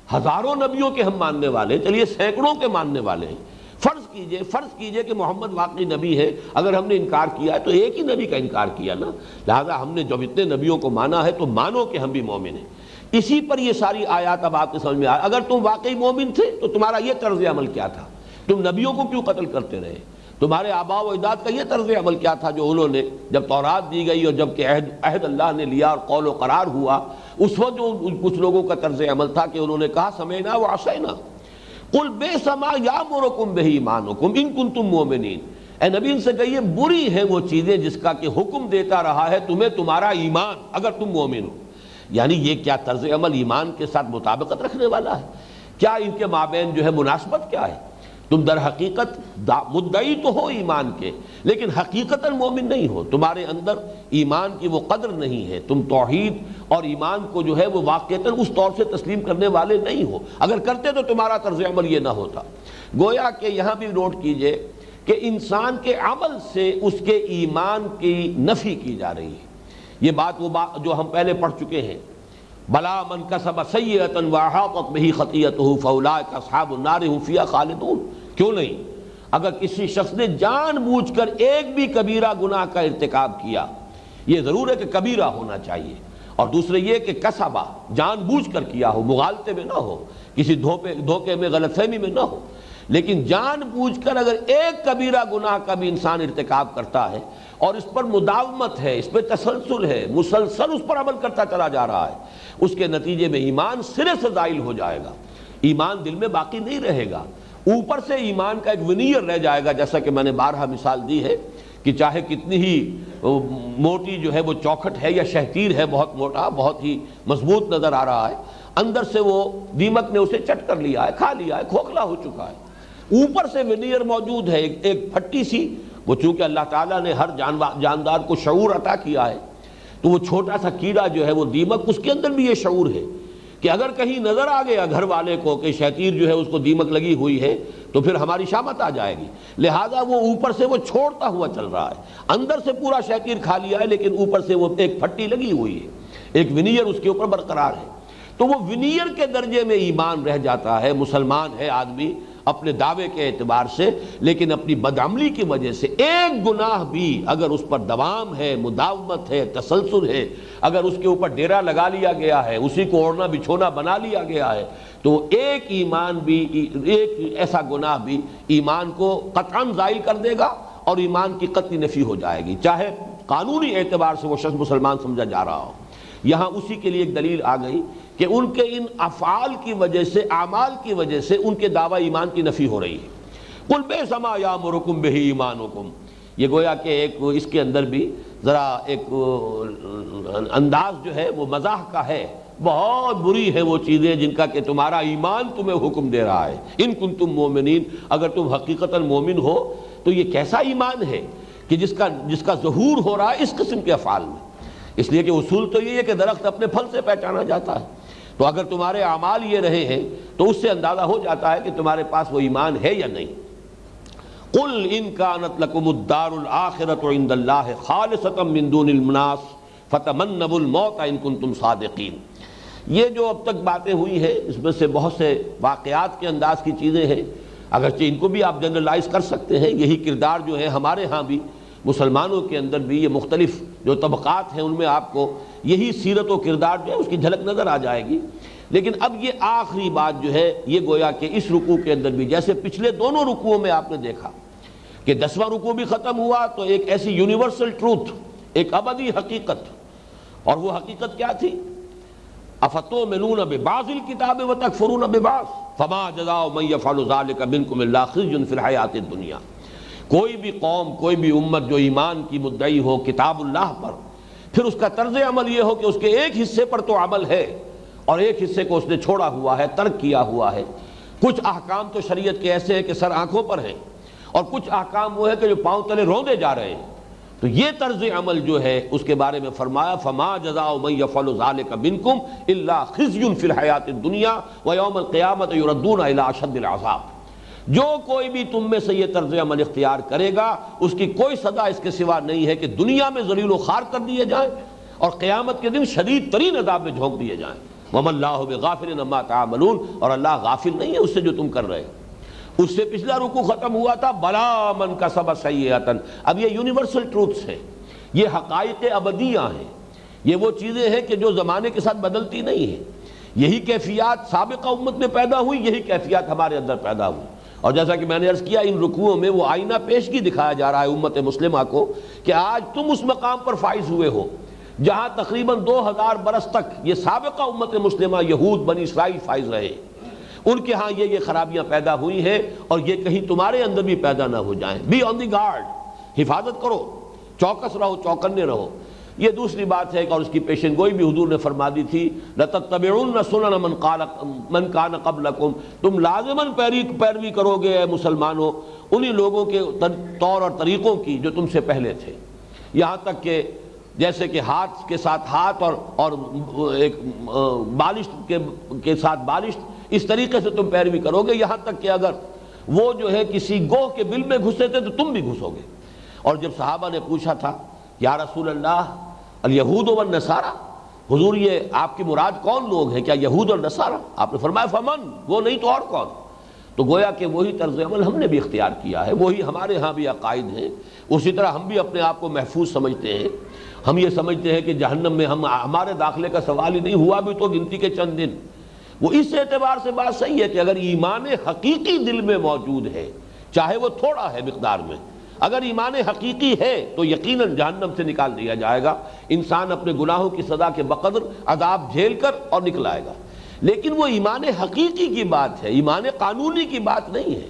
ہزاروں نبیوں کے ہم ماننے والے، چلیے سینکڑوں کے ماننے والے ہیں، فرض کیجئے کہ محمد واقعی نبی ہے، اگر ہم نے انکار کیا ہے تو ایک ہی نبی کا انکار کیا نا، لہذا ہم نے جب اتنے نبیوں کو مانا ہے تو مانو کہ ہم بھی مومن ہیں۔ اسی پر یہ ساری آیات اب آپ کے سمجھ میں آئے۔ اگر تم واقعی مومن تھے تو تمہارا یہ طرز عمل کیا تھا؟ تم نبیوں کو کیوں قتل کرتے رہے؟ تمہارے آباء و اجداد کا یہ طرز عمل کیا تھا جو انہوں نے جب تورات دی گئی اور جب کہ عہد اللہ نے لیا اور قول و قرار ہوا، اس وقت جو کچھ لوگوں کا طرز عمل تھا کہ انہوں نے کہا سمعنا وعصینا۔ قل بئس ما یامرکم بہ ایمانکم ان کنتم مؤمنین، اے نبی ان سے کہیے بری ہیں وہ چیزیں جس کا کہ حکم دیتا رہا ہے تمہیں تمہارا ایمان اگر تم مومن ہو۔ یعنی یہ کیا طرز عمل ایمان کے ساتھ مطابقت رکھنے والا ہے؟ کیا ان کے مابین جو ہے مناسبت کیا ہے؟ تم در حقیقت مدعی تو ہو ایمان کے، لیکن حقیقتاً مومن نہیں ہو، تمہارے اندر ایمان کی وہ قدر نہیں ہے، تم توحید اور ایمان کو جو ہے وہ واقعتاً اس طور سے تسلیم کرنے والے نہیں ہو۔ اگر کرتے تو تمہارا طرز عمل یہ نہ ہوتا۔ گویا کہ یہاں بھی نوٹ کیجئے کہ انسان کے عمل سے اس کے ایمان کی نفی کی جا رہی ہے۔ یہ بات جو ہم پہلے پڑھ چکے ہیں، بلا من کسب سیئۃ واحاطت بہ خطیئتہ فاولئک اصحاب النار هم فیہا خالدون۔ کیوں نہیں؟ اگر کسی شخص نے جان بوجھ کر ایک بھی کبیرہ گناہ کا ارتکاب کیا، یہ ضرور ہے کہ کبیرہ ہونا چاہیے، اور دوسرے یہ کہ کسبہ جان بوجھ کر کیا ہو، مغالطے میں نہ ہو، کسی دھوکے میں غلط فہمی میں نہ ہو، لیکن جان بوجھ کر اگر ایک کبیرہ گناہ کا بھی انسان ارتکاب کرتا ہے اور اس پر مداومت ہے، اس پہ تسلسل ہے، مسلسل اس پر عمل کرتا چلا جا رہا ہے، اس کے نتیجے میں ایمان سرے سے زائل ہو جائے گا، ایمان دل میں باقی نہیں رہے گا، اوپر سے ایمان کا ایک ونیئر رہ جائے گا، جیسا کہ میں نے بارہا مثال دی ہے کہ چاہے کتنی ہی موٹی جو ہے وہ چوکھٹ ہے یا شہتیر ہے، بہت موٹا، بہت ہی مضبوط نظر آ رہا ہے، اندر سے وہ دیمک نے اسے چٹ کر لیا ہے، کھا لیا ہے، کھوکھلا ہو چکا ہے، اوپر سے ونیئر موجود ہے، ایک پھٹی سی، وہ چونکہ اللہ تعالیٰ نے ہر جاندار کو شعور عطا کیا ہے، تو وہ چھوٹا سا کیڑا جو ہے وہ دیمک، اس کے اندر بھی یہ شعور ہے کہ اگر کہیں نظر آ گیا گھر والے کو کہ شیطیر جو ہے اس کو دیمک لگی ہوئی ہے تو پھر ہماری شامت آ جائے گی، لہٰذا وہ اوپر سے وہ چھوڑتا ہوا چل رہا ہے، اندر سے پورا شیطیر کھا لیا ہے لیکن اوپر سے وہ ایک پھٹی لگی ہوئی ہے، ایک ونیئر اس کے اوپر برقرار ہے، تو وہ ونیئر کے درجے میں ایمان رہ جاتا ہے، مسلمان ہے آدمی اپنے دعوے کے اعتبار سے، لیکن اپنی بدعملی کی وجہ سے ایک گناہ بھی اگر اس پر دوام ہے، مداومت ہے، تسلسل ہے، اگر اس کے اوپر ڈیرا لگا لیا گیا ہے، اسی کو اوڑھنا بچھونا بنا لیا گیا ہے، تو ایک ایمان بھی، ایک ایسا گناہ بھی ایمان کو قطعاً زائل کر دے گا اور ایمان کی قطعی نفی ہو جائے گی، چاہے قانونی اعتبار سے وہ شخص مسلمان سمجھا جا رہا ہو۔ یہاں اسی کے لیے ایک دلیل آ گئی کہ ان کے ان افعال کی وجہ سے، اعمال کی وجہ سے ان کے دعویٰ ایمان کی نفی ہو رہی ہے۔ قل بئس ما یامرکم بہ ایمانکم، یہ گویا کہ ایک اس کے اندر بھی ذرا ایک انداز جو ہے وہ مزاح کا ہے، بہت بری ہے وہ چیزیں جن کا کہ تمہارا ایمان تمہیں حکم دے رہا ہے، ان کنتم مومنین، اگر تم حقیقتاً مومن ہو تو یہ کیسا ایمان ہے کہ جس کا ظہور ہو رہا ہے اس قسم کے افعال میں۔ اس لیے کہ اصول تو یہ ہے کہ درخت اپنے پھل سے پہچانا جاتا ہے، تو اگر تمہارے اعمال یہ رہے ہیں تو اس سے اندازہ ہو جاتا ہے کہ تمہارے پاس وہ ایمان ہے یا نہیں۔ قل ان کانت لکم الدار الآخرۃ عند اللہ خالصۃ من دون الناس فتمنوا الموت ان کنتم صادقین۔ یہ جو اب تک باتیں ہوئی ہیں اس میں سے بہت سے واقعات کے انداز کی چیزیں ہیں، اگرچہ ان کو بھی آپ جنرلائز کر سکتے ہیں، یہی کردار جو ہے ہمارے ہاں بھی مسلمانوں کے اندر بھی، یہ مختلف جو طبقات ہیں ان میں آپ کو یہی سیرت و کردار جو ہے اس کی جھلک نظر آ جائے گی۔ لیکن اب یہ آخری بات جو ہے یہ گویا کہ اس رکوع کے اندر بھی، جیسے پچھلے دونوں رکوعوں میں آپ نے دیکھا کہ 10واں رکوع بھی ختم ہوا تو ایک ایسی یونیورسل ٹروتھ، ایک ابدی حقیقت، اور وہ حقیقت کیا تھی؟ افتؤمنون ببعض الکتاب وتکفرون ببعض فما جزاء من یفعل ذلک منکم الا خزی فی الحیاۃ الدنیا۔ کوئی بھی قوم، کوئی بھی امت جو ایمان کی مدعی ہو کتاب اللہ پر، پھر اس کا طرز عمل یہ ہو کہ اس کے ایک حصے پر تو عمل ہے اور ایک حصے کو اس نے چھوڑا ہوا ہے، ترک کیا ہوا ہے۔ کچھ احکام تو شریعت کے ایسے ہیں کہ سر آنکھوں پر ہیں، اور کچھ احکام وہ ہے کہ جو پاؤں تلے روندے جا رہے ہیں۔ تو یہ طرز عمل جو ہے اس کے بارے میں فرمایا فما جزاء من یفعل ذلک منکم الا خزی فی الحیاۃ الدنیا ویوم القیامۃ یردون الی اشد العذاب۔ جو کوئی بھی تم میں سے یہ طرز عمل اختیار کرے گا اس کی کوئی سزا اس کے سوا نہیں ہے کہ دنیا میں ذلیل و خوار کر دیے جائیں اور قیامت کے دن شدید ترین عذاب میں جھونک دیے جائیں۔ وَمَا اللَّهُ بِغَافِلٍ عَمَّا تَعْمَلُونَ، اور اللہ غافل نہیں ہے اس سے جو تم کر رہے ہو۔ اس سے پچھلا رکوع ختم ہوا تھا بلا من کسب سیئۃ۔ اب یہ یونیورسل ٹروتھس ہیں، یہ حقائق ابدیہ ہیں، یہ وہ چیزیں ہیں کہ جو زمانے کے ساتھ بدلتی نہیں ہیں۔ یہی کیفیات سابقہ امت میں پیدا ہوئی، یہی کیفیات ہمارے اندر پیدا ہوئی، اور جیسا کہ میں نے عرض کیا ان رکوعوں میں وہ آئینہ پیشگی دکھایا جا رہا ہے امت مسلمہ کو کہ آج تم اس مقام پر فائز ہوئے ہو جہاں تقریباً 2000 برس تک یہ سابقہ امت مسلمہ یہود بنی اسرائیل فائز رہے، ان کے ہاں یہ خرابیاں پیدا ہوئی ہیں اور یہ کہیں تمہارے اندر بھی پیدا نہ ہو جائیں. بی آن دی گارڈ، حفاظت کرو، چوکس رہو، چوکنے رہو. یہ دوسری بات ہے کہ اور اس کی پیشن گوئی بھی حضور نے فرما دی تھی، لَتَتَّبِعُنَّ سُنَنَ مَنْ كَانَ قَبْلَكُمْ، تم لازماً پیروی کرو گے اے مسلمانوں انہی لوگوں کے طور اور طریقوں کی جو تم سے پہلے تھے. یہاں تک کہ جیسے کہ ہاتھ کے ساتھ ہاتھ اور ایک بالشت کے ساتھ بالشت، اس طریقے سے تم پیروی کرو گے. یہاں تک کہ اگر وہ جو ہے کسی گوہ کے بل میں گھسے تھے تو تم بھی گھسو گے. اور جب صحابہ نے پوچھا تھا یا رسول اللہ الیہود والنصارى، حضور یہ آپ کی مراد کون لوگ ہیں، کیا یہود اور نصارہ؟ آپ نے فرمایا فمن، وہ نہیں تو اور کون. تو گویا کہ وہی طرز عمل ہم نے بھی اختیار کیا ہے، وہی ہمارے ہاں بھی عقائد ہیں. اسی طرح ہم بھی اپنے آپ کو محفوظ سمجھتے ہیں. ہم یہ سمجھتے ہیں کہ جہنم میں ہمارے داخلے کا سوال ہی نہیں، ہوا بھی تو گنتی کے چند دن. وہ اس اعتبار سے بات صحیح ہے کہ اگر ایمان حقیقی دل میں موجود ہے، چاہے وہ تھوڑا ہے مقدار میں، اگر ایمان حقیقی ہے تو یقیناً جہنم سے نکال دیا جائے گا. انسان اپنے گناہوں کی سزا کے بقدر عذاب جھیل کر اور نکل آئے گا. لیکن وہ ایمان حقیقی کی بات ہے، ایمان قانونی کی بات نہیں ہے.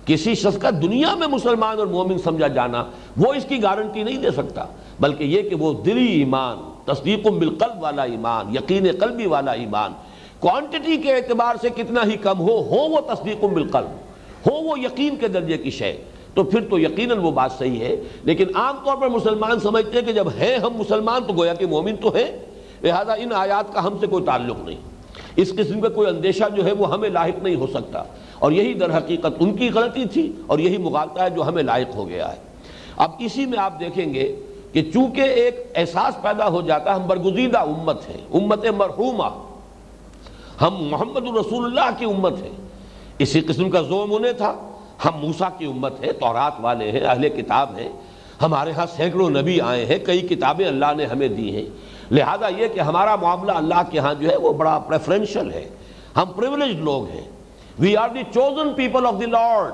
کسی شخص کا دنیا میں مسلمان اور مومن سمجھا جانا وہ اس کی گارنٹی نہیں دے سکتا، بلکہ یہ کہ وہ دلی ایمان، تصدیق بالقلب والا ایمان، یقین قلبی والا ایمان، کوانٹٹی کے اعتبار سے کتنا ہی کم ہو وہ تصدیق بالقلب، ہو وہ یقین کے درجے کی شے، تو پھر تو یقیناً وہ بات صحیح ہے. لیکن عام طور پر مسلمان سمجھتے ہیں کہ جب ہیں ہم مسلمان تو گویا کہ مومن تو ہیں، لہذا ان آیات کا ہم سے کوئی تعلق نہیں، اس قسم کا کوئی اندیشہ جو ہے وہ ہمیں لاحق نہیں ہو سکتا. اور یہی در حقیقت ان کی غلطی تھی اور یہی مغالطہ ہے جو ہمیں لاحق ہو گیا ہے. اب اسی میں آپ دیکھیں گے کہ چونکہ ایک احساس پیدا ہو جاتا ہے ہم برگزیدہ امت ہیں، امت مرحومہ، ہم محمد رسول اللہ کی امت ہیں. اسی قسم کا زوم انہیں تھا، ہم موسیٰ کی امت ہے، تورات والے ہیں، اہل کتاب ہیں، ہمارے ہاں سینکڑوں نبی آئے ہیں، کئی کتابیں اللہ نے ہمیں دی ہیں. لہذا یہ کہ ہمارا معاملہ اللہ کے ہاں جو ہے وہ بڑا پریفرنشل ہے، ہم پریولیجڈ لوگ ہیں. We are the chosen people of the Lord.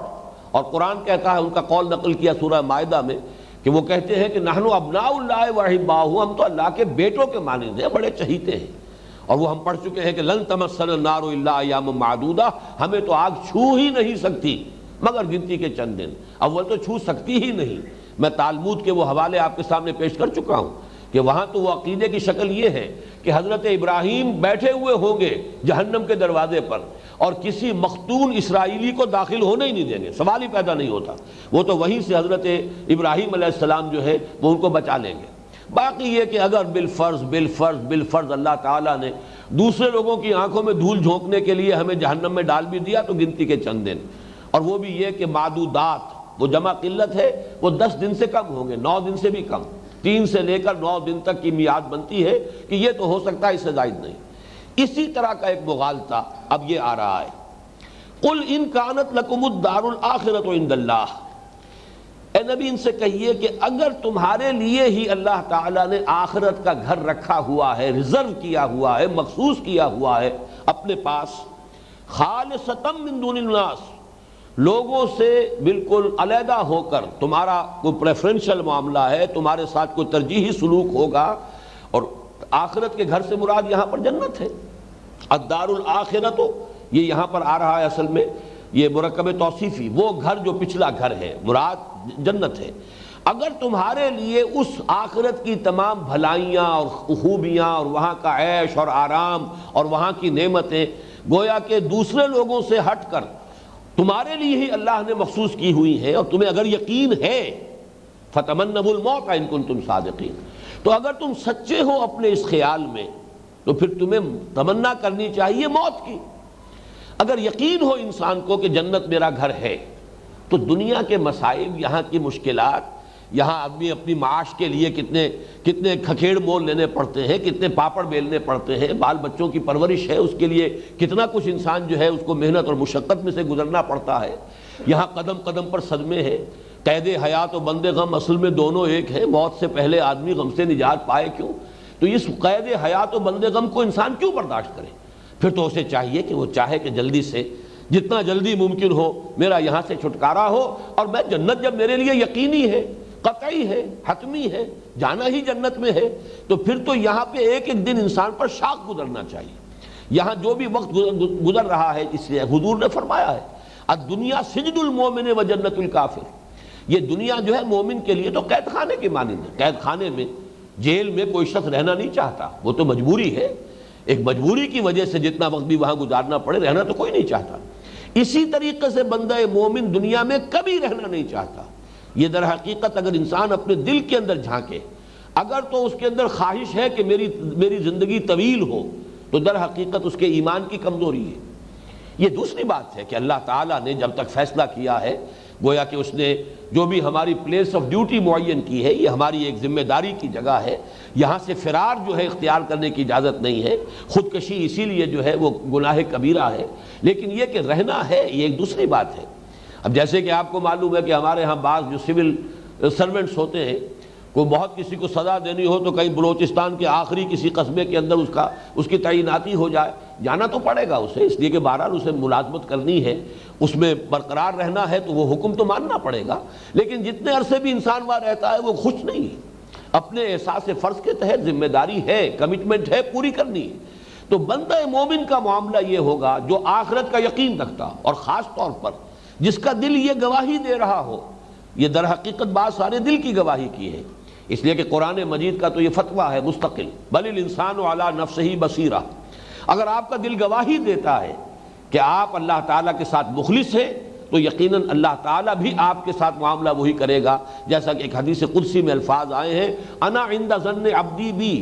اور قرآن کہتا ہے، ان کا قول نقل کیا سورہ مائدہ میں، کہ وہ کہتے ہیں کہ نحن ابناء اللہ واحباہ، ہم تو اللہ کے بیٹوں کے مانند ہیں، بڑے چہیتے ہیں. اور وہ ہم پڑھ چکے ہیں کہ لن تمسنا النار الا ایاما معدودہ، ہمیں تو آگ چھو ہی نہیں سکتی مگر گنتی کے چند دن. اول تو چھو سکتی ہی نہیں. میں تالمود کے وہ حوالے آپ کے سامنے پیش کر چکا ہوں کہ وہاں تو وہ عقیدے کی شکل یہ ہے کہ حضرت ابراہیم بیٹھے ہوئے ہوں گے جہنم کے دروازے پر اور کسی مختون اسرائیلی کو داخل ہونے ہی نہیں دیں گے، سوال ہی پیدا نہیں ہوتا. وہ تو وہیں سے حضرت ابراہیم علیہ السلام جو ہے وہ ان کو بچا لیں گے. باقی یہ کہ اگر بالفرض اللہ تعالیٰ نے دوسرے لوگوں کی آنکھوں میں دھول جھونکنے کے لیے ہمیں جہنم میں ڈال بھی دیا تو گنتی کے چند دن، اور وہ بھی یہ کہ معدودات، وہ جمع قلت ہے، وہ 10 دن سے کم ہوں گے، 9 دن سے بھی کم، 3 سے لے کر 9 دن تک کی میعاد بنتی ہے کہ یہ تو ہو سکتا ہے، اس سے زائد نہیں. اسی طرح کا ایک مغالطہ اب یہ آ رہا ہے، قل ان کانت لکم الدار الآخرۃ عند اللہ. اے نبی ان سے کہیے کہ اگر تمہارے لیے ہی اللہ تعالیٰ نے آخرت کا گھر رکھا ہوا ہے، ریزرو کیا ہوا ہے، مخصوص کیا ہوا ہے اپنے پاس، خالصۃ من دون الناس، لوگوں سے بالکل علیحدہ ہو کر، تمہارا کوئی پریفرنشل معاملہ ہے، تمہارے ساتھ کوئی ترجیحی سلوک ہوگا. اور آخرت کے گھر سے مراد یہاں پر جنت ہے. الدار الآخرۃ یہ یہاں پر آ رہا ہے، اصل میں یہ مرکب توصیفی، وہ گھر جو پچھلا گھر ہے، مراد جنت ہے. اگر تمہارے لیے اس آخرت کی تمام بھلائیاں اور خوبیاں اور وہاں کا عیش اور آرام اور وہاں کی نعمتیں گویا کہ دوسرے لوگوں سے ہٹ کر تمہارے لیے ہی اللہ نے مخصوص کی ہوئی ہیں، اور تمہیں اگر یقین ہے فَتَمَنَّوُا الْمَوْتَ إِن كُنتُمْ صَادِقِينَ، تو اگر تم سچے ہو اپنے اس خیال میں تو پھر تمہیں تمنا کرنی چاہیے موت کی. اگر یقین ہو انسان کو کہ جنت میرا گھر ہے تو دنیا کے مسائل، یہاں کی مشکلات، یہاں آدمی اپنی معاش کے لیے کتنے کھکھیڑ مول لینے پڑتے ہیں، کتنے پاپڑ بیلنے پڑتے ہیں، بال بچوں کی پرورش ہے، اس کے لیے کتنا کچھ انسان جو ہے اس کو محنت اور مشقت میں سے گزرنا پڑتا ہے. یہاں قدم قدم پر صدمے ہیں. قید حیات و بند غم اصل میں دونوں ایک ہیں. موت سے پہلے آدمی غم سے نجات پائے کیوں؟ تو اس قید حیات و بند غم کو انسان کیوں برداشت کرے؟ پھر تو اسے چاہیے کہ وہ چاہے کہ جلدی سے، جتنا جلدی ممکن ہو میرا یہاں سے چھٹکارا ہو، اور میں جنت جب میرے لیے یقینی ہے، قطعی ہے، حتمی ہے، جانا ہی جنت میں ہے، تو پھر تو یہاں پہ ایک ایک دن انسان پر شاق گزرنا چاہیے. یہاں جو بھی وقت گزر رہا ہے، اس لیے حضور نے فرمایا ہے الدنیا سجن المومن و جنت الکافر، یہ دنیا جو ہے مومن کے لیے تو قید خانے کی مانند ہے۔ قید خانے میں، جیل میں کوئی شخص رہنا نہیں چاہتا، وہ تو مجبوری ہے، ایک مجبوری کی وجہ سے جتنا وقت بھی وہاں گزارنا پڑے، رہنا تو کوئی نہیں چاہتا۔ اسی طریقے سے بندہ مومن دنیا میں کبھی رہنا نہیں چاہتا۔ یہ در حقیقت اگر انسان اپنے دل کے اندر جھانکے، اگر تو اس کے اندر خواہش ہے کہ میری زندگی طویل ہو، تو در حقیقت اس کے ایمان کی کمزوری ہے۔ یہ دوسری بات ہے کہ اللہ تعالیٰ نے جب تک فیصلہ کیا ہے، گویا کہ اس نے جو بھی ہماری پلیس آف ڈیوٹی معین کی ہے، یہ ہماری ایک ذمہ داری کی جگہ ہے، یہاں سے فرار جو ہے اختیار کرنے کی اجازت نہیں ہے، خودکشی اسی لیے جو ہے وہ گناہ کبیرہ ہے، لیکن یہ کہ رہنا ہے یہ ایک دوسری بات ہے۔ اب جیسے کہ آپ کو معلوم ہے کہ ہمارے ہاں بعض جو سول سرونٹس ہوتے ہیں، کوئی بہت کسی کو سزا دینی ہو تو کہیں بلوچستان کے آخری کسی قصبے کے اندر اس کی تعیناتی ہو جائے، جانا تو پڑے گا اسے، اس لیے کہ بہرحال اسے ملازمت کرنی ہے، اس میں برقرار رہنا ہے، تو وہ حکم تو ماننا پڑے گا۔ لیکن جتنے عرصے بھی انسان وہاں رہتا ہے وہ خوش نہیں ہے، اپنے احساس فرض کے تحت ذمہ داری ہے، کمٹمنٹ ہے، پوری کرنی ہے۔ تو بندہ مومن کا معاملہ یہ ہوگا جو آخرت کا یقین رکھتا، اور خاص طور پر جس کا دل یہ گواہی دے رہا ہو، یہ در حقیقت بات سارے دل کی گواہی کی ہے، اس لیے کہ قرآن مجید کا تو یہ فتویٰ ہے مستقل، بل الانسان علی نفسہ بصیرہ۔ اگر آپ کا دل گواہی دیتا ہے کہ آپ اللہ تعالیٰ کے ساتھ مخلص ہیں، تو یقیناً اللہ تعالیٰ بھی آپ کے ساتھ معاملہ وہی کرے گا، جیسا کہ ایک حدیث قدسی میں الفاظ آئے ہیں، انا عند ظن عبدی بی،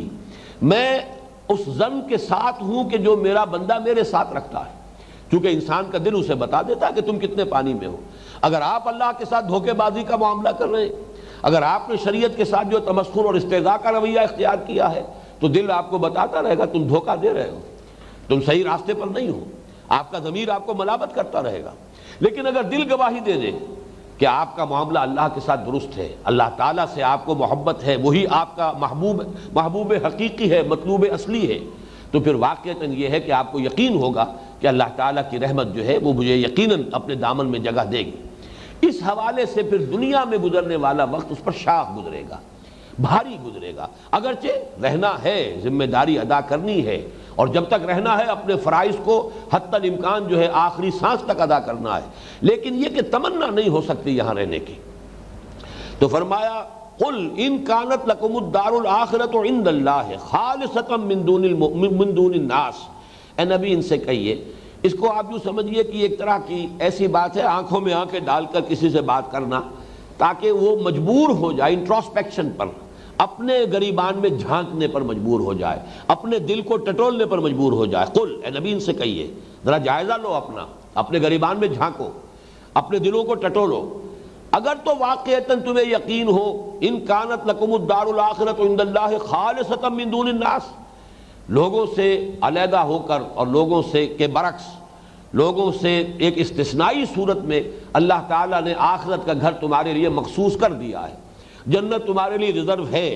میں اس ظن کے ساتھ ہوں کہ جو میرا بندہ میرے ساتھ رکھتا ہے، کیونکہ انسان کا دل اسے بتا دیتا ہے کہ تم کتنے پانی میں ہو۔ اگر آپ اللہ کے ساتھ دھوکے بازی کا معاملہ کر رہے ہیں، اگر آپ نے شریعت کے ساتھ جو تمسخر اور استہزاء کا رویہ اختیار کیا ہے، تو دل آپ کو بتاتا رہے گا تم دھوکہ دے رہے ہو، تم صحیح راستے پر نہیں ہو، آپ کا ضمیر آپ کو ملامت کرتا رہے گا۔ لیکن اگر دل گواہی دے دے کہ آپ کا معاملہ اللہ کے ساتھ درست ہے، اللہ تعالیٰ سے آپ کو محبت ہے، وہی آپ کا محبوب حقیقی ہے، مطلوب اصلی ہے، تو پھر واقعتاً یہ ہے کہ آپ کو یقین ہوگا کہ اللہ تعالیٰ کی رحمت جو ہے وہ مجھے یقیناً اپنے دامن میں جگہ دے گی۔ اس حوالے سے پھر دنیا میں گزرنے والا وقت اس پر شاق گزرے گا، بھاری گزرے گا، اگرچہ رہنا ہے، ذمہ داری ادا کرنی ہے، اور جب تک رہنا ہے اپنے فرائض کو حتی الامکان جو ہے آخری سانس تک ادا کرنا ہے، لیکن یہ کہ تمنا نہیں ہو سکتی یہاں رہنے کی۔ تو فرمایا قل ان کانت لکم الدار الآخرۃ عند اللہ خالصۃ من دون الناس، اے نبی ان سے کہیے، اس کو آپ یوں سمجھیے کہ ایک طرح کی ایسی بات ہے آنکھوں میں آنکھیں ڈال کر کسی سے بات کرنا، تاکہ وہ مجبور ہو جائے انٹروسپیکشن پر، اپنے گریبان میں جھانکنے پر مجبور ہو جائے، اپنے دل کو ٹٹولنے پر مجبور ہو جائے۔ قل، اے نبی ان سے کہیے، ذرا جائزہ لو اپنے گریبان میں جھانکو، اپنے دلوں کو ٹٹولو، اگر تو واقعتاً تمہیں یقین ہو ان کانت لکم الدار الآخرۃ عند اللہ خالصۃ من دون الناس، لوگوں سے علیحدہ ہو کر اور لوگوں سے کے برعکس، لوگوں سے ایک استثنائی صورت میں اللہ تعالیٰ نے آخرت کا گھر تمہارے لیے مخصوص کر دیا ہے، جنت تمہارے لیے ریزرو ہے،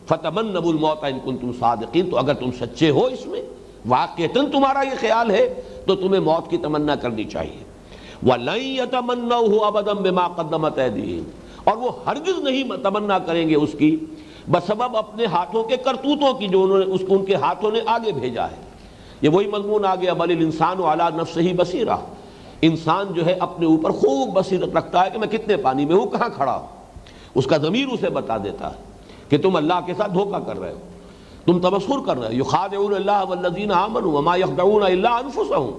فتمنوا الموت ان کنتم صادقین، تو اگر تم سچے ہو اس میں، واقعتاً تمہارا یہ خیال ہے، تو تمہیں موت کی تمنا کرنی چاہیے۔ وَلَن يَتَمَنَّوْهُ أَبَدًا بِمَا قَدَّمَتْ أَيْدِيهِمْ، اور وہ ہرگز نہیں تمنا کریں گے اس کی بسبب اپنے ہاتھوں کے کرتوتوں کی جو ان کے ہاتھوں نے آگے بھیجا ہے۔ یہ وہی مضمون آ گیا بل الانسان علی نفسہ بصیرہ، انسان جو ہے اپنے اوپر خوب بصیرت رکھتا ہے کہ میں کتنے پانی میں ہوں، کہاں کھڑا ہوں، اس کا ضمیر اسے بتا دیتا ہے کہ تم اللہ کے ساتھ دھوکہ کر رہے ہو، تم تمسخر کر رہے ہو، یخادعون اللہ والذین آمنوا وما یخدعون الا انفسہم،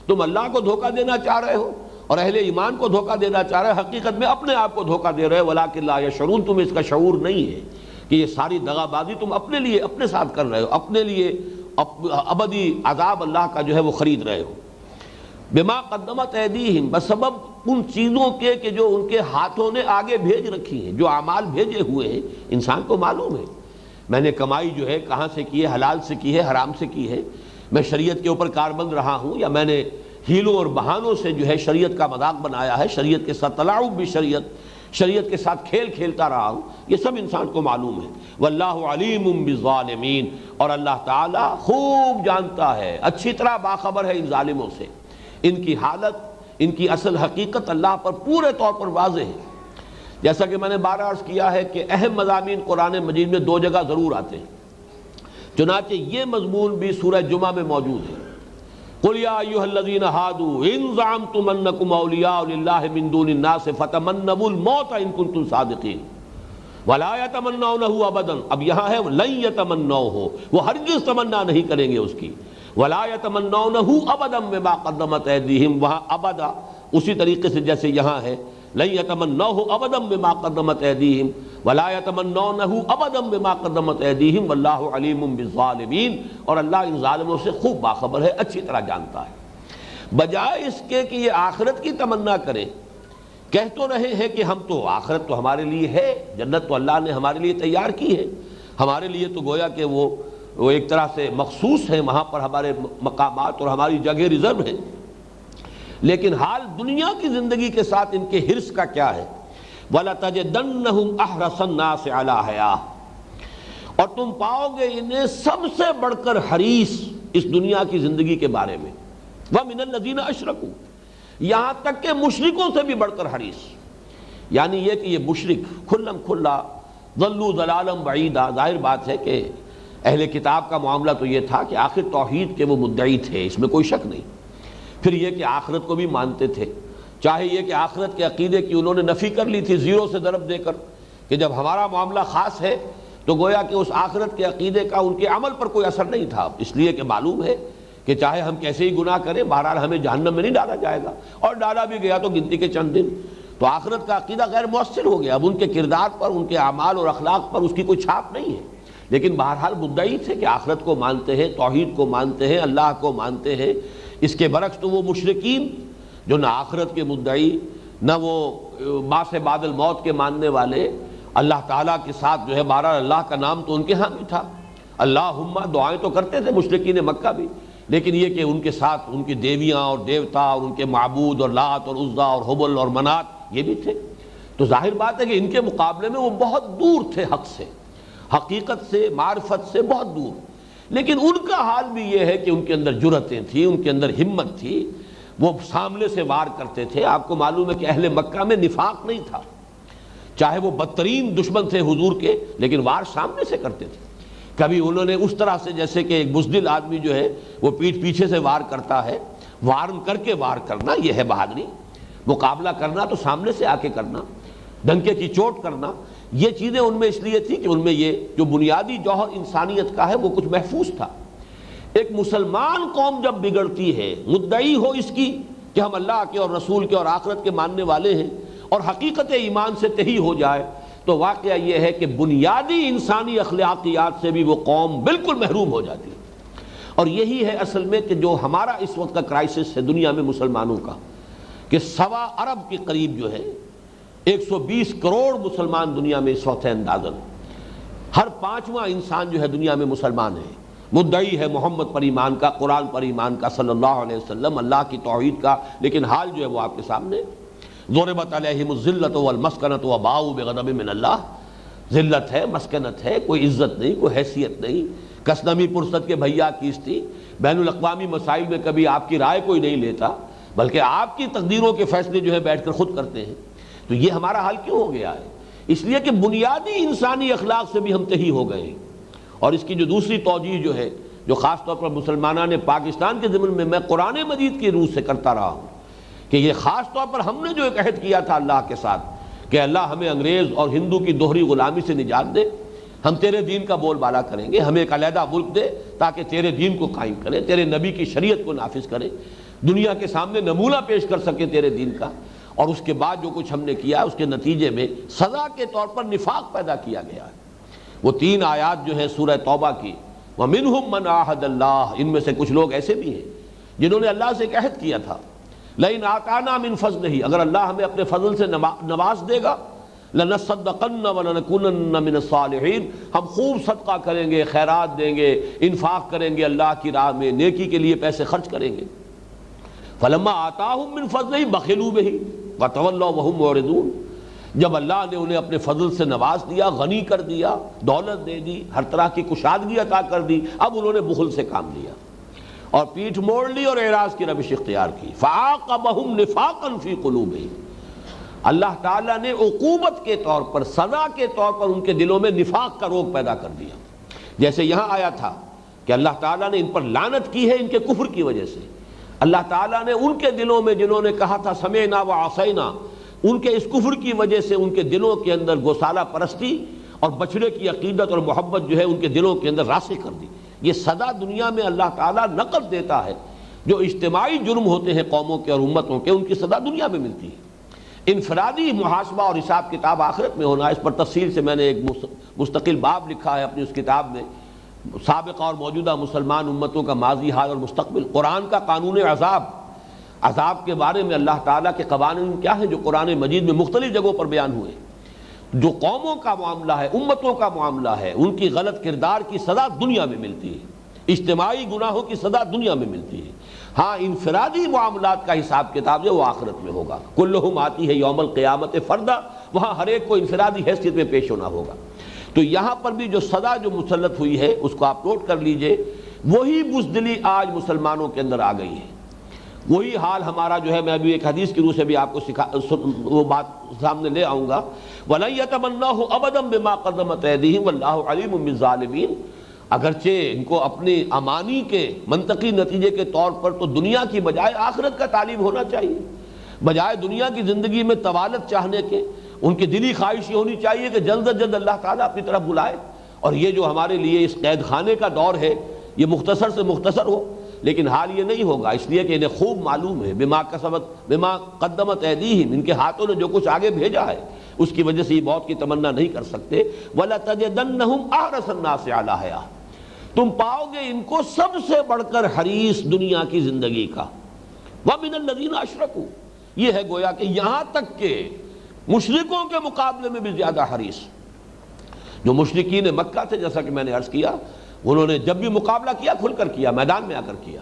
تم اللہ کو دھوکہ دینا چاہ رہے ہو اور اہل ایمان کو دھوکہ دینا چاہ رہے ہو، حقیقت میں اپنے آپ کو دھوکہ دے رہے ہو، ولکن لا یشعرون، تمہیں اس کا شعور نہیں ہے کہ یہ ساری دغا بازی تم اپنے لیے اپنے ساتھ کر رہے ہو، اپنے لیے ابدی عذاب اللہ کا جو ہے وہ خرید رہے ہو۔ بما قدمت ایدیہم، بسبب ان چیزوں کے کہ جو ان کے ہاتھوں نے آگے بھیج رکھی ہیں، جو اعمال بھیجے ہوئے ہیں، انسان کو معلوم ہے میں نے کمائی جو ہے کہاں سے کی ہے، حلال سے کی ہے، حرام سے کی ہے، میں شریعت کے اوپر کاربند رہا ہوں یا میں نے ہیلوں اور بہانوں سے جو ہے شریعت کا مذاق بنایا ہے، شریعت کے ساتھ تلاعب بھی شریعت کے ساتھ کھیل کھیلتا رہا ہوں، یہ سب انسان کو معلوم ہے۔ واللہ علیم بالظالمین، اور اللہ تعالیٰ خوب جانتا ہے، اچھی طرح باخبر ہے ان ظالموں سے، ان کی حالت، ان کی اصل حقیقت اللہ پر پورے طور پر واضح ہے۔ جیسا کہ میں نے بار عرض کیا ہے کہ اہم مضامین قرآن مجید میں دو جگہ ضرور آتے ہیں، چنانچہ یہ مضمون بھی سورہ جمعہ میں موجود ہے۔ قل یا ایھا الذین ھادوا ان زعمتم انکم اولیاء للہ من دون الناس فتمنوا الموت ان کنتم صادقین ولا یتمنونہ ابدا. اب یہاں ہے لن یتمنوہ، وہ ہرگز تمنا نہیں کریں گے اس کی. ولا یتمنونہ ابدا بما قدمت ایدیہم، وہاں ابدا اسی طریقے سے جیسے یہاں ہے لن یتمنوہ ابدا بما قدمت ایدیہم ولا یتمنونہ ابدا بما قدمت ایدیہم واللہ علیم بالظالمین. اور اللہ ان ظالموں سے خوب باخبر ہے، اچھی طرح جانتا ہے. بجائے اس کے کہ یہ آخرت کی تمنا کریں، کہہ تو رہے ہیں کہ ہم تو آخرت تو ہمارے لیے ہے، جنت تو اللہ نے ہمارے لیے تیار کی ہے، ہمارے لیے تو گویا کہ وہ ایک طرح سے مخصوص ہے، وہاں پر ہمارے مقامات اور ہماری جگہ ریزرو ہیں. لیکن حال دنیا کی زندگی کے ساتھ ان کے حرص کا کیا ہے؟ وَلَتَجِدَنَّهُمْ أَحْرَصَ النَّاسِ عَلَىٰ حَيَاةٍ، اور تم پاؤ گے انہیں سب سے بڑھ کر حریص اس دنیا کی زندگی کے بارے میں. وَمِنَ الَّذِينَ أَشْرَكُوا، یہاں تک کہ مشرکوں سے بھی بڑھ کر حریص. یعنی یہ کہ یہ مشرک کھلم کھلا ضلوا ضلالا بعیدا. ظاہر بات ہے کہ اہل کتاب کا معاملہ تو یہ تھا کہ آخر توحید کے وہ مدعی تھے، اس میں کوئی شک نہیں. پھر یہ کہ آخرت کو بھی مانتے تھے، چاہے یہ کہ آخرت کے عقیدے کی انہوں نے نفی کر لی تھی زیرو سے ضرب دے کر کہ جب ہمارا معاملہ خاص ہے تو گویا کہ اس آخرت کے عقیدے کا ان کے عمل پر کوئی اثر نہیں تھا، اس لیے کہ معلوم ہے کہ چاہے ہم کیسے ہی گناہ کریں بہرحال ہمیں جہنم میں نہیں ڈالا جائے گا، اور ڈالا بھی گیا تو گنتی کے چند دن. تو آخرت کا عقیدہ غیر مؤثر ہو گیا، اب ان کے کردار پر، ان کے اعمال اور اخلاق پر اس کی کوئی چھاپ نہیں ہے. لیکن بہرحال مدعی تھے کہ آخرت کو مانتے ہیں، توحید کو مانتے ہیں، اللہ کو مانتے ہیں. اس کے برعکس تو وہ مشرکین جو نہ آخرت کے مدعی، نہ وہ بعث بعد الموت کے ماننے والے، اللہ تعالیٰ کے ساتھ جو ہے بہرحال اللہ کا نام تو ان کے ہاں بھی تھا، اللہم دعائیں تو کرتے تھے مشرکین مکہ بھی، لیکن یہ کہ ان کے ساتھ ان کی دیویاں اور دیوتا اور ان کے معبود اور لات اور عزا اور حبل اور منات یہ بھی تھے. تو ظاہر بات ہے کہ ان کے مقابلے میں وہ بہت دور تھے حق سے، حقیقت سے، معرفت سے بہت دور. لیکن ان کا حال بھی یہ ہے کہ ان کے اندر جرأتیں تھیں، ان کے اندر ہمت تھی، وہ سامنے سے وار کرتے تھے. آپ کو معلوم ہے کہ اہل مکہ میں نفاق نہیں تھا، چاہے وہ بدترین دشمن تھے حضور کے، لیکن وار سامنے سے کرتے تھے. کبھی انہوں نے اس طرح سے جیسے کہ ایک بزدل آدمی جو ہے وہ پیٹھ پیچھے سے وار کرتا ہے، وارن کر کے وار کرنا یہ ہے بہادری. مقابلہ کرنا تو سامنے سے آ کے کرنا، ڈنکے کی چوٹ کرنا، یہ چیزیں ان میں اس لیے تھی کہ ان میں یہ جو بنیادی جوہر انسانیت کا ہے وہ کچھ محفوظ تھا. ایک مسلمان قوم جب بگڑتی ہے، مدعی ہو اس کی کہ ہم اللہ کے اور رسول کے اور آخرت کے ماننے والے ہیں، اور حقیقت ایمان سے تہی ہو جائے، تو واقعہ یہ ہے کہ بنیادی انسانی اخلاقیات سے بھی وہ قوم بالکل محروم ہو جاتی ہے. اور یہی ہے اصل میں کہ جو ہمارا اس وقت کا کرائسس ہے دنیا میں مسلمانوں کا، کہ 1.25 ارب کے قریب جو ہے 120 کروڑ مسلمان دنیا میں اس وقت ہے اندازاً. ہر 5واں انسان جو ہے دنیا میں مسلمان ہے، مدعی ہے محمد پر ایمان کا، قرآن پر ایمان کا صلی اللہ علیہ وسلم، اللہ کی توحید کا. لیکن حال جو ہے وہ آپ کے سامنے. ضربت علیہم الذلۃ والمسکنۃ وباؤوا بغضب من اللہ. ذلت ہے، مسکنت ہے، کوئی عزت نہیں، کوئی حیثیت نہیں. کسنمی پرست کے بھیا کیس تھی، بین الاقوامی مسائل میں کبھی آپ کی رائے کوئی نہیں لیتا، بلکہ آپ کی تقدیروں کے فیصلے جو ہے بیٹھ کر خود کرتے ہیں. تو یہ ہمارا حال کیوں ہو گیا ہے؟ اس لیے کہ بنیادی انسانی اخلاق سے بھی ہم تہی ہو گئے ہیں. اور اس کی جو دوسری توجیہ جو ہے، جو خاص طور پر مسلمانوں نے پاکستان کے ضمن میں قرآن مجید کی روح سے کرتا رہا ہوں، کہ یہ خاص طور پر ہم نے جو ایک عہد کیا تھا اللہ کے ساتھ کہ اللہ ہمیں انگریز اور ہندو کی دوہری غلامی سے نجات دے، ہم تیرے دین کا بول بالا کریں گے، ہمیں ایک علیحدہ ملک دے تاکہ تیرے دین کو قائم کریں، تیرے نبی کی شریعت کو نافذ کریں، دنیا کے سامنے نمونہ پیش کر سکے تیرے دین کا. اور اس کے بعد جو کچھ ہم نے کیا اس کے نتیجے میں سزا کے طور پر نفاق پیدا کیا گیا ہے. وہ 3 آیات جو ہے سورہ توبہ کی، وَمِنْهُمْ مَنْ عَاهَدَ اللَّهُ، ان میں سے کچھ لوگ ایسے بھی ہیں جنہوں نے اللہ سے ایک عہد کیا تھا، لَئِنْ آتَانَا مِنْ فَضْلِهِ، اگر اللہ ہمیں اپنے فضل سے نواز دے گا، لَنَصَّدَّقَنَّ وَلَنَكُونَنَّ مِنَ الصَّالِحِينَ، ہم خوب صدقہ کریں گے، خیرات دیں گے، انفاق کریں گے، اللہ کی راہ میں نیکی کے لیے پیسے خرچ کریں گے. فَلَمَّا آتَاهُم مِّن فَضْلِهِ بَخِلُوا بِهِ وَتَوَلَّوْا وَهُمْ مُعْرِضُونَ. جب اللہ نے انہیں اپنے فضل سے نواز دیا، غنی کر دیا، دولت دے دی، ہر طرح کی کشادگی عطا کر دی، اب انہوں نے بخل سے کام لیا اور پیٹھ موڑ لی اور اعراض کی روش اختیار کی. فَعَاقَبَهُمْ نِفَاقًا فِي قُلُوبِهِمْ، اللہ تعالیٰ نے عقوبت کے طور پر، سزا کے طور پر ان کے دلوں میں نفاق کا روگ پیدا کر دیا. جیسے یہاں آیا تھا کہ اللہ تعالیٰ نے ان پر لعنت کی ہے ان کے کفر کی وجہ سے، اللہ تعالیٰ نے ان کے دلوں میں جنہوں نے کہا تھا سمعنا وعصینا، ان کے اس کفر کی وجہ سے ان کے دلوں کے اندر گوسالہ پرستی اور بچڑے کی عقیدت اور محبت جو ہے ان کے دلوں کے اندر راسخ کر دی۔ یہ سزا دنیا میں اللہ تعالیٰ نقد دیتا ہے، جو اجتماعی جرم ہوتے ہیں قوموں کے اور امتوں کے، ان کی سزا دنیا میں ملتی ہے۔ انفرادی محاسبہ اور حساب کتاب آخرت میں ہونا، اس پر تفصیل سے میں نے ایک مستقل باب لکھا ہے اپنی اس کتاب میں، سابقہ اور موجودہ مسلمان امتوں کا ماضی، حال اور مستقبل، قرآن کا قانون عذاب کے بارے میں اللہ تعالیٰ کے قوانین کیا ہیں جو قرآن مجید میں مختلف جگہوں پر بیان ہوئے۔ جو قوموں کا معاملہ ہے، امتوں کا معاملہ ہے، ان کی غلط کردار کی سزا دنیا میں ملتی ہے، اجتماعی گناہوں کی سزا دنیا میں ملتی ہے۔ ہاں انفرادی معاملات کا حساب کتاب جو وہ آخرت میں ہوگا۔ کلہم آتی ہے یوم القیامت فردا، وہاں ہر ایک کو انفرادی حیثیت میں پیش ہونا ہوگا۔ تو یہاں پر بھی جو سزا جو مسلط ہوئی ہے اس کو آپ نوٹ کر لیجئے، وہی بزدلی آج مسلمانوں کے اندر آ گئی ہے۔ وہی حال ہمارا جو ہے، میں ابھی ایک حدیث کی روح سے بھی آپ کو وہ بات سامنے لے آؤں گا، وَلَن يَتَمَنَّوهُ أَبَدًا بِمَا قَدَّمَتْ أَيْدِيهِمْ وَاللَّهُ عَلِيمٌ بِالظَّالِمِينَ۔ اگرچہ ان کو اپنی امانی کے منطقی نتیجے کے طور پر تو دنیا کی بجائے آخرت کا طالب ہونا چاہیے، بجائے دنیا کی زندگی میں طوالت چاہنے کے ان کی دلی خواہش یہ ہونی چاہیے کہ جلد از جلد اللہ تعالیٰ اپنی طرف بلائے، اور یہ جو ہمارے لیے اس قید خانے کا دور ہے یہ مختصر سے مختصر ہو۔ لیکن حال یہ نہیں ہوگا، اس لیے کہ انہیں خوب معلوم ہے بما قدمت ایدیہم، ان کے ہاتھوں نے جو کچھ آگے بھیجا ہے اس کی وجہ سے یہ موت کی تمنا نہیں کر سکتے۔ وَلَتَجِدَنَّهُمْ أَحْرَصَ النَّاسِ عَلَىٰ حَيَاةٍ، تم پاؤ گے ان کو سب سے بڑھ کر حریص دنیا کی زندگی کا۔ وَمِنَ الَّذِينَ أَشْرَكُوا، یہ ہے گویا کہ یہاں تک کہ مشرکوں کے مقابلے میں بھی زیادہ حریص۔ جو مشرکین مکہ تھے، جیسا کہ میں نے عرض کیا، انہوں نے جب بھی مقابلہ کیا کھل کر کیا، میدان میں آ کر کیا،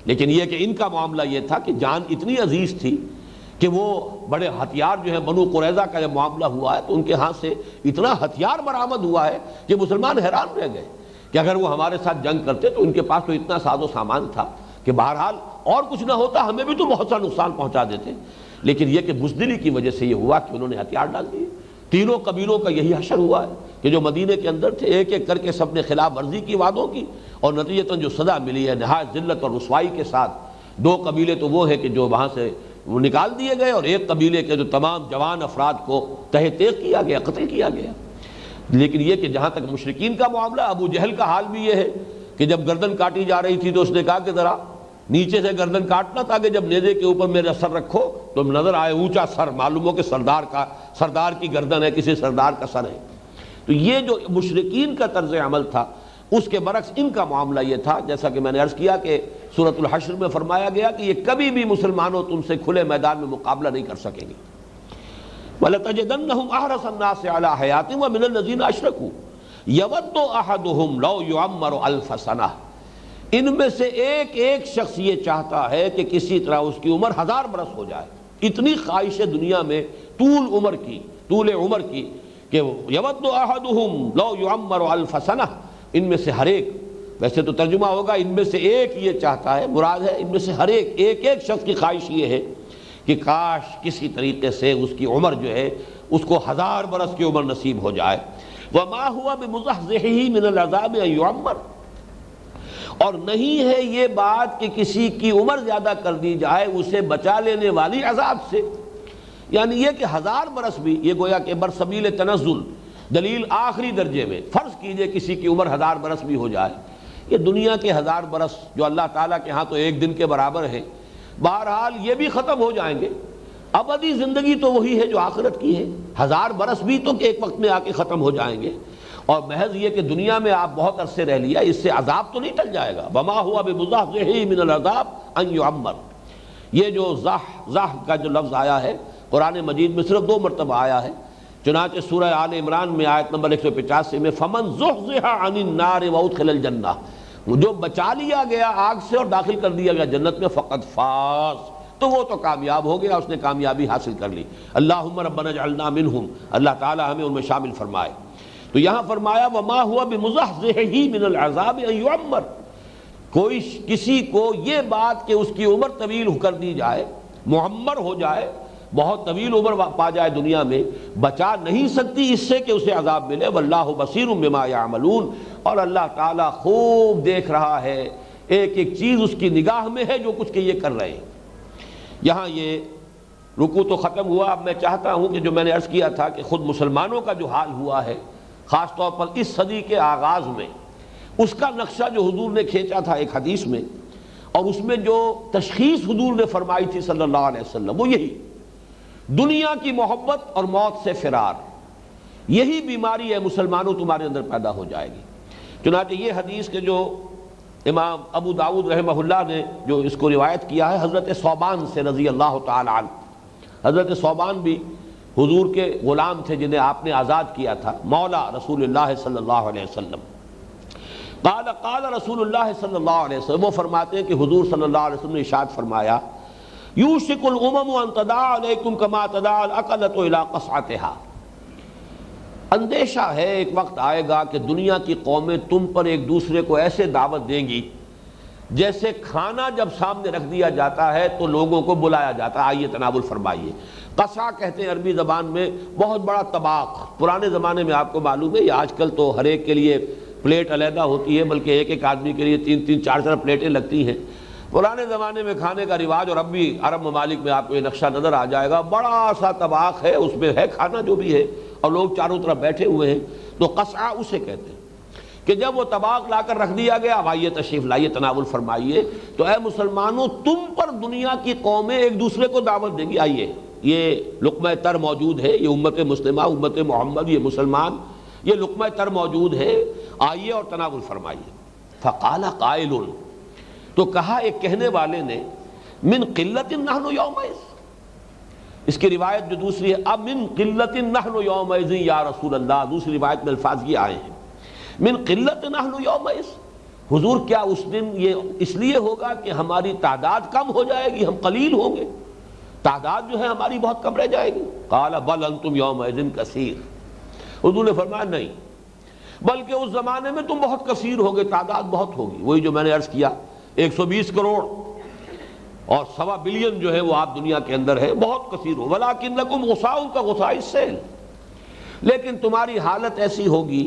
لیکن یہ کہ ان کا معاملہ یہ تھا کہ جان اتنی عزیز تھی کہ وہ بڑے ہتھیار جو ہے، بنو قریظہ کا جب معاملہ ہوا ہے تو ان کے ہاتھ سے اتنا ہتھیار برآمد ہوا ہے کہ مسلمان حیران رہ گئے کہ اگر وہ ہمارے ساتھ جنگ کرتے تو ان کے پاس تو اتنا ساز و سامان تھا کہ بہرحال اور کچھ نہ ہوتا ہمیں بھی تو بہت سا نقصان پہنچا دیتے، لیکن یہ کہ بزدلی کی وجہ سے یہ ہوا کہ انہوں نے ہتھیار ڈال دیے۔ تینوں قبیلوں کا یہی حشر ہوا ہے کہ جو مدینے کے اندر تھے، ایک ایک کر کے سب نے خلاف ورزی کی وعدوں کی، اور نتیجتاً جو سزا ملی ہے نہایت ذلت اور رسوائی کے ساتھ۔ دو قبیلے تو وہ ہے کہ جو وہاں سے وہ نکال دیے گئے، اور ایک قبیلے کے جو تمام جوان افراد کو تہہ تیغ کیا گیا، قتل کیا گیا۔ لیکن یہ کہ جہاں تک مشرکین کا معاملہ، ابو جہل کا حال بھی یہ ہے کہ جب گردن کاٹی جا رہی تھی تو اس نے کہا کہ ذرا نیچے سے گردن کاٹنا تاکہ جب نیزے کے اوپر میرا سر رکھو تو نظر آئے اونچا سر، معلوم ہو کہ سردار کی گردن ہے، کسی سردار کا سر ہے۔ تو یہ جو مشرکین کا طرز عمل تھا، اس کے برعکس ان کا معاملہ یہ تھا، جیسا کہ میں نے عرض کیا کہ سورۃ الحشر میں فرمایا گیا کہ یہ کبھی بھی مسلمانوں تم سے کھلے میدان میں مقابلہ نہیں کر سکیں گے۔ وَلَتَجِدَنَّهُمْ أَحْرَصَ النَّاسِ عَلَىٰ حَيَاةٍ وَمِنَ الَّذِينَ أَشْرَكُوا يَوَدُّ أَحَدُهُمْ لَوْ يُعَمَّرُ أَلْفَ سَنَةٍ، ان میں سے ایک ایک شخص یہ چاہتا ہے کہ کسی طرح اس کی عمر 1000 برس ہو جائے۔ اتنی خواہش ہے دنیا میں طول عمر کی کہ یود احدہم لو یعمر الف سنہ، ان میں سے ہر ایک، ویسے تو ترجمہ ہوگا ان میں سے ایک یہ چاہتا ہے، مراد ہے ان میں سے ہر ایک شخص کی خواہش یہ ہے کہ کاش کسی طریقے سے اس کی عمر جو ہے اس کو 1000 برس کی عمر نصیب ہو جائے۔ وما هو بمزحزحہ من العذاب ان یعمر، اور نہیں ہے یہ بات کہ کسی کی عمر زیادہ کر دی جائے اسے بچا لینے والی عذاب سے، یعنی یہ کہ 1000 برس بھی، یہ گویا کہ برسبیل تنزل، دلیل آخری درجے میں، فرض کیجئے کسی کی عمر 1000 برس بھی ہو جائے، یہ دنیا کے 1000 برس جو اللہ تعالیٰ کے ہاں تو ایک دن کے برابر ہے، بہرحال یہ بھی ختم ہو جائیں گے۔ ابدی زندگی تو وہی ہے جو آخرت کی ہے، 1000 برس بھی تو ایک وقت میں آ کے ختم ہو جائیں گے، اور محض یہ کہ دنیا میں آپ بہت عرصے رہ لیا، اس سے عذاب تو نہیں ٹل جائے گا۔ وما ہوا بمزحزحہ من العذاب ان یعمر، یہ جو زح کا جو لفظ آیا ہے قرآن مجید میں صرف 2 مرتبہ آیا ہے، چنانچہ سورہ آل عمران میں آیت نمبر 185 میں فمن زحزح عن النار وادخل الجنہ، جو بچا لیا گیا آگ سے اور داخل کر دیا گیا جنت میں، فقد فاز، تو وہ تو کامیاب ہو گیا، اس نے کامیابی حاصل کر لی۔ اللہم ربنا اجعلنا منہم، اللہ تعالی ہمیں ان میں شامل فرمائے۔ تو یہاں فرمایا وما ہوا بمزحزحہ من العذاب ان یعمر، کوئی کسی کو یہ بات کہ اس کی عمر طویل کر دی جائے، معمر ہو جائے، بہت طویل عمر پا جائے دنیا میں، بچا نہیں سکتی اس سے کہ اسے عذاب ملے۔ واللہ بصیر بما یعملون، اور اللہ تعالیٰ خوب دیکھ رہا ہے ایک ایک چیز اس کی نگاہ میں ہے جو کچھ کہ یہ کر رہے ہیں۔ یہاں یہ رکوع تو ختم ہوا، اب میں چاہتا ہوں کہ جو میں نے عرض کیا تھا کہ خود مسلمانوں کا جو حال ہوا ہے خاص طور پر اس صدی کے آغاز میں، اس کا نقشہ جو حضور نے کھینچا تھا ایک حدیث میں، اور اس میں جو تشخیص حضور نے فرمائی تھی صلی اللہ علیہ وسلم، وہ یہی دنیا کی محبت اور موت سے فرار، یہی بیماری ہے مسلمانوں تمہارے اندر پیدا ہو جائے گی۔ چنانچہ یہ حدیث کے جو امام ابو داؤد رحمہ اللہ نے جو اس کو روایت کیا ہے حضرت ثوبان سے رضی اللہ تعالی عنہ، حضرت ثوبان بھی حضور کے غلام تھے جنہیں آپ نے آزاد کیا تھا، مولا رسول اللہ صلی اللہ علیہ وسلم۔ قال رسول اللہ صلی اللہ علیہ وسلم، وہ فرماتے ہیں کہ حضور صلی اللہ علیہ وسلم نے ارشاد فرمایا، یوشک الامم ان تداعی علیکم کما تداعی الاکلۃ الی قصعتھا، اندیشہ ہے ایک وقت آئے گا کہ دنیا کی قومیں تم پر ایک دوسرے کو ایسے دعوت دیں گی جیسے کھانا جب سامنے رکھ دیا جاتا ہے تو لوگوں کو بلایا جاتا ہے، آئیے تناول فرمائیے۔ قصع کہتے ہیں عربی زبان میں بہت بڑا طباق، پرانے زمانے میں آپ کو معلوم ہے، یہ آج کل تو ہر ایک کے لیے پلیٹ علیحدہ ہوتی ہے، بلکہ ایک ایک آدمی کے لیے 3 4 پلیٹیں لگتی ہیں۔ پرانے زمانے میں کھانے کا رواج، اور اب بھی عرب ممالک میں آپ کو یہ نقشہ نظر آ جائے گا، بڑا سا طباق ہے، اس میں ہے کھانا جو بھی ہے اور لوگ چاروں طرف بیٹھے ہوئے ہیں، تو قصع اسے کہتے ہیں کہ جب وہ طباق لا کر رکھ دیا گیا، اب آئیے تشریف لائیے تناول فرمائیے، تو اے مسلمانوں تم پر دنیا کی قومیں ایک دوسرے کو دعوت دیں گی، آئیے یہ لقمہ تر موجود ہے، یہ امت مسلمہ، امت محمد، یہ مسلمان، یہ لقمہ تر موجود ہے، آئیے اور تناول فرمائیے۔ فقال قائل، تو کہا ایک کہنے والے نے، من قلت نحن یومئذ، اس کی روایت جو دوسری ہے، اب من قلت نحن یومئذ یا رسول اللہ، دوسری روایت میں الفاظ یہ آئے ہیں من قلت نحن یومئذ، حضور کیا اس دن یہ اس لیے ہوگا کہ ہماری تعداد کم ہو جائے گی، ہم قلیل ہوں گے، تعداد جو ہے ہماری بہت کم رہ جائے گی؟ قال بل انتم یومئذ کثیر، حضور نے فرمایا نہیں، بلکہ اس زمانے میں تم بہت کثیر ہوگے، تعداد بہت ہوگی، وہی جو میں نے عرض کیا 120 کروڑ اور 1.25 بلین جو ہے وہ آپ دنیا کے اندر ہے، بہت کثیر ہو، ولکنکم غثاء کغثاء السیل، لیکن تمہاری حالت ایسی ہوگی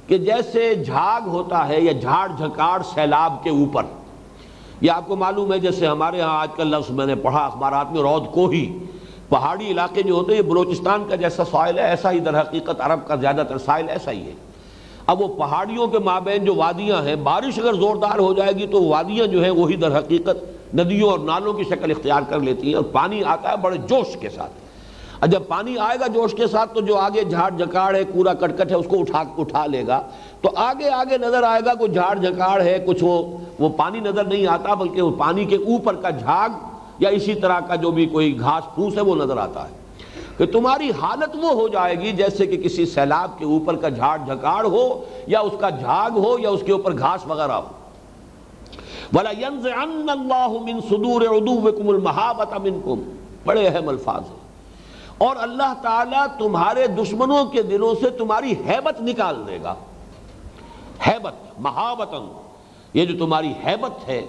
کہ جیسے جھاگ ہوتا ہے یا جھاڑ جھکاڑ سیلاب کے اوپر، یہ آپ کو معلوم ہے جیسے ہمارے ہاں آج کل لفظ میں نے پڑھا اخبارات میں، رود کوہی، پہاڑی علاقے جو ہوتے ہیں، یہ بلوچستان کا جیسا ساحل ہے ایسا ہی در حقیقت عرب کا زیادہ تر ساحل ایسا ہی ہے۔ اب وہ پہاڑیوں کے مابین جو وادیاں ہیں، بارش اگر زوردار ہو جائے گی تو وادیاں جو ہیں وہی در حقیقت ندیوں اور نالوں کی شکل اختیار کر لیتی ہیں، اور پانی آتا ہے بڑے جوش کے ساتھ، اور جب پانی آئے گا جوش کے ساتھ تو جو آگے جھاڑ جھکاڑ ہے، کوڑا کرکٹ ہے، اس کو اٹھا لے گا، تو آگے نظر آئے گا کوئی جھاڑ جھکاڑ ہے، کچھ وہ پانی نظر نہیں آتا، بلکہ وہ پانی کے اوپر کا جھاگ یا اسی طرح کا جو بھی کوئی گھاس پھوس ہے وہ نظر آتا ہے، کہ تمہاری حالت وہ ہو جائے گی جیسے کہ کسی سیلاب کے اوپر کا جھاڑ جھکاڑ ہو یا اس کا جھاگ ہو یا اس کے اوپر گھاس وغیرہ ہو۔ وَلَيَنزِعَنَّ اللَّهُ مِن صُدُورِ عُدُوِّكُمُ الْمَحَابَةَ مِنكُمْ، بڑے اہم الفاظ ہیں، اور اللہ تعالیٰ تمہارے دشمنوں کے دلوں سے تمہاری ہیبت نکال دے گا، ہیبت، محابتاً، یہ جو تمہاری ہیبت ہے،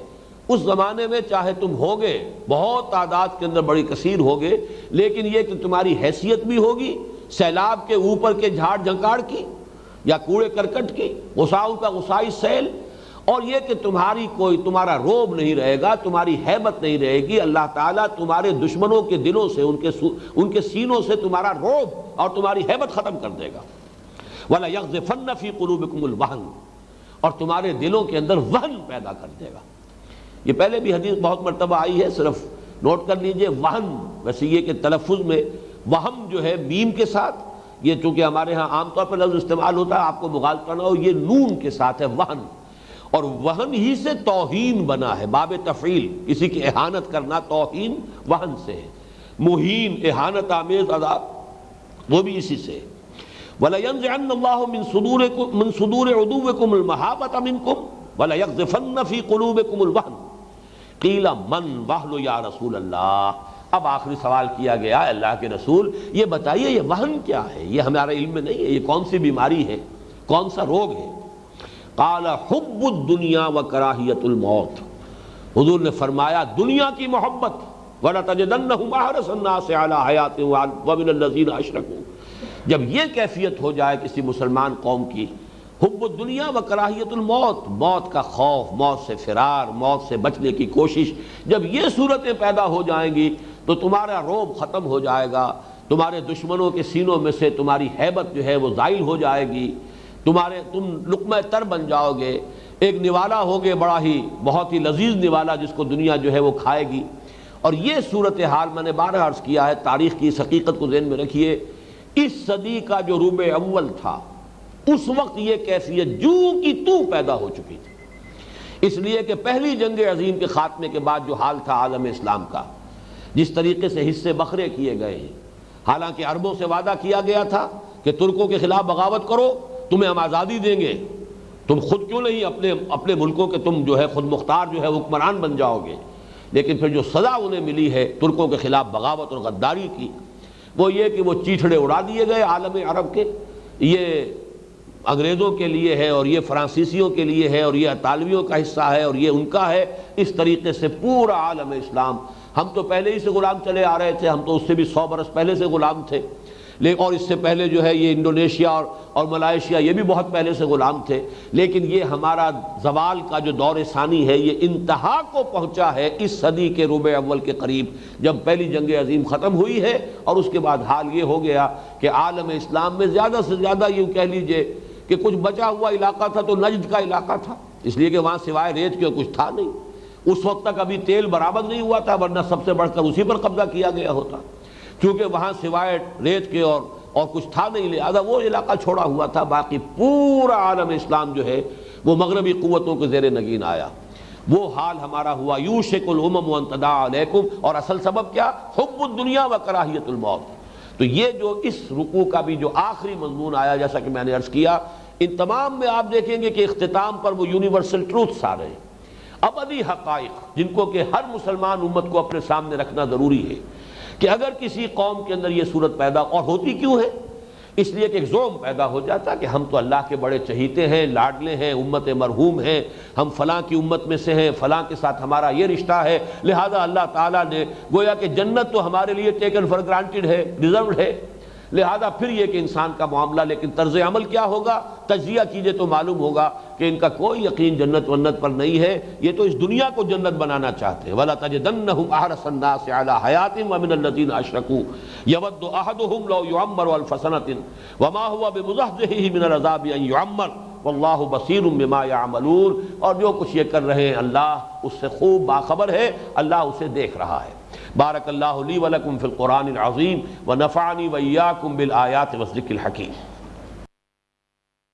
اس زمانے میں چاہے تم ہوگے بہت تعداد کے اندر بڑی کثیر ہوگے، لیکن یہ کہ تمہاری حیثیت بھی ہوگی سیلاب کے اوپر کے جھاڑ جھنکاڑ کی یا کوڑے کرکٹ کی، غثاء کا غثاء سیل، اور یہ کہ تمہارا روب نہیں رہے گا، تمہاری ہیبت نہیں رہے گی، اللہ تعالیٰ تمہارے دشمنوں کے دلوں سے، ان کے سینوں سے تمہارا روب اور تمہاری ہیبت ختم کر دے گا۔ وَلَيَغْزِفَنَّ فِي قُلُوبِكُمُ الْوَهْنَ، اور تمہارے دلوں کے اندر وہن پیدا کر دے گا۔ یہ پہلے بھی حدیث بہت مرتبہ آئی ہے، صرف نوٹ کر لیجئے، وہن، ویسے یہ کہ تلفظ میں وہم جو ہے میم کے ساتھ، یہ چونکہ ہمارے ہاں عام طور پر لفظ استعمال ہوتا ہے، آپ کو مغالطہ نہ ہو، یہ نون کے ساتھ ہے وہن، اور وہن ہی سے توہین بنا ہے، باب تفعیل، کسی کی اہانت کرنا توہین وہن سے ہے، مہین اہانت آمیز عذاب وہ بھی اسی سے ہے۔ وَلَيَنزِعَنَّ اللَّهُ مِن صُدُورِ عُدُوِّكُمُ الْمَحَابَةَ مِنكُمْ وَلَيَقْذِفَنَّ فِي قُلُوبِكُمُ الْوَهْنَ قِيلَ مَنْ وَهْنُ یا رسول اللہ، اب آخری سوال کیا گیا، اللہ کے رسول یہ بتائیے یہ وہن کیا ہے، یہ ہمارے علم میں نہیں ہے، یہ کون سی بیماری ہے، کون سا روگ ہے؟ قال حب الدنیا وکراہیت الموت، حضور نے فرمایا دنیا کی محبت، وَلَتَجِدَنَّهُمْ أَحْرَصَ النَّاسِ عَلَىٰ حَيَاةٍ وَمِنَ الَّذِينَ أَشْرَكُوا، جب یہ کیفیت ہو جائے کسی مسلمان قوم کی، حب الدنیا و کراہیت الموت، موت کا خوف، موت سے فرار، موت سے بچنے کی کوشش، جب یہ صورتیں پیدا ہو جائیں گی تو تمہارا رعب ختم ہو جائے گا، تمہارے دشمنوں کے سینوں میں سے تمہاری ہیبت جو ہے وہ زائل ہو جائے گی، تم لقمہ تر بن جاؤ گے، ایک نوالا ہوگے بڑا ہی بہت ہی لذیذ نوالا جس کو دنیا جو ہے وہ کھائے گی۔ اور یہ صورتحال میں نے بارہا عرض کیا ہے، تاریخ کی اس حقیقت کو ذہن میں رکھیے، اس صدی کا جو ربع اول تھا اس وقت یہ کیفیت جو کی تو پیدا ہو چکی تھی، اس لیے کہ پہلی جنگ عظیم کے خاتمے کے بعد جو حال تھا عالم اسلام کا، جس طریقے سے حصے بکھرے کیے گئے ہیں، حالانکہ عربوں سے وعدہ کیا گیا تھا کہ ترکوں کے خلاف بغاوت کرو تمہیں ہم آزادی دیں گے، تم خود کیوں نہیں اپنے ملکوں کے تم جو ہے خود مختار جو ہے حکمران بن جاؤ گے، لیکن پھر جو سزا انہیں ملی ہے ترکوں کے خلاف بغاوت اور غداری کی، وہ یہ کہ وہ چیٹھڑے اڑا دیے گئے عالم عرب کے، یہ انگریزوں کے لیے ہے اور یہ فرانسیسیوں کے لیے ہے اور یہ اطالویوں کا حصہ ہے اور یہ ان کا ہے، اس طریقے سے پورا عالم اسلام، ہم تو پہلے ہی سے غلام چلے آ رہے تھے، ہم تو اس سے بھی 100 برس پہلے سے غلام تھے، اور اس سے پہلے جو ہے یہ انڈونیشیا اور ملائیشیا یہ بھی بہت پہلے سے غلام تھے، لیکن یہ ہمارا زوال کا جو دور ثانی ہے یہ انتہا کو پہنچا ہے اس صدی کے ربع اول کے قریب، جب پہلی جنگ عظیم ختم ہوئی ہے، اور اس کے بعد حال یہ ہو گیا کہ عالم اسلام میں زیادہ سے زیادہ یوں کہہ لیجئے کہ کچھ بچا ہوا علاقہ تھا تو نجد کا علاقہ تھا، اس لیے کہ وہاں سوائے ریت کے کچھ تھا نہیں، اس وقت تک ابھی تیل برآمد نہیں ہوا تھا، ورنہ سب سے بڑھ کر اسی پر قبضہ کیا گیا ہوتا، کیونکہ وہاں سوائے ریت کے اور کچھ تھا نہیں، لہذا وہ علاقہ چھوڑا ہوا تھا، باقی پورا عالم اسلام جو ہے وہ مغربی قوتوں کے زیر نگین آیا، وہ حال ہمارا ہوا، یوشک الامم ان تداعی علیکم، اور اصل سبب کیا؟ حب الدنیا و کراہیت الموت۔ تو یہ جو اس رکوع کا بھی جو آخری مضمون آیا، جیسا کہ میں نے عرض کیا، ان تمام میں آپ دیکھیں گے کہ اختتام پر وہ یونیورسل ٹروتھس آ رہے ہیں، ابدی حقائق جن کو کہ ہر مسلمان امت کو اپنے سامنے رکھنا ضروری ہے، کہ اگر کسی قوم کے اندر یہ صورت پیدا، اور ہوتی کیوں ہے؟ اس لیے کہ ایک زوم پیدا ہو جاتا کہ ہم تو اللہ کے بڑے چہیتے ہیں، لاڈلے ہیں، امت مرحوم ہیں، ہم فلاں کی امت میں سے ہیں، فلاں کے ساتھ ہمارا یہ رشتہ ہے، لہذا اللہ تعالیٰ نے گویا کہ جنت تو ہمارے لیے ٹیکن فار گرانٹڈ ہے، ریزروڈ ہے، لہذا پھر یہ کہ انسان کا معاملہ، لیکن طرز عمل کیا ہوگا؟ تجزیہ کیجئے تو معلوم ہوگا کہ ان کا کوئی یقین جنت ونت پر نہیں ہے، یہ تو اس دنیا کو جنت بنانا چاہتے ہیں۔ وَلَتَجِدَنَّهُمْ أَحْرَصَ النَّاسِ عَلَىٰ حَيَاةٍ وَمِنَ الَّذِينَ أَشْرَكُوا يَوَدُّ أَحَدُهُمْ لَوْ يُعَمَّرُ أَلْفَ سَنَةٍ وَمَا هُوَ بِمُزَحْزِحِهِ مِنَ الْعَذَابِ أَن يُعَمَّرَ وَاللَّهُ بَصِيرٌ بِمَا يَعْمَلُونَ، اور جو کچھ یہ کر رہے ہیں اللہ اس سے خوب باخبر ہے، اللہ اسے دیکھ رہا ہے۔ بارک اللہ لی ولکم فی القرآن العظیم ونفعنی وإیاکم بالآیات والذکر الحکیم۔